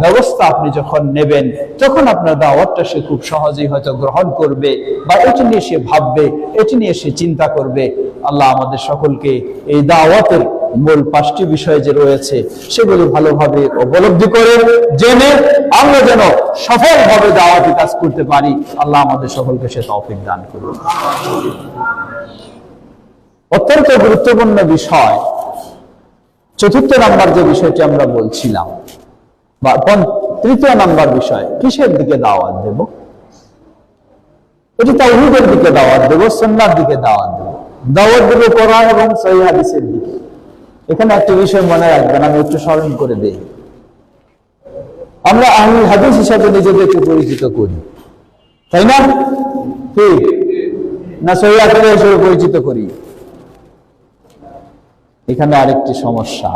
ব্যবস্থা আপনি যখন নেবেন, তখন আপনার দাওয়াতটা সে খুব সহজেই হয়তো গ্রহণ করবে, বা এটি নিয়ে সে ভাববে, এটি নিয়ে সে চিন্তা করবে। আল্লাহ আমাদের সকলকে এই দাওয়াতের মূল 5টি বিষয় যে রয়েছে সেগুলো ভালোভাবে উপলব্ধি করে জেনে আমরা যেন সফলভাবে দাওয়াতি কাজ করতে পারি। আল্লাহ আমাদের সকলকে সে তৌফিক দান করুন। অত্যন্ত গুরুত্বপূর্ণ বিষয়, চতুর্থ নাম্বার যে বিষয়টি আমরা বলছিলাম, বা তৃতীয় নাম্বার বিষয়, কিসের দিকে দাওয়াত দেব? এটি তাওহীদের দিকে দাওয়াত দেব, সুন্নাহর দিকে দাওয়াত দেব। দাওয়াত দেব কোরআন এবং সহিহ হাদিসের দিকে। এখানে একটা বিষয় মনে রাখবেন, আমি একটু স্মরণ করে দেই। আমরা আহলুল হাদিস হিসাবে নিজেদেরকে পরিচিত করি, তাই না? ঠিক না? সহিহ হাদিস হিসেবে পরিচিত করি। এখানে আরেকটি সমস্যা,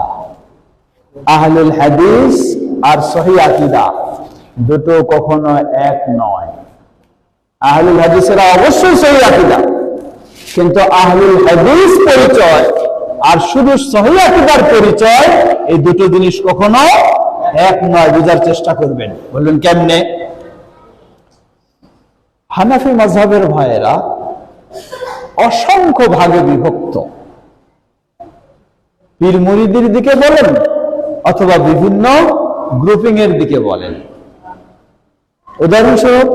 আহলুল হাদিস আর সহিহ আকীদা দুটো কখনো এক নয়। আহলুল হাদিসেরা অবশ্যই সহিহ আকীদা, কিন্তু আহলুল হাদিস পরিচয় আর শুধু সহিহ আকীদার পরিচয়, এই দুটো জিনিস কখনো এক নয়। বোঝার চেষ্টা করবেন। বললেন কেমনে? হানাফি মাযহাবের ভাইয়েরা অসংখ্য ভাগে বিভক্ত। পীর মুরিদের দিকে বলেন অথবা বিভিন্ন গ্রুপিং এর দিকে বলেন। উদাহরণস্বরূপ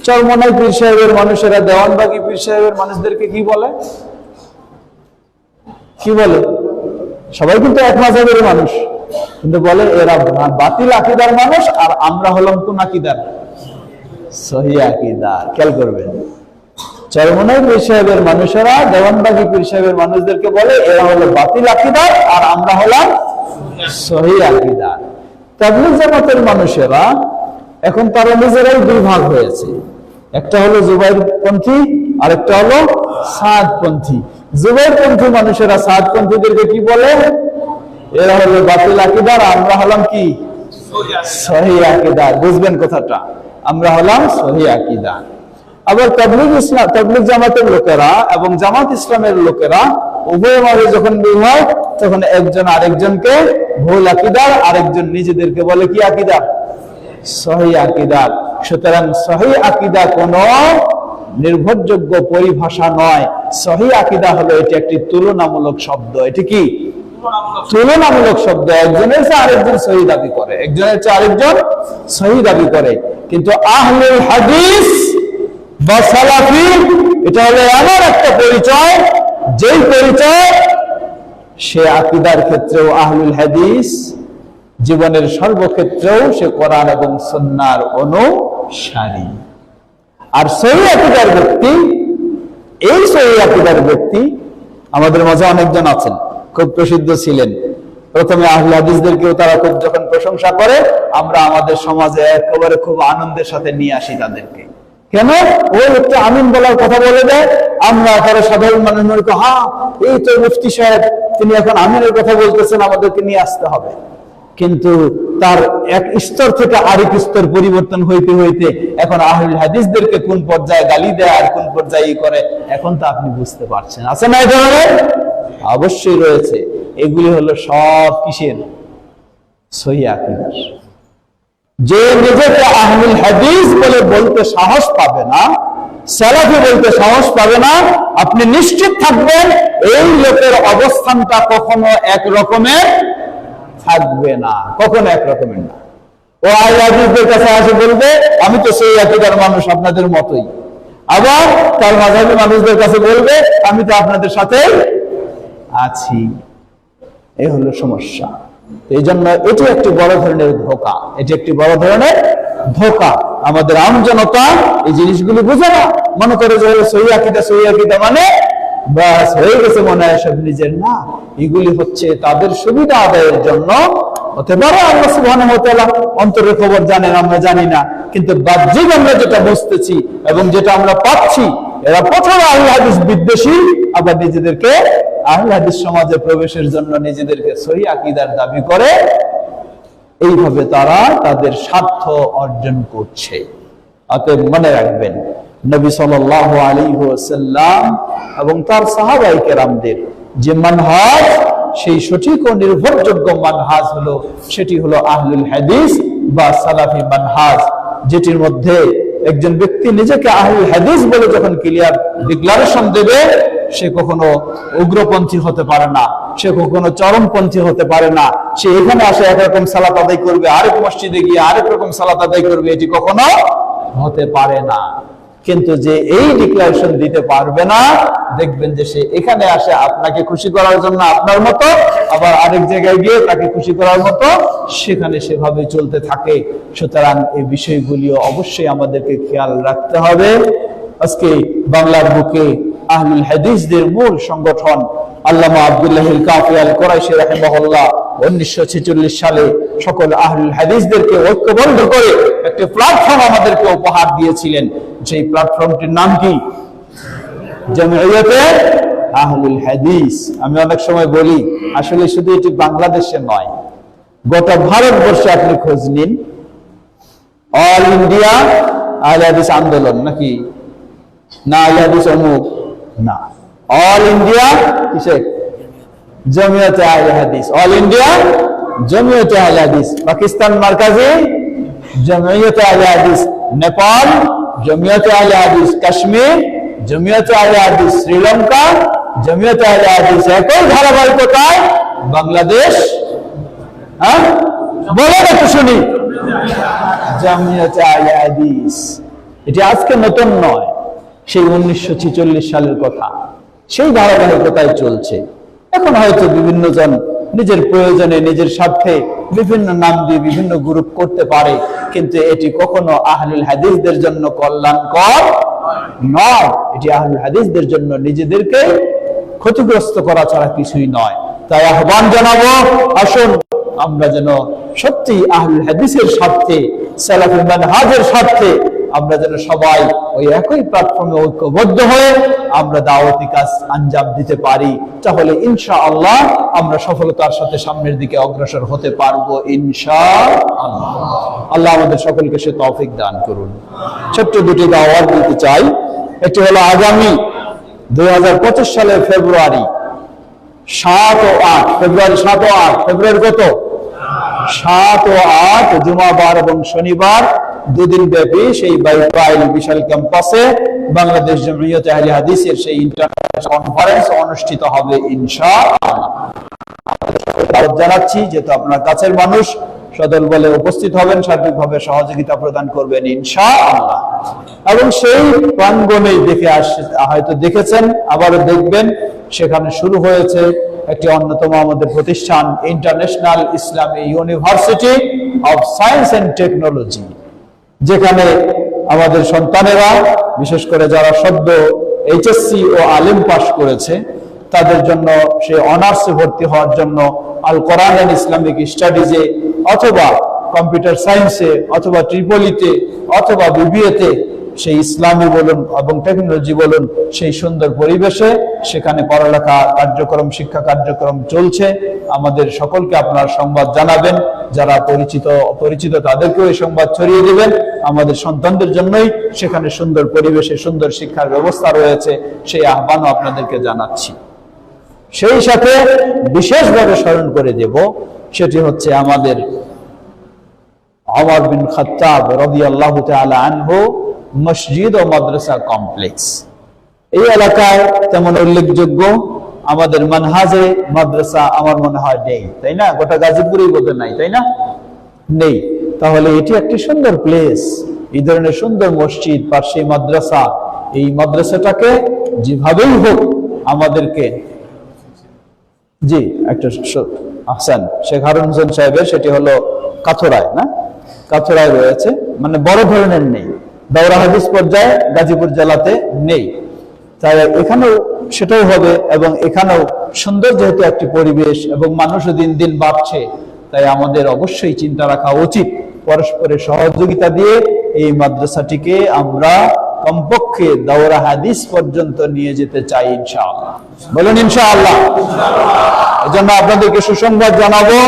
চরমনাই পীর সাহেবের মানুষেরা দেওয়ানবাগী পীর সাহেবের মানুষদেরকে কি বলে? কি বলে? সবাই কিন্তু এক মাযহাবের মানুষ, কিন্তু বলে এরা বাতিল আকীদার মানুষ আর আমরা হলাম কোন আকীদার? সহিহ আকীদার। খেয়াল করবেন, চরমনাই পীর সাহেবের মানুষেরা দেওয়ানবাগী পীর সাহেবের মানুষদেরকে বলে এরা হলো বাতিল আকীদার আর আমরা হলাম সহিহ আকীদার। তাবলীগ জামাতের মানুষেরা এখন তারা নিজেরাই দুই ভাগ হয়েছে, একটা হলো জুবাইরপন্থী আর একটা হলো সাদপন্থী। জুবাইরপন্থী মানুষেরা সাদপন্থীদেরকে কি বলে? এরা হলো বাতিল আকীদার, আমরা হলাম কি? সহিহ আকীদার। বুঝবেন কথাটা? আমরা হলাম সহিহ আকীদার। আবার তাবলীগ জামাতের লোকেরা এবং জামাত ইসলামের লোকেরা উভয় মাঝে যখন বের হয় তখন একজন আরেকজনকে ভুল আকীদার, আরেকজন নিজেদেরকে বলে কি আকীদার? সহিহ আকীদার। সুতরাং সহিহ আকীদা কোন নির্ভরযোগ্য পরিভাষা নয়। সহিহ আকীদা হলো এটি একটি তুলনামূলক শব্দ। এটি কি? তুলনামূলক শব্দ। একজনের চেয়ে আরেকজন সহিহ দাবি করে, একজনের চেয়ে আরেকজন সহিহ দাবি করে। কিন্তু আহলুল হাদিস বা সালাফি এটা হলো এমন একটা পরিচয়, যেই পরিচয় সে আকীদার ক্ষেত্রেও আহলুল হাদিস, জীবনের সর্বক্ষেত্রেও সে কোরআন এবং সুন্নাহর অনুসারী। আর সহিহ আকীদার ব্যক্তি, এই সহিহ আকীদার ব্যক্তি আমাদের মাঝে অনেকজন আছেন, খুব প্রসিদ্ধ ছিলেন। প্রথমে আহলে হাদিসদেরকেও তারা খুব যখন প্রশংসা করে, আমরা আমাদের সমাজে একেবারে খুব আনন্দের সাথে নিয়ে আসি তাদেরকে। কেন? ওই একটা আমিন বলার কথা বলে দেয়, আমরা তারা সাধারণ মানুষ মনে করি হ্যাঁ এই তো মুফতি সাহেব, তিনি এখন আমিনের কথা বলতেছেন, আমাদেরকে নিয়ে আসতে হবে। কিন্তু তার এক স্তর থেকে আরেক স্তর পরিবর্তন হইতে হইতে এখন আহলুল হাদিসদেরকে কোন পর্যায়ে গালি দেয় আর কোন পর্যায়ে করে, এখন তো আপনি বুঝতে পারছেন। আছে না এই ধরনের? অবশ্যই রয়েছে। এগুলি হলো সব কিসের? সহিহ আকীদার। যে নিজেকে আহলুল হাদিস বলে বলতে সাহস পাবে না, সালাফি বলতে সাহস পাবে না, আপনি নিশ্চিত থাকবেন এই লোকের অবস্থানটা কখনো এক রকমের থাকবে না, কখনো এক রকমের না। ও আহলে হাদিসদের কাছে আসে বলবে আমি তো সহিহ আকীদার মানুষ আপনাদের মতোই, আবার তার মাযহাবী মানুষদের কাছে বলবে আমি তো আপনাদের সাথে আছি। এই হলো সমস্যা। এই জন্য এটি একটি বড় ধরনের ধোঁকা, এটি একটি বড় ধরনের ধোঁকা। আমাদের আম জনতা এই জিনিসগুলি বুঝে না, মনে করে যে সহিহ আকীদা মানে বাস হয়ে গেছে, মনে হয় সব নিজের। না, এগুলি হচ্ছে তাদের সুবিধা আদায়ের জন্য। হতে পারে আল্লাহ সুবহানাহু ওয়া তাআলা অন্তরের খবর জানেন, আমরা জানি না, কিন্তু বাহ্যিক আমরা যেটা বুঝতেছি এবং যেটা আমরা পাচ্ছি, এরা প্রথমে আহলে হাদিস বিদ্বেষী, আবার নিজেদেরকে আহলে হাদিস সমাজে প্রবেশের জন্য নিজেদেরকে সহিহ আকীদার দাবি করে। এইভাবে তারা তাদের স্বার্থ অর্জন করছে। অতএব মনে রাখবেন, নবী সাল্লাল্লাহু আলাইহি ওয়াসাল্লাম এবং তার সাহাবায়ে কেরামদের যে মানহাজ, সেই সঠিক ও নির্ভরযোগ্য মানহাজ হলো, সেটি হলো আহলুল হাদিস বা সালাফি মানহাজ, যেটির মধ্যে একজন ব্যক্তি নিজেকে আহলুল হাদিস বলে যখন ক্লিয়ার ডিক্লারেশন দেবে, সে কখনো উগ্রপন্থী হতে পারে না, সে কখনো চরমপন্থী হতে পারে না। সে এখানে আসে একরকম সালাত আদায় করবে, আরেক মসজিদে গিয়ে আরেক রকম সালাত আদায় করবে, এটি কখনো হতে পারে না। কিন্তু যে এই ডিক্লারেশন দিতে পারবে না, দেখবেন যে সে এখানে আসে আপনাকে খুশি করার জন্য আপনার মতো, আবার আরেক জায়গায় গিয়ে তাকে খুশি করার মতো, সেখানে সেভাবে চলতে থাকে। সুতরাং এই বিষয়গুলিও অবশ্যই আমাদেরকে খেয়াল রাখতে হবে। আজকে বাংলার বুকে আহলুল হাদিসদের মূল সংগঠন আল্লামা আব্দুল্লাহ আল কাফি আল কুরাইশি রাহিমাহুল্লাহ 1946 সালে সকল আহলুল হাদিসদেরকে ঐক্যবদ্ধ করে একটি প্ল্যাটফর্ম আমাদেরকে উপহার দিয়েছিলেন। সেই প্ল্যাটফর্মটির নাম কি? জামিয়াতে আহলুল হাদিস। আমি অনেক সময় বলি আসলে শুধু এটি বাংলাদেশে নয়, গোটা ভারতবর্ষে আপনি খোঁজ নিন, অল ইন্ডিয়া আহলে হাদিস আন্দোলন নাকি না, আহলে হাদিস অমুক না, অল ইন্ডিয়া কিসে জমিয়তে আহলে হাদিস, অল ইন্ডিয়া জমিয়তে আহলে হাদিস, পাকিস্তান মার্কাজি জমিয়তে আহলে হাদিস, নেপাল জমিয়তে আহলে হাদিস, কাশ্মীর জমিয়তে আহলে হাদিস, শ্রীলঙ্কা জমিয়তে আহলে হাদিস, একই ধারাবাহিকতায় বাংলাদেশ, হ্যাঁ বলে একটু শুনি, জামিয়াতে আহলে হাদিস। এটি আজকে নতুন নয়, সেই 1946 সালের কথা, সেই ধারাবাহিকতায় চলছে। এখন হয়তো বিভিন্ন জন নিজের প্রয়োজনে নিজের স্বার্থে বিভিন্ন নাম দিয়ে বিভিন্ন গ্রুপ করতে পারে, কিন্তু এটি কখনো আহলুল হাদিসদের জন্য কল্যাণকর নয়। এটি আহলুল হাদিসদের জন্য নিজেদেরকে ক্ষতিগ্রস্ত করা ছাড়া কিছুই নয়। তাই আহ্বান জানাবো, আসুন আমরা যেন সত্যি আহলুল হাদিসের স্বার্থে, সালাফি মানহাজের স্বার্থে আমরা যেন সবাই ওই একই প্ল্যাটফর্মে ঐক্যবদ্ধ হয়ে আমরা দাওয়াতি কাজ আঞ্জাম দিতে পারি, তাহলে ইনশাআল্লাহ আমরা সফলতার সাথে সামনের দিকে অগ্রসর হতে পারবো ইনশাআল্লাহ। আল্লাহ আমাদের সকলকে সে তৌফিক দান করুন। ছোট্ট দুটি দাওয়াত দিতে চাই। একটি হলো আগামী 2025 সালের ফেব্রুয়ারি 7 ও 8, ফেব্রুয়ারি 7 ও 8, ফেব্রুয়ারি কত 7 ও 8 জুমাবার এবং শনিবার দুদিন ব্যাপী সেই বাইপাইল বিশাল ক্যাম্পাসে বাংলাদেশ জামিয়াতে আহলে হাদিসের সেই ইন্টারন্যাশনাল কনফারেন্স অনুষ্ঠিত হবে ইনশাআল্লাহ। জানাচ্ছি যেহেতু আপনার কাছের মানুষ সদল বলে উপস্থিত হবেন, সার্বিকভাবে সহযোগিতা প্রদান করবেন ইনশাআল্লাহ। এবং সেই প্রাঙ্গণে দেখে হয়তো দেখেছেন, আবারও দেখবেন, সেখানে শুরু হয়েছে একটি অন্যতম আমাদের প্রতিষ্ঠান international Islami university of science and technology, যেখানে আমাদের সন্তানেরা বিশেষ করে যারা সদ্য এইচএসসি ও আলিম পাশ করেছে তাদের জন্য সে অনার্সে ভর্তি হওয়ার জন্য আল কোরআন এন্ড ইসলামিক স্টাডিজে অথবা কম্পিউটার সায়েন্সে অথবা ট্রিপলিতে অথবা বিবিএতে সেই ইসলামী বলুন এবং টেকনোলজি বলুন সেই সুন্দর পরিবেশে সেখানে পড়ালেখা কার্যক্রম, শিক্ষা কার্যক্রম চলছে। আমাদের সকলকে আপনার সংবাদ জানাবেন, যারা পরিচিত তাদেরকেও এই সংবাদ ছড়িয়ে দেবেন। আমাদের সন্তানদের জন্যই সেখানে সুন্দর পরিবেশে সুন্দর শিক্ষার ব্যবস্থা রয়েছে, সেই আহ্বানও আপনাদেরকে জানাচ্ছি। সেই সাথে বিশেষভাবে স্মরণ করে দেব, সেটি হচ্ছে আমাদের ওমর বিন খাত্তাব রাদিয়াল্লাহু তাআলা আনহু মসজিদ ও মাদ্রাসা কমপ্লেক্স। এই এলাকায় তেমন উল্লেখযোগ্য আমাদের মানহাজে মাদ্রাসা আমার মনে হয় নেই, তাই না? গোটা গাজীপুরেই বোধহয় নাই, তাই না? নেই। তাহলে এটি একটি সুন্দর প্লেস, এই ধরনের সুন্দর মসজিদ, পাশে মাদ্রাসা, এই মাদ্রাসাটাকে যেভাবেই হোক আমাদেরকে, জি একটা আহসান শেখ হারুন হোসেন সাহেবের, সেটি হলো কাথুরায়, না কাথুরায় রয়েছে, মানে বড় ধরনের নেই, দাওরা হাদিস পর্যায়ে গাজীপুর জেলাতে নেই। তাই এখানেও সেটাই হবে, এবং এখানেও সুন্দর যেহেতু একটি পরিবেশ এবং মানুষও দিন দিন বাড়ছে, তাই আমাদের অবশ্যই চিন্তা রাখা উচিত পরস্পরের সহযোগিতা দিয়ে এই মাদ্রাসাটিকে আমরা কমপক্ষে দাওরা হাদিস পর্যন্ত নিয়ে যেতে চাই ইনশাআল্লাহ। বলুন ইনশাআল্লাহ। এজন্য আপনাদেরকে সুসংবাদ জানাবো।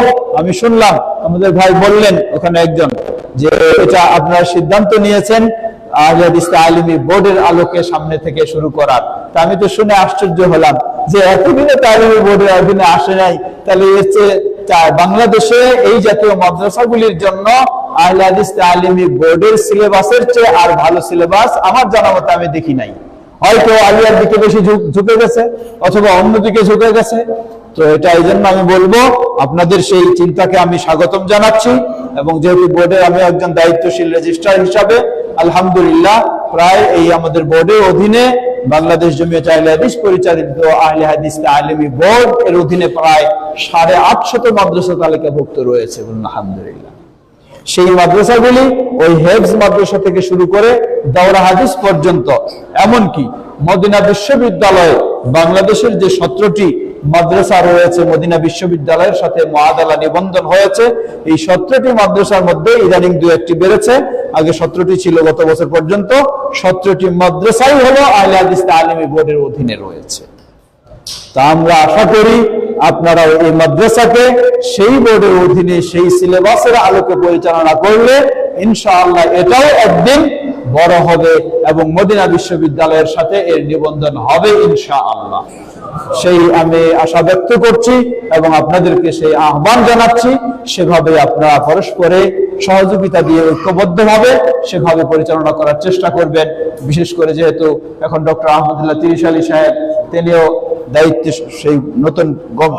আমি শুনলাম আমাদের ভাই বললেন ওখানে একজন, যে এটা আপনারা সিদ্ধান্ত নিয়েছেন আহলে হাদিস তালিমি বোর্ডের আলোকে সামনে থেকে শুরু করার। তা আমি তো শুনে আশ্চর্য হলাম যে এতদিনে তালিমি বোর্ডের অধীনে আসে নাই, তাহলে বাংলাদেশে এই জাতীয় মাদ্রাসাগুলির জন্য আহলে হাদিস তালিমি বোর্ডের সিলেবাসের চেয়ে আর ভালো সিলেবাস আমার জানা মতে আমি দেখি নাই। হয়তো আলিয়ার দিকে বেশি ঝুঁকে গেছে অথবা অন্যদিকে ঝুঁকে গেছে। তো এটা এই জন্য আমি বলবো, আপনাদের সেই চিন্তাকে আমি স্বাগতম জানাচ্ছি। এবং যেহেতু বোর্ডের আমি একজন দায়িত্বশীল রেজিস্ট্রার হিসাবে আলহামদুলিল্লাহ প্রায় এই আমাদের বোর্ডের অধীনে বাংলাদেশ জামিয়াতে আহলে হাদিস পরিচালিত আহলে হাদিস তালিমি বোর্ড এর অধীনে প্রায় 850 মাদ্রাসা তালিকাভুক্ত রয়েছে, আলহামদুলিল্লাহ। সেই মাদ্রাসাগুলি ওই হেফজ মাদ্রাসা থেকে শুরু করে দাওরা হাদিস পর্যন্ত, এমনকি মদিনা বিশ্ববিদ্যালয়ে বাংলাদেশের যে 17টি মাদ্রাসা রয়েছে, মদিনা বিশ্ববিদ্যালয়ের সাথে মুআদালা নিবন্ধন হয়েছে, এই 17টি মাদ্রাসার মধ্যে ইদানিং 2-1টি বেড়েছে। আগে 17টি ছিল গত বছর পর্যন্ত। 17টি মাদ্রাসাই হলো আহলে হাদিস তালিমি বোর্ডের অধীনে রয়েছে। তা আমরা আশা করি আপনারাও এই মাদ্রাসাকে সেই বোর্ডের অধীনে সেই সিলেবাসের আলোকে পরিচালনা করলে ইনশাআল্লাহ এটাও একদিন বড় হবে এবং মদিনা বিশ্ববিদ্যালয়ের সাথে এর নিবন্ধন হবে ইনশাআল্লাহ। সেই আমি আশা ব্যক্ত করছি এবং আপনাদেরকে সেই আহ্বান জানাচ্ছি, সেভাবে আপনারা পরস্পরে সহযোগিতা দিয়ে ঐক্যবদ্ধভাবে সেভাবে পরিচালনা করার চেষ্টা করবেন। বিশেষ করে যেহেতু এখন ডক্টর আহমদুল্লাহ তিরিশ আলী সাহেব তিনিও দায়িত্বে, সেই নতুন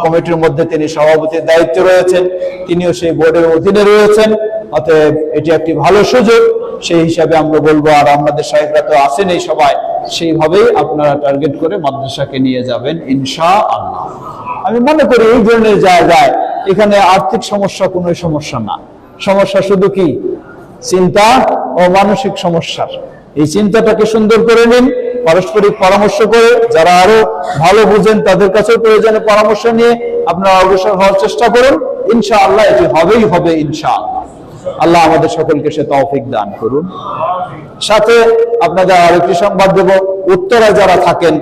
কমিটির মধ্যে তিনি সভাপতির দায়িত্বে রয়েছেন, তিনিও সেই বোর্ডের অধীনে রয়েছেন। অতএব এটি একটি ভালো সুযোগ, সেই হিসাবে আমরা বলবো। আর আমাদের সাহেবরা তো আছেন এই সবাই, সেইভাবেই আপনারা টার্গেট করে মাদ্রাসাকে নিয়ে যাবেন ইনশাআল্লাহ। আমি মনে করি এই ধরনের জায়গায় এখানে আর্থিক সমস্যা কোনো সমস্যা না, সমস্যা শুধু কি চিন্তা ও মানসিক সমস্যার। এই চিন্তাটাকে সুন্দর করে নিন, পারস্পরিক পরামর্শ করে, যারা আরো ভালো বুঝেন তাদের কাছেও প্রয়োজনে পরামর্শ নিয়ে আপনারা অগ্রসর হওয়ার চেষ্টা করুন। ইনশাআল্লাহ এটি হবেই হবে ইনশাআল্লাহ। আল্লাহ আমাদের সকলকে সে তৌফিক দান করুন। সাথে আপনাদের আরেকটি সংবাদ দেব, উত্তরায় যারা থাকেন,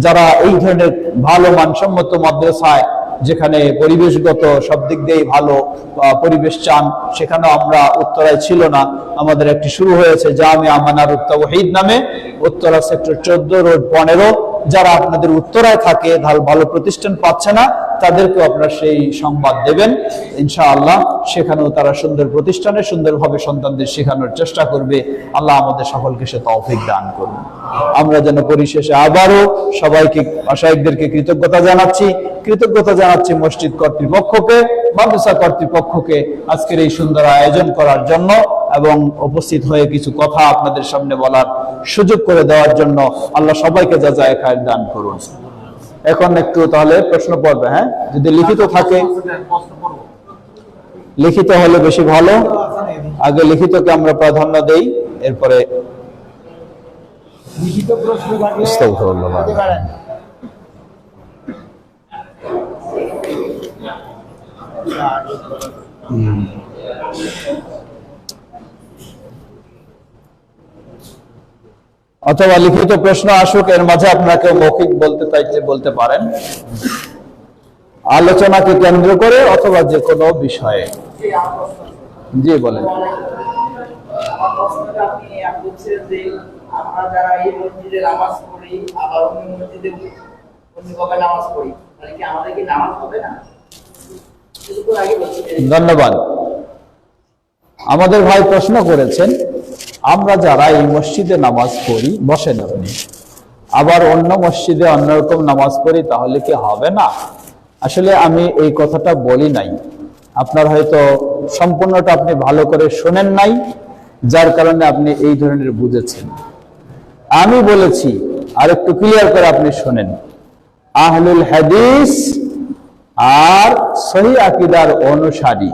যারা এই ধরনের ভালো মানসম্মত মাদ্রাসায় যেখানে পরিবেশগত সব দিক দিয়ে ভালো পরিবেশ চান, সেখানে আমরা উত্তরায় ছিল না, আমাদের একটি শুরু হয়েছে জামিয়া মানারুত তাওহীদ নামে, উত্তরা সেক্টর 14 রোড 15। যারা আপনাদের উত্তরায় থাকে, ভালো প্রতিষ্ঠান পাচ্ছে না, তাদেরকে আপনারা সেই সংবাদ দেবেন ইনশাআল্লাহ। সেখানেও তারা সুন্দর প্রতিষ্ঠানে সুন্দরভাবে সন্তানদের শেখানোর চেষ্টা করবে। আল্লাহ আমাদের সকলকে সে তৌফিক দান করুন। আমরা যেন পরিশেষে আবারও সবাইকে, মাশায়েখদেরকে কৃতজ্ঞতা জানাচ্ছি মসজিদ কর্তৃপক্ষকে, মাদ্রাসা কর্তৃপক্ষকে আজকের এই সুন্দর আয়োজন করার জন্য এবং উপস্থিত হয়ে কিছু কথা আপনাদের সামনে বলার সুযোগ করে দেওয়ার জন্য। আল্লাহ সবাইকে জাযায়ে খায়ের দান করুন। এখন একটু তাহলে প্রশ্ন পড়বে, হ্যাঁ, যদি লিখিত থাকে, লিখিত হলে বেশি ভালো। আগে লিখিতকে আমরা প্রাধান্য দেই, এরপরে লিখিত প্রশ্ন অথবা লিখিত প্রশ্ন আসুক, এর মাঝে আপনাকে মৌখিক বলতে চাইলে বলতে পারেন, আলোচনাকে কেন্দ্র করে অথবা যে কোনো বিষয়ে। জি বলেন। আমরা যারা এই মসজিদে নামাজ পড়ি, আবার অন্য মসজিদে অন্যভাবে নামাজ পড়ি, তাহলে কি আমাদের কি নামাজ হবে না? ধন্যবাদ। আমাদের ভাই প্রশ্ন করেছেন, আমরা যারা এই মসজিদে নামাজ পড়ি, বসেন আপনি, আবার অন্য মসজিদে অন্যরকম নামাজ পড়ি, তাহলে কি হবে না? আসলে আমি এই কথাটা বলি নাই, আপনার হয়তো সম্পূর্ণটা আপনি ভালো করে শোনেন নাই, যার কারণে আপনি এই ধরনের বুঝেছেন। আমি বলেছি, আর একটু ক্লিয়ার করে আপনি শোনেন, আহলুল হাদিস আর সহিহ আকীদার অনুসারী,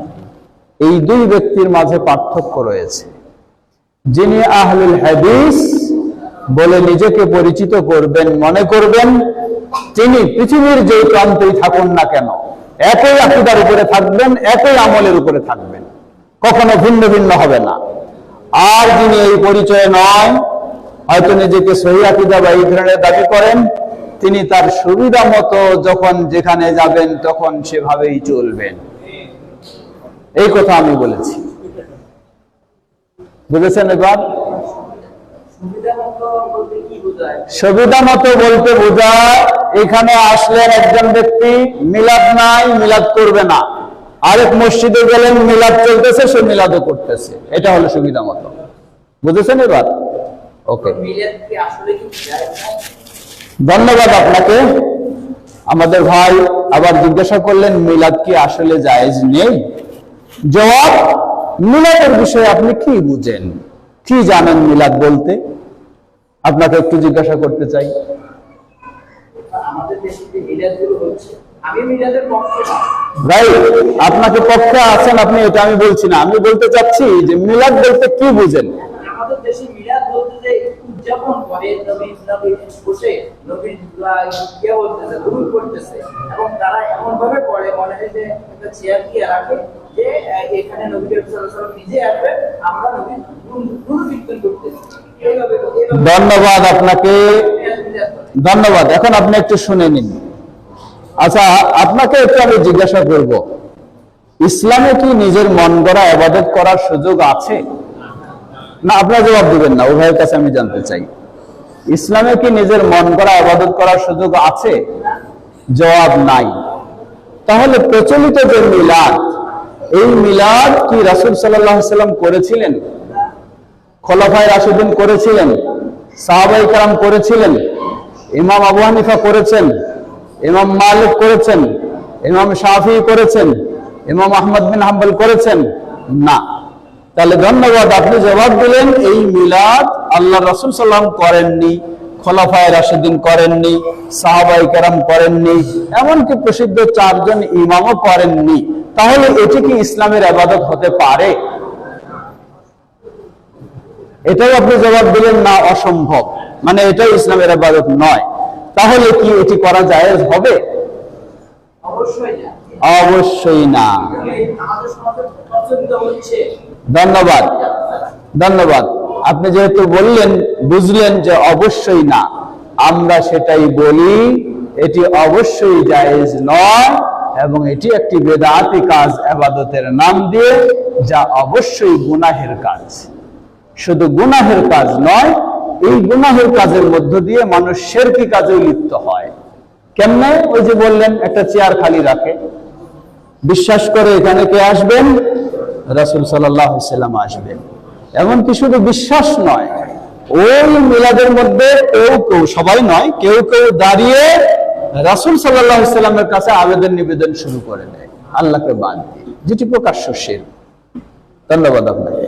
এই দুই ব্যক্তির মাঝে পার্থক্য রয়েছে। যিনি আহলুল হাদিস বলে নিজেকে পরিচিত করবেন, মনে করবেন, তিনি পৃথিবীর যে প্রান্তেই থাকুন না কেন একই আকীদার উপরে থাকবেন, একই আমলের উপরে থাকবেন, কখনো ভিন্ন ভিন্ন হবে না। আর যিনি এই পরিচয় নয়, হয়তো নিজেকে সহিহ আকীদা বা এই ধরনের দাবি করেন, তিনি তার সুবিধা মতো যখন যেখানে যাবেন তখন সেভাবেই চলবেন। এই কথা আমি বলেছি, বুঝেছেন? এবার সুবিধা মতো বলতে বোঝায়, এখানে আসলেন একজন ব্যক্তি, মিলাদ নাই, মিলাদ করবে না, আরেক মসজিদে গেলেন, মিলাদ চলতেছে, সে মিলাদও করতেছে, এটা হলো সুবিধা মতো। বুঝেছেন এবার? ওকে, ধন্যবাদ আপনাকে। আমাদের ভাই আবার জিজ্ঞাসা করলেন, মিলাদ কি আসলে জায়েজ নেই? জবাব, মিলাদের বিষয়ে আপনি কি বুঝেন, কি জানেন মিলাদ বলতে? আপনাকে একটু জিজ্ঞাসা করতে চাই। আপনাকে পক্ষে আছেন আপনি, এটা আমি বলছি না, আমি বলতে চাচ্ছি যে মিলাদ বলতে কি বুঝেন? আমাদের দেশে মিলাদ বলতে যে উদযাপন করে, বসে দরুদ পড়তেছে, এবং তারা এমন ভাবে পড়ে মনে হয় যে একটা চেয়ার দিয়ে রাখে, যে এখানে নবী সাল্লাল্লাহু আলাইহি ওয়াসাল্লাম নিজে আসবে, আমরা নবীর দরুদ কীর্তন করতেছি। ধন্যবাদ আপনাকে, ধন্যবাদ। এখন আপনি একটু শুনে নিন, আচ্ছা, আপনাকে একটু আমি জিজ্ঞাসা করব, ইসলামে কি নিজের মন গড়া ইবাদত করার সুযোগ আছে? না, আপনারা জবাব দিবেন না, উভয়ের কাছে আমি জানতে চাই। ইসলামে কি নিজের মন গড়া ইবাদত করার সুযোগ আছে? জবাব নাই। তাহলে প্রচলিত যে মিলাদ, এই মিলাদ কি রাসূল সাল্লাল্লাহু আলাইহি ওয়াসাল্লাম করেছিলেন? খোলাফায়ে রাশিদিন করেছিলেন? সাহাবায়ে কেরাম করেছিলেন? ইমাম আবু হানিফা করেছেন? ইমাম মালিক করেছেন? ইমাম শাফিঈ করেছেন? ইমাম আহমদ বিন হাম্বল করেছেন? না। তাহলে ধন্যবাদ, আপনি জবাব দিলেন এই মিলাদ আল্লাহ রাসূল সাল্লাল্লাহু আলাইহি ওয়াসাল্লাম করেননি, খোলাফায়ে রাশিদিন করেননি, সাহাবায়ে কেরাম করেননি, এমনকি প্রসিদ্ধ 4 জন ইমামও করেননি। তাহলে এটি কি ইসলামের ইবাদত হতে পারে? এটাই আপনি জবাব দিলেন না, অসম্ভব, মানে এটাই ইসলামের ইবাদত নয়। তাহলে কি এটি করা জায়েজ হবে? অবশ্যই না। ধন্যবাদ, ধন্যবাদ। আপনি যেহেতু বললেন, বুঝলেন যে অবশ্যই না, আমরা সেটাই বলি, এটি অবশ্যই জায়েজ নয় এবং এটি একটি বেদাতি কাজ ইবাদতের নাম দিয়ে, যা অবশ্যই গুনাহের কাজ। শুধু গুনাহের কাজ নয়, এই গুনাহের কাজের মধ্য দিয়ে মানুষ শিরকি কাজে লিপ্ত হয়। কেমনে? ওই যে বললেন, একটা চেয়ার খালি রাখে, বিশ্বাস করে এখানে কে আসবেন? রাসূল সাল্লাল্লাহু আলাইহি ওয়াসাল্লাম আসবেন। এমনকি শুধু বিশ্বাস নয়, ওই মিলাদের মধ্যে কেউ কেউ, সবাই নয়, কেউ কেউ দাঁড়িয়ে রাসূল সাল্লাল্লাহু আলাইহি ওয়াসাল্লামের কাছে আবেদন নিবেদন শুরু করে দেয় আল্লাহকে বাদ দিয়ে, যেটি প্রকাশ্য শিরক। ধন্যবাদ আপনাকে।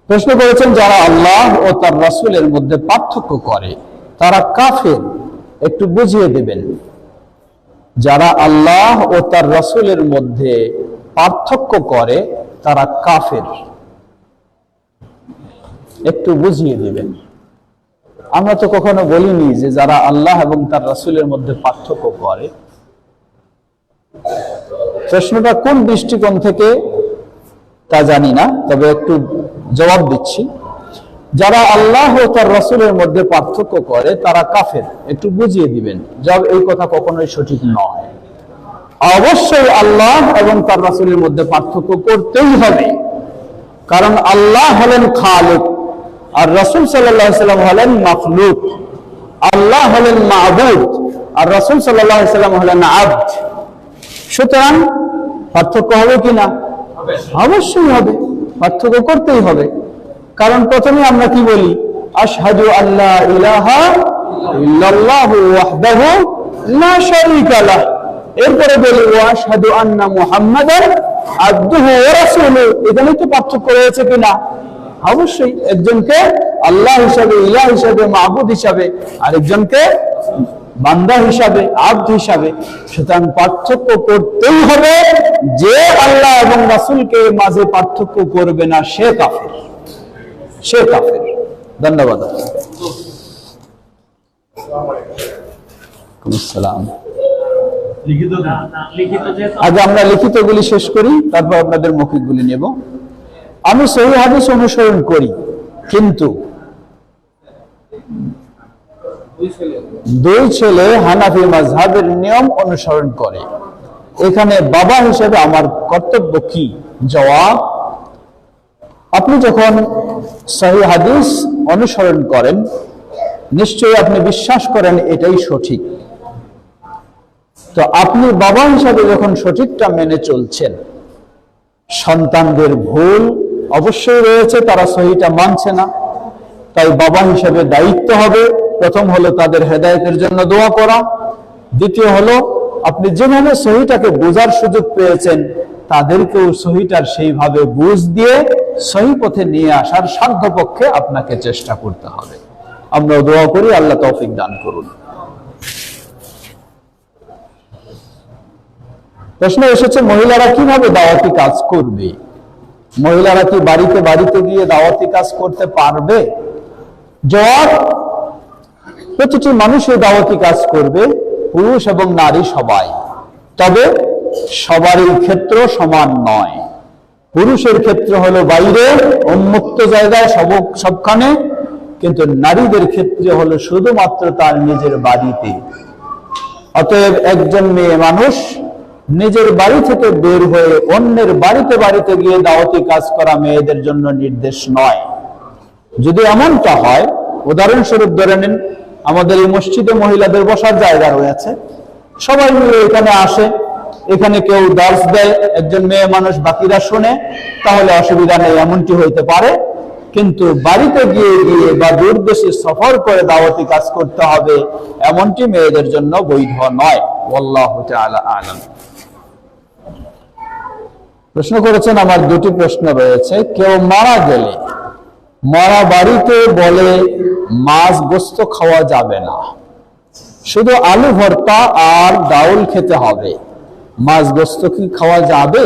প্রশ্ন করেছেন, যারা আল্লাহ ও তার রাসূলের মধ্যে পার্থক্য করে তারা কাফের, একটু বুঝিয়ে দেবেন। যারা আল্লাহ ও তার রাসূলের মধ্যে পার্থক্য করে তারা কাফের, একটু বুঝিয়ে দিবেন। আমরা তো কখনো বলিনি যে যারা আল্লাহ এবং তার রাসূলের মধ্যে পার্থক্য করে। প্রশ্নটা কোন দৃষ্টিকোণ থেকে তা জানি না, তবে একটু জবাব দিচ্ছি। যারা আল্লাহ ও তার রাসূলের মধ্যে পার্থক্য করে তারা কাফের, একটু বুঝিয়ে দিবেন। জবাব, এই কথা কখনোই সঠিক নয়। অবশ্যই আল্লাহ এবং তার রাসূলের মধ্যে পার্থক্য করতেই হবে, কারণ আল্লাহ হলেন খালিক আর রাসূল সাল্লাল্লাহু আলাইহি ওয়াসাল্লাম হলেন মাখলুক। আল্লাহ হলেন মাবুদ আর রাসূল সাল্লাল্লাহু আলাইহি ওয়াসাল্লাম হলেন আবদ। সুতরাং পার্থক্য হবে কিনা? অবশ্যই হবে, পার্থক্য করতেই হবে। কারণ প্রথমে আমরা কি বলি? আশহাদু আল্লা ইলাহা ইল্লাল্লাহু ওয়াহদাহু লা শারীকা লাহ। এরপরে বলি ওয়া আশহাদু আন্না মুহাম্মাদান আবদুহু ওয়া রাসূলুহু। এখানে তো পার্থক্য রয়েছে কিনা? অবশ্যই। একজনকে আল্লাহ হিসাবে, ইলাহ হিসাবে, মাবুদ হিসাবে, আরেকজনকে বান্দা হিসাবে, আবদ হিসাবে। সুতরাং পার্থক্য করতেই হবে। যে আল্লাহ এবং রাসূলকে মাঝে পার্থক্য করবে না সে কাফের, সে কাফের। ধন্যবাদ। আগে আমরা লিখিতগুলি শেষ করি, তারপর আপনাদের মৌখিকগুলি নেব। আমি সহিহ হাদিস অনুসরণ করি, কিন্তু দুই ছেলে হানাফি মাযহাবের নিয়ম অনুসরণ করে। এখানে বাবা হিসেবে আমার কর্তব্য কি? জবাব, আপনি যখন সহিহ হাদিস অনুসরণ করেন নিশ্চয়ই আপনি বিশ্বাস করেন এটাই সঠিক। তো আপনি বাবা হিসাবে যখন সঠিকটা মেনে চলছেন, সন্তানদের ভুল অবশ্যই রয়েছে, তারা সহিটা মানছে না। তাই বাবা হিসেবে দায়িত্ব হবে, প্রথম হলো তাদের হেদায়েতের জন্য দোয়া করা, দ্বিতীয় হলো আপনি যেভাবে সহিটাকে বোঝার সুযোগ পেয়েছেন তাদেরকেও সহিটার সেইভাবে বুঝ দিয়ে সহি পথে নিয়ে আসার সাধ্যপক্ষে আপনাকে চেষ্টা করতে হবে। আমরা দোয়া করি আল্লাহ তৌফিক দান করুন। প্রশ্ন এসেছে, মহিলারা কিভাবে দাওয়াতি কাজ করবে? মহিলারা কি বাড়িতে বাড়িতে গিয়ে দাওয়াতি কাজ করতে পারবে? জবাব, প্রতিটি মানুষই দাওয়াতি কাজ করবে, পুরুষ এবং নারী সবাই। তবে সবারই ক্ষেত্র সমান নয়। পুরুষের ক্ষেত্র হলো বাইরে উন্মুক্ত জায়গায় সবখানে, কিন্তু নারীদের ক্ষেত্রে হলো শুধুমাত্র তার নিজের বাড়িতে। অতএব একজন মেয়ে মানুষ নিজের বাড়ি থেকে বের হয়ে অন্যের বাড়িতে বাড়িতে গিয়ে দাওয়াতি কাজ করা মেয়েদের জন্য নির্দেশ নয়। যদি এমনটা হয়, উদাহরণস্বরূপ ধরে নিন, আমাদের এই মসজিদে মহিলাদের বসার জায়গা রয়েছে, সবাই মিলে এখানে আসে, এখানে কেউ দর্শ দেয়, একজন মেয়ে মানুষ বাকিরা শুনে, তাহলে অসুবিধা নেই, এমনটি হইতে পারে। কিন্তু বাড়িতে গিয়ে গিয়ে বা দূরদেশে সফর করে দাওয়াতি কাজ করতে হবে, এমনটি মেয়েদের জন্য বৈধ নয়। আল্লাহু তাআলা আ'লাম। প্রশ্ন করেছেন, আমার দুটি প্রশ্ন রয়েছে। কেউ মারা গেলে মরা বাড়িতে বলে মাছ গোস্ত খাওয়া যাবে না, শুধু আলু ভর্তা আর ডাউল খেতে হবে, মাছ গোস্ত কি খাওয়া যাবে?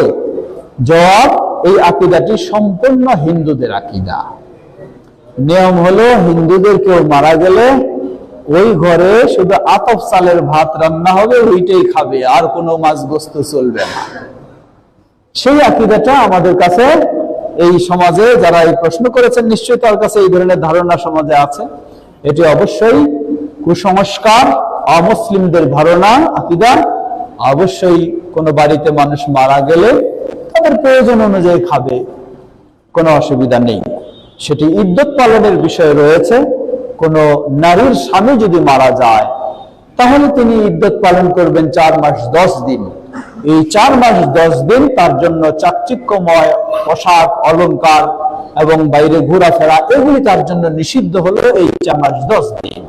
জবাব, এই আকীদাটি সম্পূর্ণ হিন্দুদের আকীদা। নিয়ম হলো, হিন্দুদের কেউ মারা গেলে ওই ঘরে শুধু আতপ চালের ভাত রান্না হবে, ওইটাই খাবে, আর কোনো মাছ গোস্ত চলবে না। সেই আকীদাটা আমাদের কাছে, এই সমাজে যারা এই প্রশ্ন করেছেন, নিশ্চয়ই তার কাছে এই ধরনের ধারণা সমাজে আছে। এটি অবশ্যই কুসংস্কার, অমুসলিমদের ধারণা, আকীদা। অবশ্যই কোনো বাড়িতে মানুষ মারা গেলে তাদের প্রয়োজন অনুযায়ী খাবে, কোনো অসুবিধা নেই। সেটি ইদ্যত পালনের বিষয় রয়েছে। কোনো নারীর স্বামী যদি মারা যায়, তাহলে তিনি ইদ্যত পালন করবেন 4 মাস 10 দিন। এই 4 মাস 10 দিন তার জন্য চাকচিক্যময় পোশাক, অলংকার এবং বাইরে ঘোরাফেরা, এগুলি তার জন্য নিষিদ্ধ হলো। এই 4 মাস 10 দিন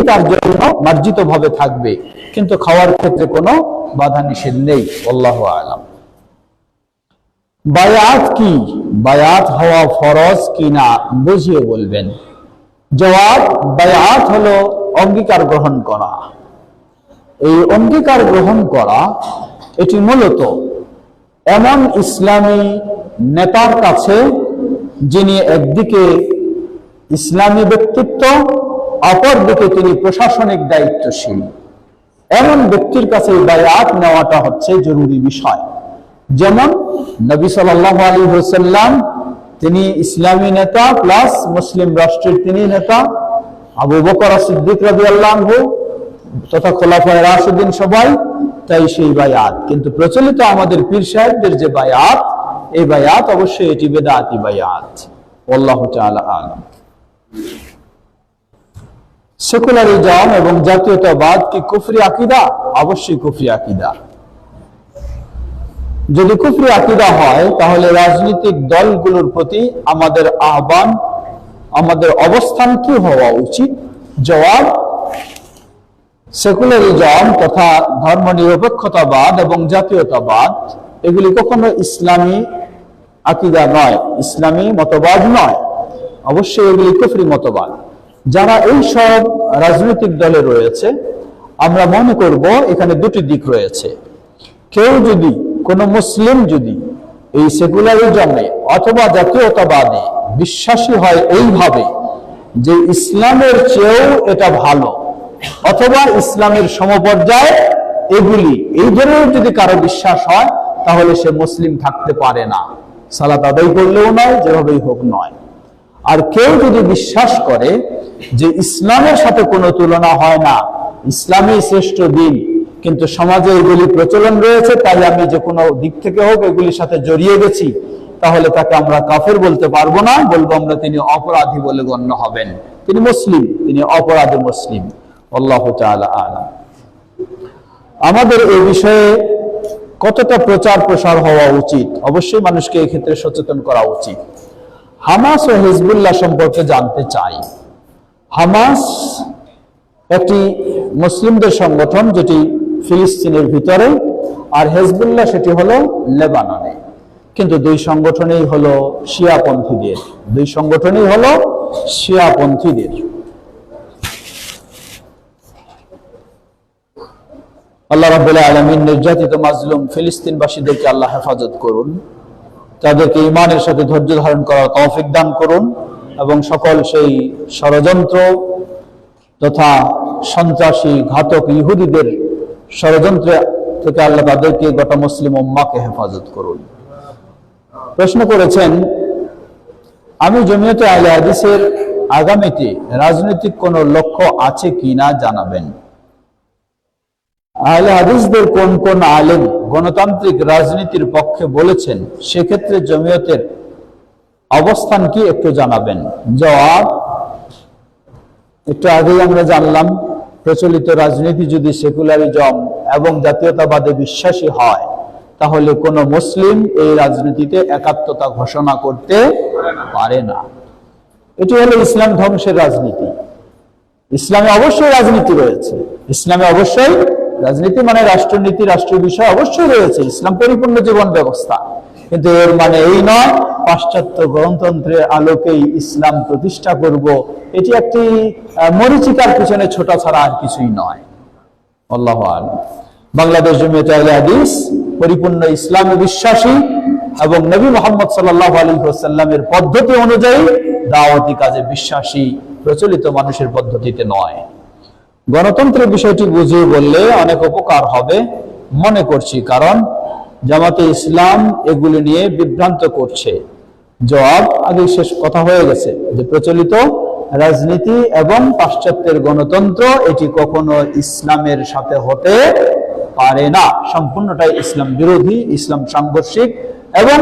তার জন্য মার্জিত ভাবে থাকবে, কিন্তু খাওয়ার ক্ষেত্রে কোনো বাধা নিষেধ নেই। আল্লাহু আ'লাম। বায়াত কি? বায়াত হওয়া ফরজ কিনা বুঝিয়ে বলবেন। জবাব, বায়াত হলো অঙ্গীকার গ্রহণ করা। এই অঙ্গীকার গ্রহণ করা, এটি মূলত এমন ইসলামী নেতার কাছে যিনি একদিকে ইসলামী ব্যক্তিত্ব, অপরদিকে তিনি প্রশাসনিক দায়িত্বশীল, এমন ব্যক্তির কাছে বায়াত নেওয়াটা হচ্ছে জরুরি বিষয়। যেমন নবী সাল্লাল্লাহু আলাইহি ওয়াসাল্লাম, তিনি ইসলামী নেতা প্লাস মুসলিম রাষ্ট্রের তিনি নেতা। আবু বকর সিদ্দিক রাদিয়াল্লাহু আনহু তথা খোলাফায়ে রাশিদিন সবাই, তাই সেই বায়াত। কিন্তু প্রচলিত আমাদের পীর সাহেবদের যে বায়াত, এই বায়াত অবশ্যই এটি বেদাতি বায়াত। আল্লাহু তাআলা আ'লাম। সেকুলারিজম এবং জাতীয়তাবাদ কি কুফরি আকীদা? অবশ্যই কুফরি আকীদা। যদি কুফরি আকীদা হয়, তাহলে রাজনৈতিক দলগুলোর প্রতি আমাদের আহ্বান, আমাদের অবস্থান কি হওয়া উচিত? জবাব, সেকুলারিজম তথা ধর্মনিরপেক্ষতাবাদ এবং জাতীয়তাবাদ, এগুলি কখনো ইসলামী আকীদা নয়, ইসলামী মতবাদ নয়। অবশ্যই এগুলি কুফরি মতবাদ। যারা এই সব রাজনৈতিক দলে রয়েছে, আমরা মনে করব এখানে দুটি দিক রয়েছে। কেউ যদি, কোন মুসলিম যদি এই সেকুলারিজমে অথবা জাতীয়তাবাদে বিশ্বাসী হয় এইভাবে যে ইসলামের চেয়েও এটা ভালো, অথবা ইসলামের সমপর্যায়ে এগুলি, এই ধরনের যদি কারো বিশ্বাস হয়, তাহলে সে মুসলিম থাকতে পারে না, সালাত আদায় করলেও নয়, যেভাবেই হোক নয়। আর কেউ যদি বিশ্বাস করে যে ইসলামের সাথে কোনো তুলনা হয় না, ইসলামই শ্রেষ্ঠ দিন, কিন্তু সমাজে এগুলি প্রচলন রয়েছে, তাই আমি যে কোনো দিক থেকে হোক এগুলির সাথে জড়িয়ে গেছি, তাহলে তাকে আমরা কাফের বলতে পারবো না, বলবো আমরা তিনি অপরাধী বলে গণ্য হবেন। তিনি মুসলিম, তিনি অপরাধী মুসলিম। আল্লাহু তাআলা আ'লাম। আমাদের এই বিষয়ে কতটা প্রচার প্রসার হওয়া উচিত? অবশ্যই মানুষকে এই ক্ষেত্রে সচেতন করা উচিত। হামাস ও হিজবুল্লাহ সম্পর্কে জানতে চাই। হামাস একটি মুসলিমদের সংগঠন, যেটি ফিলিস্তিনের ভিতরে, আর হিজবুল্লাহ সেটি হলো লেবাননে। কিন্তু দুই সংগঠনেই হলো শিয়াপন্থীদের, দুই সংগঠনেই হলো শিয়াপন্থীদের। আল্লাহ রাব্বুল আলামিন নির্যাতিত মাজলুম ফিলিস্তিনবাসীদেরকে আল্লাহ হেফাজত করুন, তাদেরকে ঈমানের সাথে ধৈর্য ধারণ করার তৌফিক দান করুন, এবং সকল সেই ষড়যন্ত্র তথা সন্ত্রাসী ঘাতক ইহুদিদের ষড়যন্ত্র থেকে আল্লাহ তাদেরকে, গোটা মুসলিম উম্মাহকে হেফাজত করুন। প্রশ্ন করেছেন, আমি জমিয়তে আহলে হাদিসের আগামীতে রাজনৈতিক কোনো লক্ষ্য আছে কিনা জানাবেন। আহলে হাদিসদের কোন কোন আলেম গণতান্ত্রিক রাজনীতির পক্ষে বলেছেন, সেক্ষেত্রে জমিয়তের অবস্থান কি একটু জানাবেন। জবাব, একটু আগেই আমরা জানলাম, প্রচলিত রাজনীতি যদি সেকুলারিজম এবং জাতীয়তাবাদে বিশ্বাসী হয়, তাহলে কোনো মুসলিম এই রাজনীতিতে একাত্মতা ঘোষণা করতে পারে না। এটি হলো ইসলাম ধ্বংসের রাজনীতি। ইসলামে অবশ্যই রাজনীতি রয়েছে, ইসলামে অবশ্যই রাজনীতি মানে রাষ্ট্রনীতি, রাষ্ট্রীয় বিষয় অবশ্যই রয়েছে, ইসলাম পরিপূর্ণ জীবন ব্যবস্থা। কিন্তু এর মানে এই নয় পাশ্চাত্য গণতন্ত্রের আলোকেই ইসলাম প্রতিষ্ঠা করব, এটি একটি মরীচিকার পিছনে ছোটা ছাড়া আর কিছুই নয়। আল্লাহু আ'লাম। বাংলাদেশ জমিয়তে আহলে হাদিস পরিপূর্ণ ইসলামে বিশ্বাসী এবং নবী মুহাম্মদ সাল্লাল্লাহু আলাইহি ওয়াসাল্লামের পদ্ধতি অনুযায়ী দাওয়াতি কাজে বিশ্বাসী, প্রচলিত মানুষের পদ্ধতিতে নয়। গণতন্ত্রের বিষয়টি বুঝিয়ে বললে অনেক উপকার হবে মনে করছি, কারণ জামাতে ইসলাম এগুলি নিয়ে বিভ্রান্ত করছে। জবাব, আগে শেষ কথা হয়ে গেছে যে প্রচলিত রাজনীতি এবং পাশ্চাত্যের গণতন্ত্র এটি কখনো ইসলামের সাথে হতে পারে না, সম্পূর্ণটাই ইসলাম বিরোধী, ইসলাম সাংঘর্ষিক এবং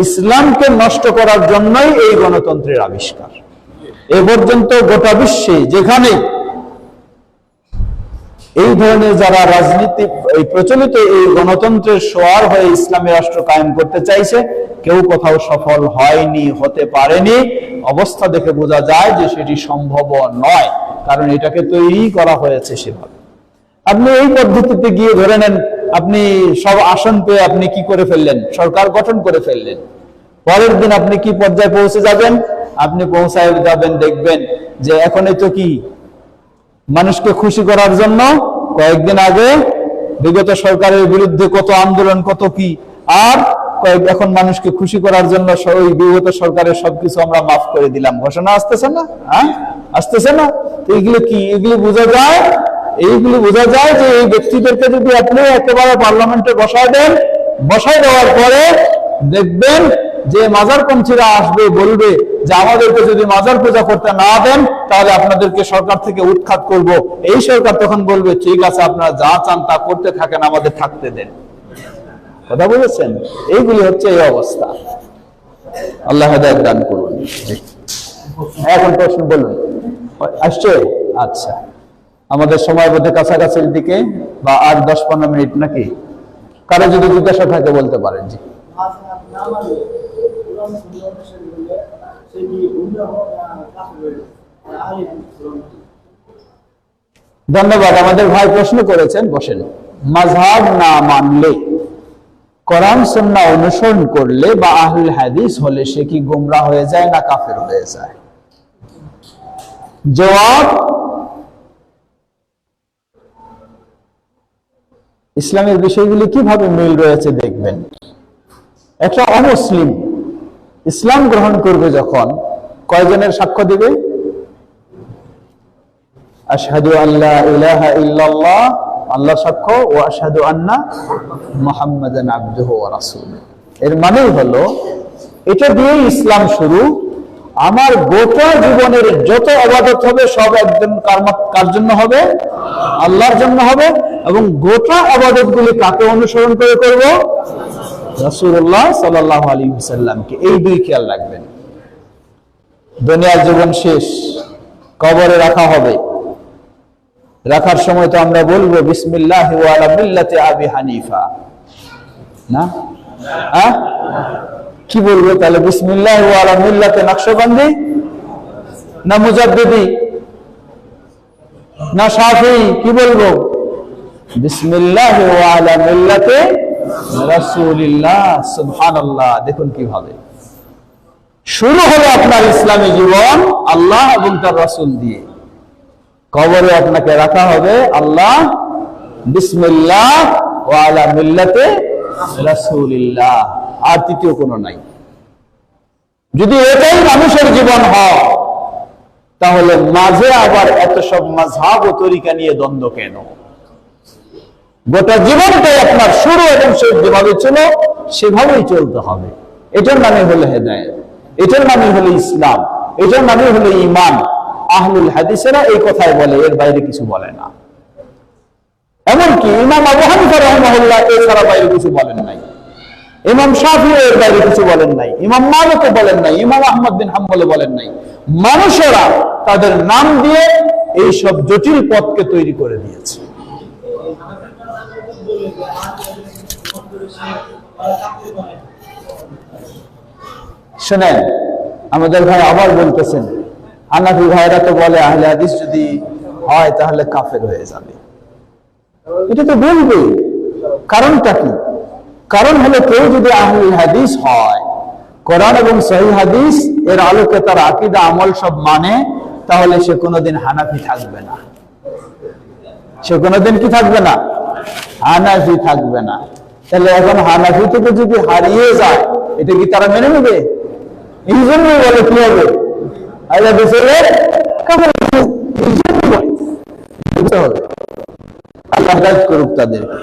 ইসলামকে নষ্ট করার জন্যই এই গণতন্ত্রের আবিষ্কার। এ পর্যন্ত গোটা বিশ্বে যেখানে এই ধরনের যারা রাজনীতি এই প্রচলিত এই গণতন্ত্রের সোয়ার হয়ে ইসলামী রাষ্ট্র কায়েম করতে চাইছে, কেউ কোথাও সফল হয়নি, হতে পারেনি। অবস্থা দেখে বোঝা যায় যে সেটি সম্ভব নয়, কারণ এটাকে তৈরি করা হয়েছে সেভাবে। আপনি এই পদ্ধতিতে গিয়ে ধরে নেন আপনি সব আসন পেয়ে আপনি কি করে ফেললেন, সরকার গঠন করে ফেললেন। পরের দিন আপনি কি পর্যায়ে পৌঁছে যাবেন? আপনি পৌঁছায় যাবেন, দেখবেন যে এখনই তো কি মানুষকে খুশি করার জন্য কয়েকদিন আগে বিগত সরকারের বিরুদ্ধে কত আন্দোলন, কত কি, আর এখন মানুষকে খুশি করার জন্য ওই বিগত সরকারের সবকিছু আমরা মাফ করে দিলাম ঘোষণা আসতেছে না? আসতেছে না? তো এগুলো কি, এগুলি বোঝা যায়, এইগুলি বোঝা যায় যে এই ব্যক্তিদেরকে যদি আপনি একেবারে পার্লামেন্টে বসায় দেন, বসায় দেওয়ার পরে দেখবেন যে মাজারপন্থীরা আসবে, বলবে যে আমাদেরকে যদি মাজার পূজা করতে না দেন তাহলে আপনাদেরকে সরকার থেকে উৎখাত করব। এই সরকার তখন বলবে ঠিক আছে, আপনারা যা চান তা করতে থাকেন, আমাদের থাকতে দেন। কথা বলেছেন? এইগুলি হচ্ছে এই অবস্থা। আল্লাহ হেদায়েত দান করুন। এখন প্রশ্ন বলুন, আসছে? আচ্ছা, আমাদের সময় বোধহয় কাছাকাছির দিকে, বা আর 10-15 মিনিট নাকি? কারো যদি জিজ্ঞাসা থাকে বলতে পারেন। জি, ধন্যবাদ। আমাদের ভাই প্রশ্ন করেছেন, বসেন। মাযহাব না মানলে, কোরআন সুন্নাহ অনুসরণ করলে বা আহলুল হাদিস হলে সে কি গোমরাহ হয়ে যায় না কাফের হয়ে যায়? জবাব, ইসলামের বিষয়গুলি কিভাবে মিল রয়েছে দেখবেন। একটা অমুসলিম ইসলাম গ্রহণ করবে যখন, কয়জনের সাক্ষ্য দিবে? আশহাদু আল্লা ইলাহা ইল্লাল্লাহ, আল্লাহ সাক্ষ্য, ও আশহাদু আন্না মুহাম্মাদান আবদুহু ওয়া রাসূলুহু। এর মানে হলো এটা দিয়ে ইসলাম শুরু। আমার গোটা জীবনের যত ইবাদত হবে সব একজন কার জন্য হবে? আল্লাহর জন্য হবে। এবং গোটা ইবাদত গুলি কাকে অনুসরণ করে করব? রাসূলুল্লাহ সাল্লাল্লাহু আলাইহি ওয়াসাল্লামকে। এই দুই খেয়াল রাখবেন। দুনিয়ার জীবন শেষ, কবরে রাখা হবে। রাখার সময় তো আমরা বলবো বিসমিল্লাহি ওয়া আলা মিল্লাতি আবি হানিফা, না? কি বলবো তাহলে? বিসমিল্লাহি ওয়া আলা মিল্লাতি নকশবন্দি, না মুজাদ্দিদি, না শাফিঈ? কি বলবো? বিসমিল্লাহি ওয়া আলা মিল্লাতি রাসূলিল্লাহ। সুবহানাল্লাহ, দেখুন কিভাবে শুরু হলো আপনার ইসলামী জীবন আল্লাহ এবং তার রাসূল দিয়ে। কবরে আপনাকে রাখা হবে আল্লাহ, বিসমিল্লাহ ওয়া আলা মিল্লাতি রাসূলিল্লাহ, আর তৃতীয় কোনো নাই। যদি এটাই মানুষের জীবন হয় তাহলে মাঝে আবার এত সব মাযহাব ও তরিকা নিয়ে দ্বন্দ্ব কেন? গোটা জীবনটাই আপনার শুরু এবং শেষ যেভাবে ছিল সেভাবেই চলতে হবে। এটার নামে হলো হেদায়েত, এটার নামে হলো ইসলাম, এটার নামই হলো ঈমান। আহলুল হাদিসেরা এই কথাই বলে, এর বাইরে কিছু বলে না। এমনকি ইমাম আবু হানিফা রাহিমাহুল্লাহ এছাড়া বাইরে কিছু বলেন নাই, ইমাম শাফিঈ এর বাইরে কিছু বলেন নাই, ইমাম মালিকও বলেন নাই, ইমাম আহমদ বিন হাম্বল বলেন নাই। মানুষেরা তাদের নাম দিয়ে এই সব জটিল পথকে তৈরি করে দিয়েছে। শুনেন, আমাদের ভাই আবার বলতেছেন, হানাফি ভাইরা তো বলে আহলে হাদিস যদি হয় তাহলে কাফের হয়ে যাবে। এটা তো বলবে, কারণটা কি? কারণ হলো কেউ যদি আহলুল হাদিস হয়, কোরআন এবং সহিহ হাদিস এর আলোকে তার আকীদা আমল সব মানে, তাহলে সে কোনোদিন হানাফি থাকবে না। সে কোনোদিন কি থাকবে না? হানাফি থাকবে না। তাহলে এখন হানাফি থেকে যদি হারিয়ে যায়, এটা কি তারা মেনে নেবে? এই জন্য বলে কি হবে, আহলে হাদিসের কাফের হবে। আল্লাহ হেদায়েত করুক তাদেরকে।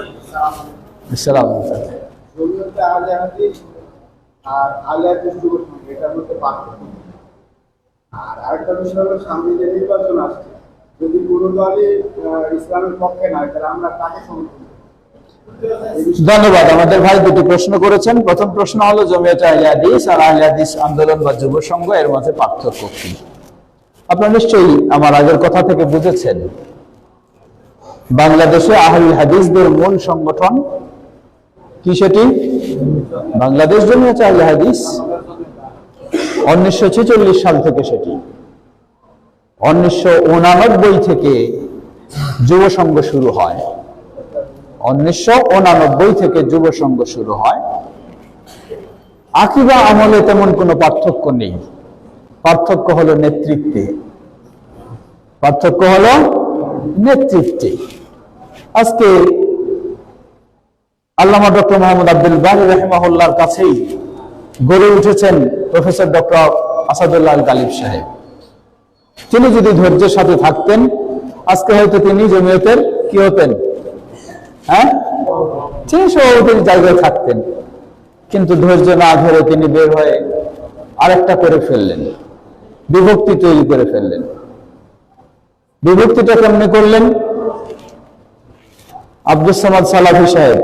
আসসালামু আলাইকুম। জমিয়তে আহলে হাদিস আর আহলে হাদিস যুবক সংঘ, এটার মধ্যে পার্থক্য। আর আরেকটা বিষয় হলো, সামনে যে নির্বাচন আসছে, যদি কোনো দলই ইসলামের পক্ষে নয়, তাহলে আমরা কাকে সমর্থন করব? ধন্যবাদ। আমাদের ভাই দুটি প্রশ্ন করেছেন। প্রথম প্রশ্ন হলো জমিয়তে আহলে হাদিস আর আহলে হাদিস আন্দোলন বা যুব সংঘ, এর মধ্যে পার্থক্য কি? আপনারা নিশ্চয়ই আমার আগের কথা থেকে বুঝেছেন, বাংলাদেশে আহলে হাদিসদের মূল সংগঠন কি? সেটি বাংলাদেশ জমিয়তে আহলে হাদিস। 1946 সাল থেকে সেটি, 1989 থেকে যুব সংঘ শুরু হয়। 1989 থেকে যুব সংঘ শুরু হয়। আকীদা আমলে তেমন কোনো পার্থক্য নেই, পার্থক্য হলো নেতৃত্বে। পার্থক্য হলো নেতৃত্বে। আজকে আল্লামা ডক্টর মোহাম্মদ আব্দুল বারী রাহিমাহুল্লাহর কাছেই গড়ে উঠেছেন প্রফেসর ডক্টর আসাদুল্লাহ আল গালিব সাহেব। তিনি যদি ধৈর্যের সাথে থাকতেন, আজকে হয়তো তিনি জমিয়তের কি হতেন? তিনি সভাপতির জায়গায় থাকতেন। কিন্তু ধৈর্য না ধরে তিনি বের হয়ে আরেকটা করে ফেললেন, বিভক্তি তৈরি করে ফেললেন। বিভক্তিটা কেমনে করলেন? আব্দুস সামাদ সালাফি সাহেব,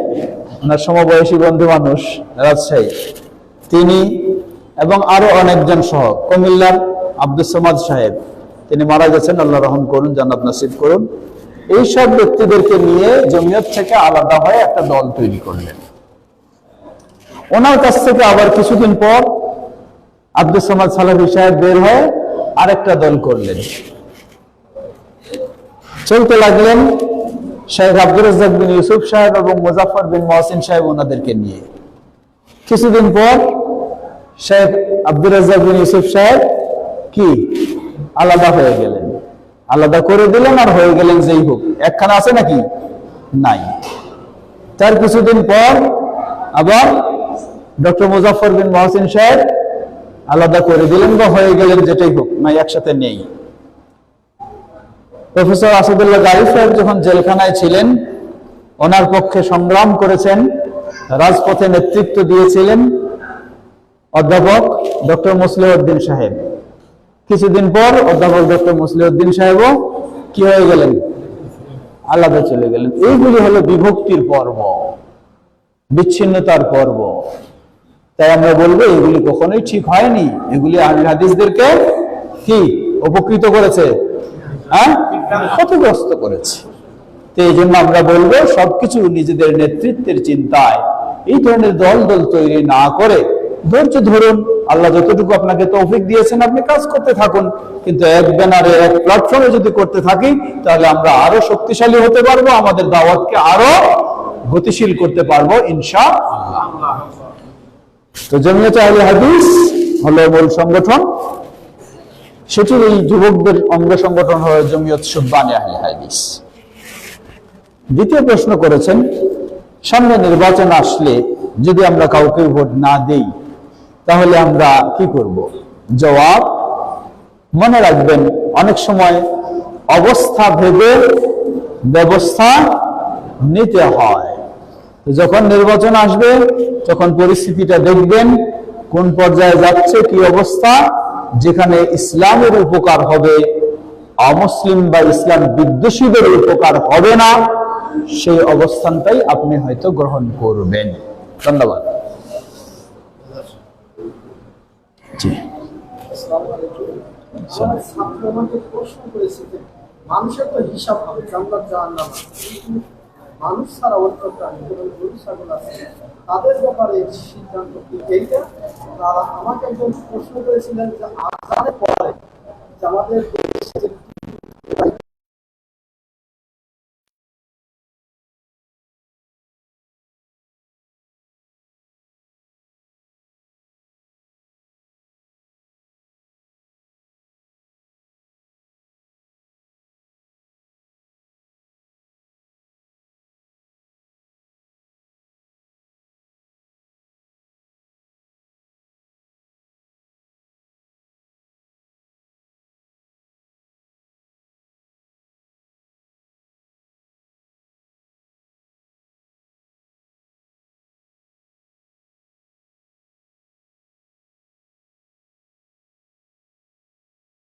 ওনার সমবয়সী বন্ধু মানুষ, রাজশাহী, তিনি এবং আরো অনেকজন সহ, কুমিল্লার আব্দুস সামাদ সাহেব, তিনি মারা গেছেন, আল্লাহ রহম করুন, জান্নাত নসিব করুন। এইসব ব্যক্তিদেরকে নিয়ে জমিয়ত থেকে আলাদা হয়ে একটা দল তৈরি করলেন। ওনার কাছ থেকে আবার কিছুদিন পর আব্দুস সামাদ সালাফি সাহেব বের হয়ে আরেকটা দল করলেন। চলতে লাগলেন শেখ আব্দুর রাজ্জাক বিন ইউসুফ সাহেব এবং মুজাফফর বিন মহসিন সাহেব ওনাদেরকে নিয়ে। কিছুদিন পর শেখ আব্দুর রাজ্জাক বিন ইউসুফ সাহেব কি আলাদা হয়ে গেলেন, আলাদা করে দিলেন আর হয়ে গেলেন যেই হোক। একখানা আছে নাকি? নাই। তার কিছুদিন পর আবার ডক্টর মুজাফফর বিন মহসিন সাহেব আলাদা করে দিলেন বা হয়ে গেলেন যেটাই হোক, নাই একসাথে নেই। প্রফেসর আসাদুল্লাহ গালিব সাহেব যখন জেলখানায় ছিলেন, ওনার পক্ষে সংগ্রাম করেছেন, রাজপথে নেতৃত্ব দিয়েছিলেন অধ্যাপক ডক্টর মুসলিউদ্দিন সাহেব। কিছুদিন পর অধ্যাপক ডক্টর মুসলিউদ্দিন সাহেবও কি হয়ে গেলেন? আলাদা চলে গেলেন। এইগুলি হলো বিভক্তির পর্ব, বিচ্ছিন্নতার পর্ব। তাই আমরা বলবো এগুলি কখনোই ঠিক হয়নি। এগুলি আহলে হাদিসদেরকে কি উপকৃত করেছে? ক্ষতিগ্রস্ত করেছে। তো এই জন্য আমরা বলবো সবকিছু নিজেদের নেতৃত্বের চিন্তায় এই ধরনের দল দল তৈরি না করে ধৈর্য ধরুন। আল্লাহ যতটুকু আপনাকে তৌফিক দিয়েছেন আপনি কাজ করতে থাকুন, কিন্তু এক ব্যানারে এক প্ল্যাটফর্মে যদি করতে থাকি তাহলে আমরা আরো শক্তিশালী হতে পারবো, আমাদের দাওয়াতকে আরো গতিশীল করতে পারবো ইনশাআল্লাহ। তো জমিয়তে আহলে হাদিস হলো মূল সংগঠন, সেটির এই যুবকদের অঙ্গ সংগঠন হলো জমিয়ত শুব্বানে আহলে হাদিস। দ্বিতীয় প্রশ্ন করেছেন, সামনে নির্বাচন আসলে যদি আমরা কাউকে ভোট না দেই তাহলে আমরা কি করব? জবাব, মনে রাখবেন অনেক সময় অবস্থা ভেবে ব্যবস্থা নিতে হয়। যখন নির্বাচন আসবে তখন পরিস্থিতিটা দেখবেন, কোন পর্যায়ে যাচ্ছে, কি অবস্থা, যেখানে ইসলামের উপকার হবে, অমুসলিম বা ইসলাম বিদ্বেষীদের উপকার হবে না, সেই অবস্থানটাই আপনি হয়তো গ্রহণ করবেন। ধন্যবাদ। জি, আসসালামু আলাইকুম। আমার ছাত্র আমাকে প্রশ্ন করেছে যে মানুষের তো হিসাব হবে, জান্নাত জাহান্নাম আছে, কিন্তু মানুষ ছাড়া অন্য প্রাণী যেমন গরু ছাগল আছে তাদের ব্যাপারে সিদ্ধান্ত কি এইটা? তারা আমাকে একজন প্রশ্ন করেছিলেন যে আজানের পরে যে আমাদের দেশে যে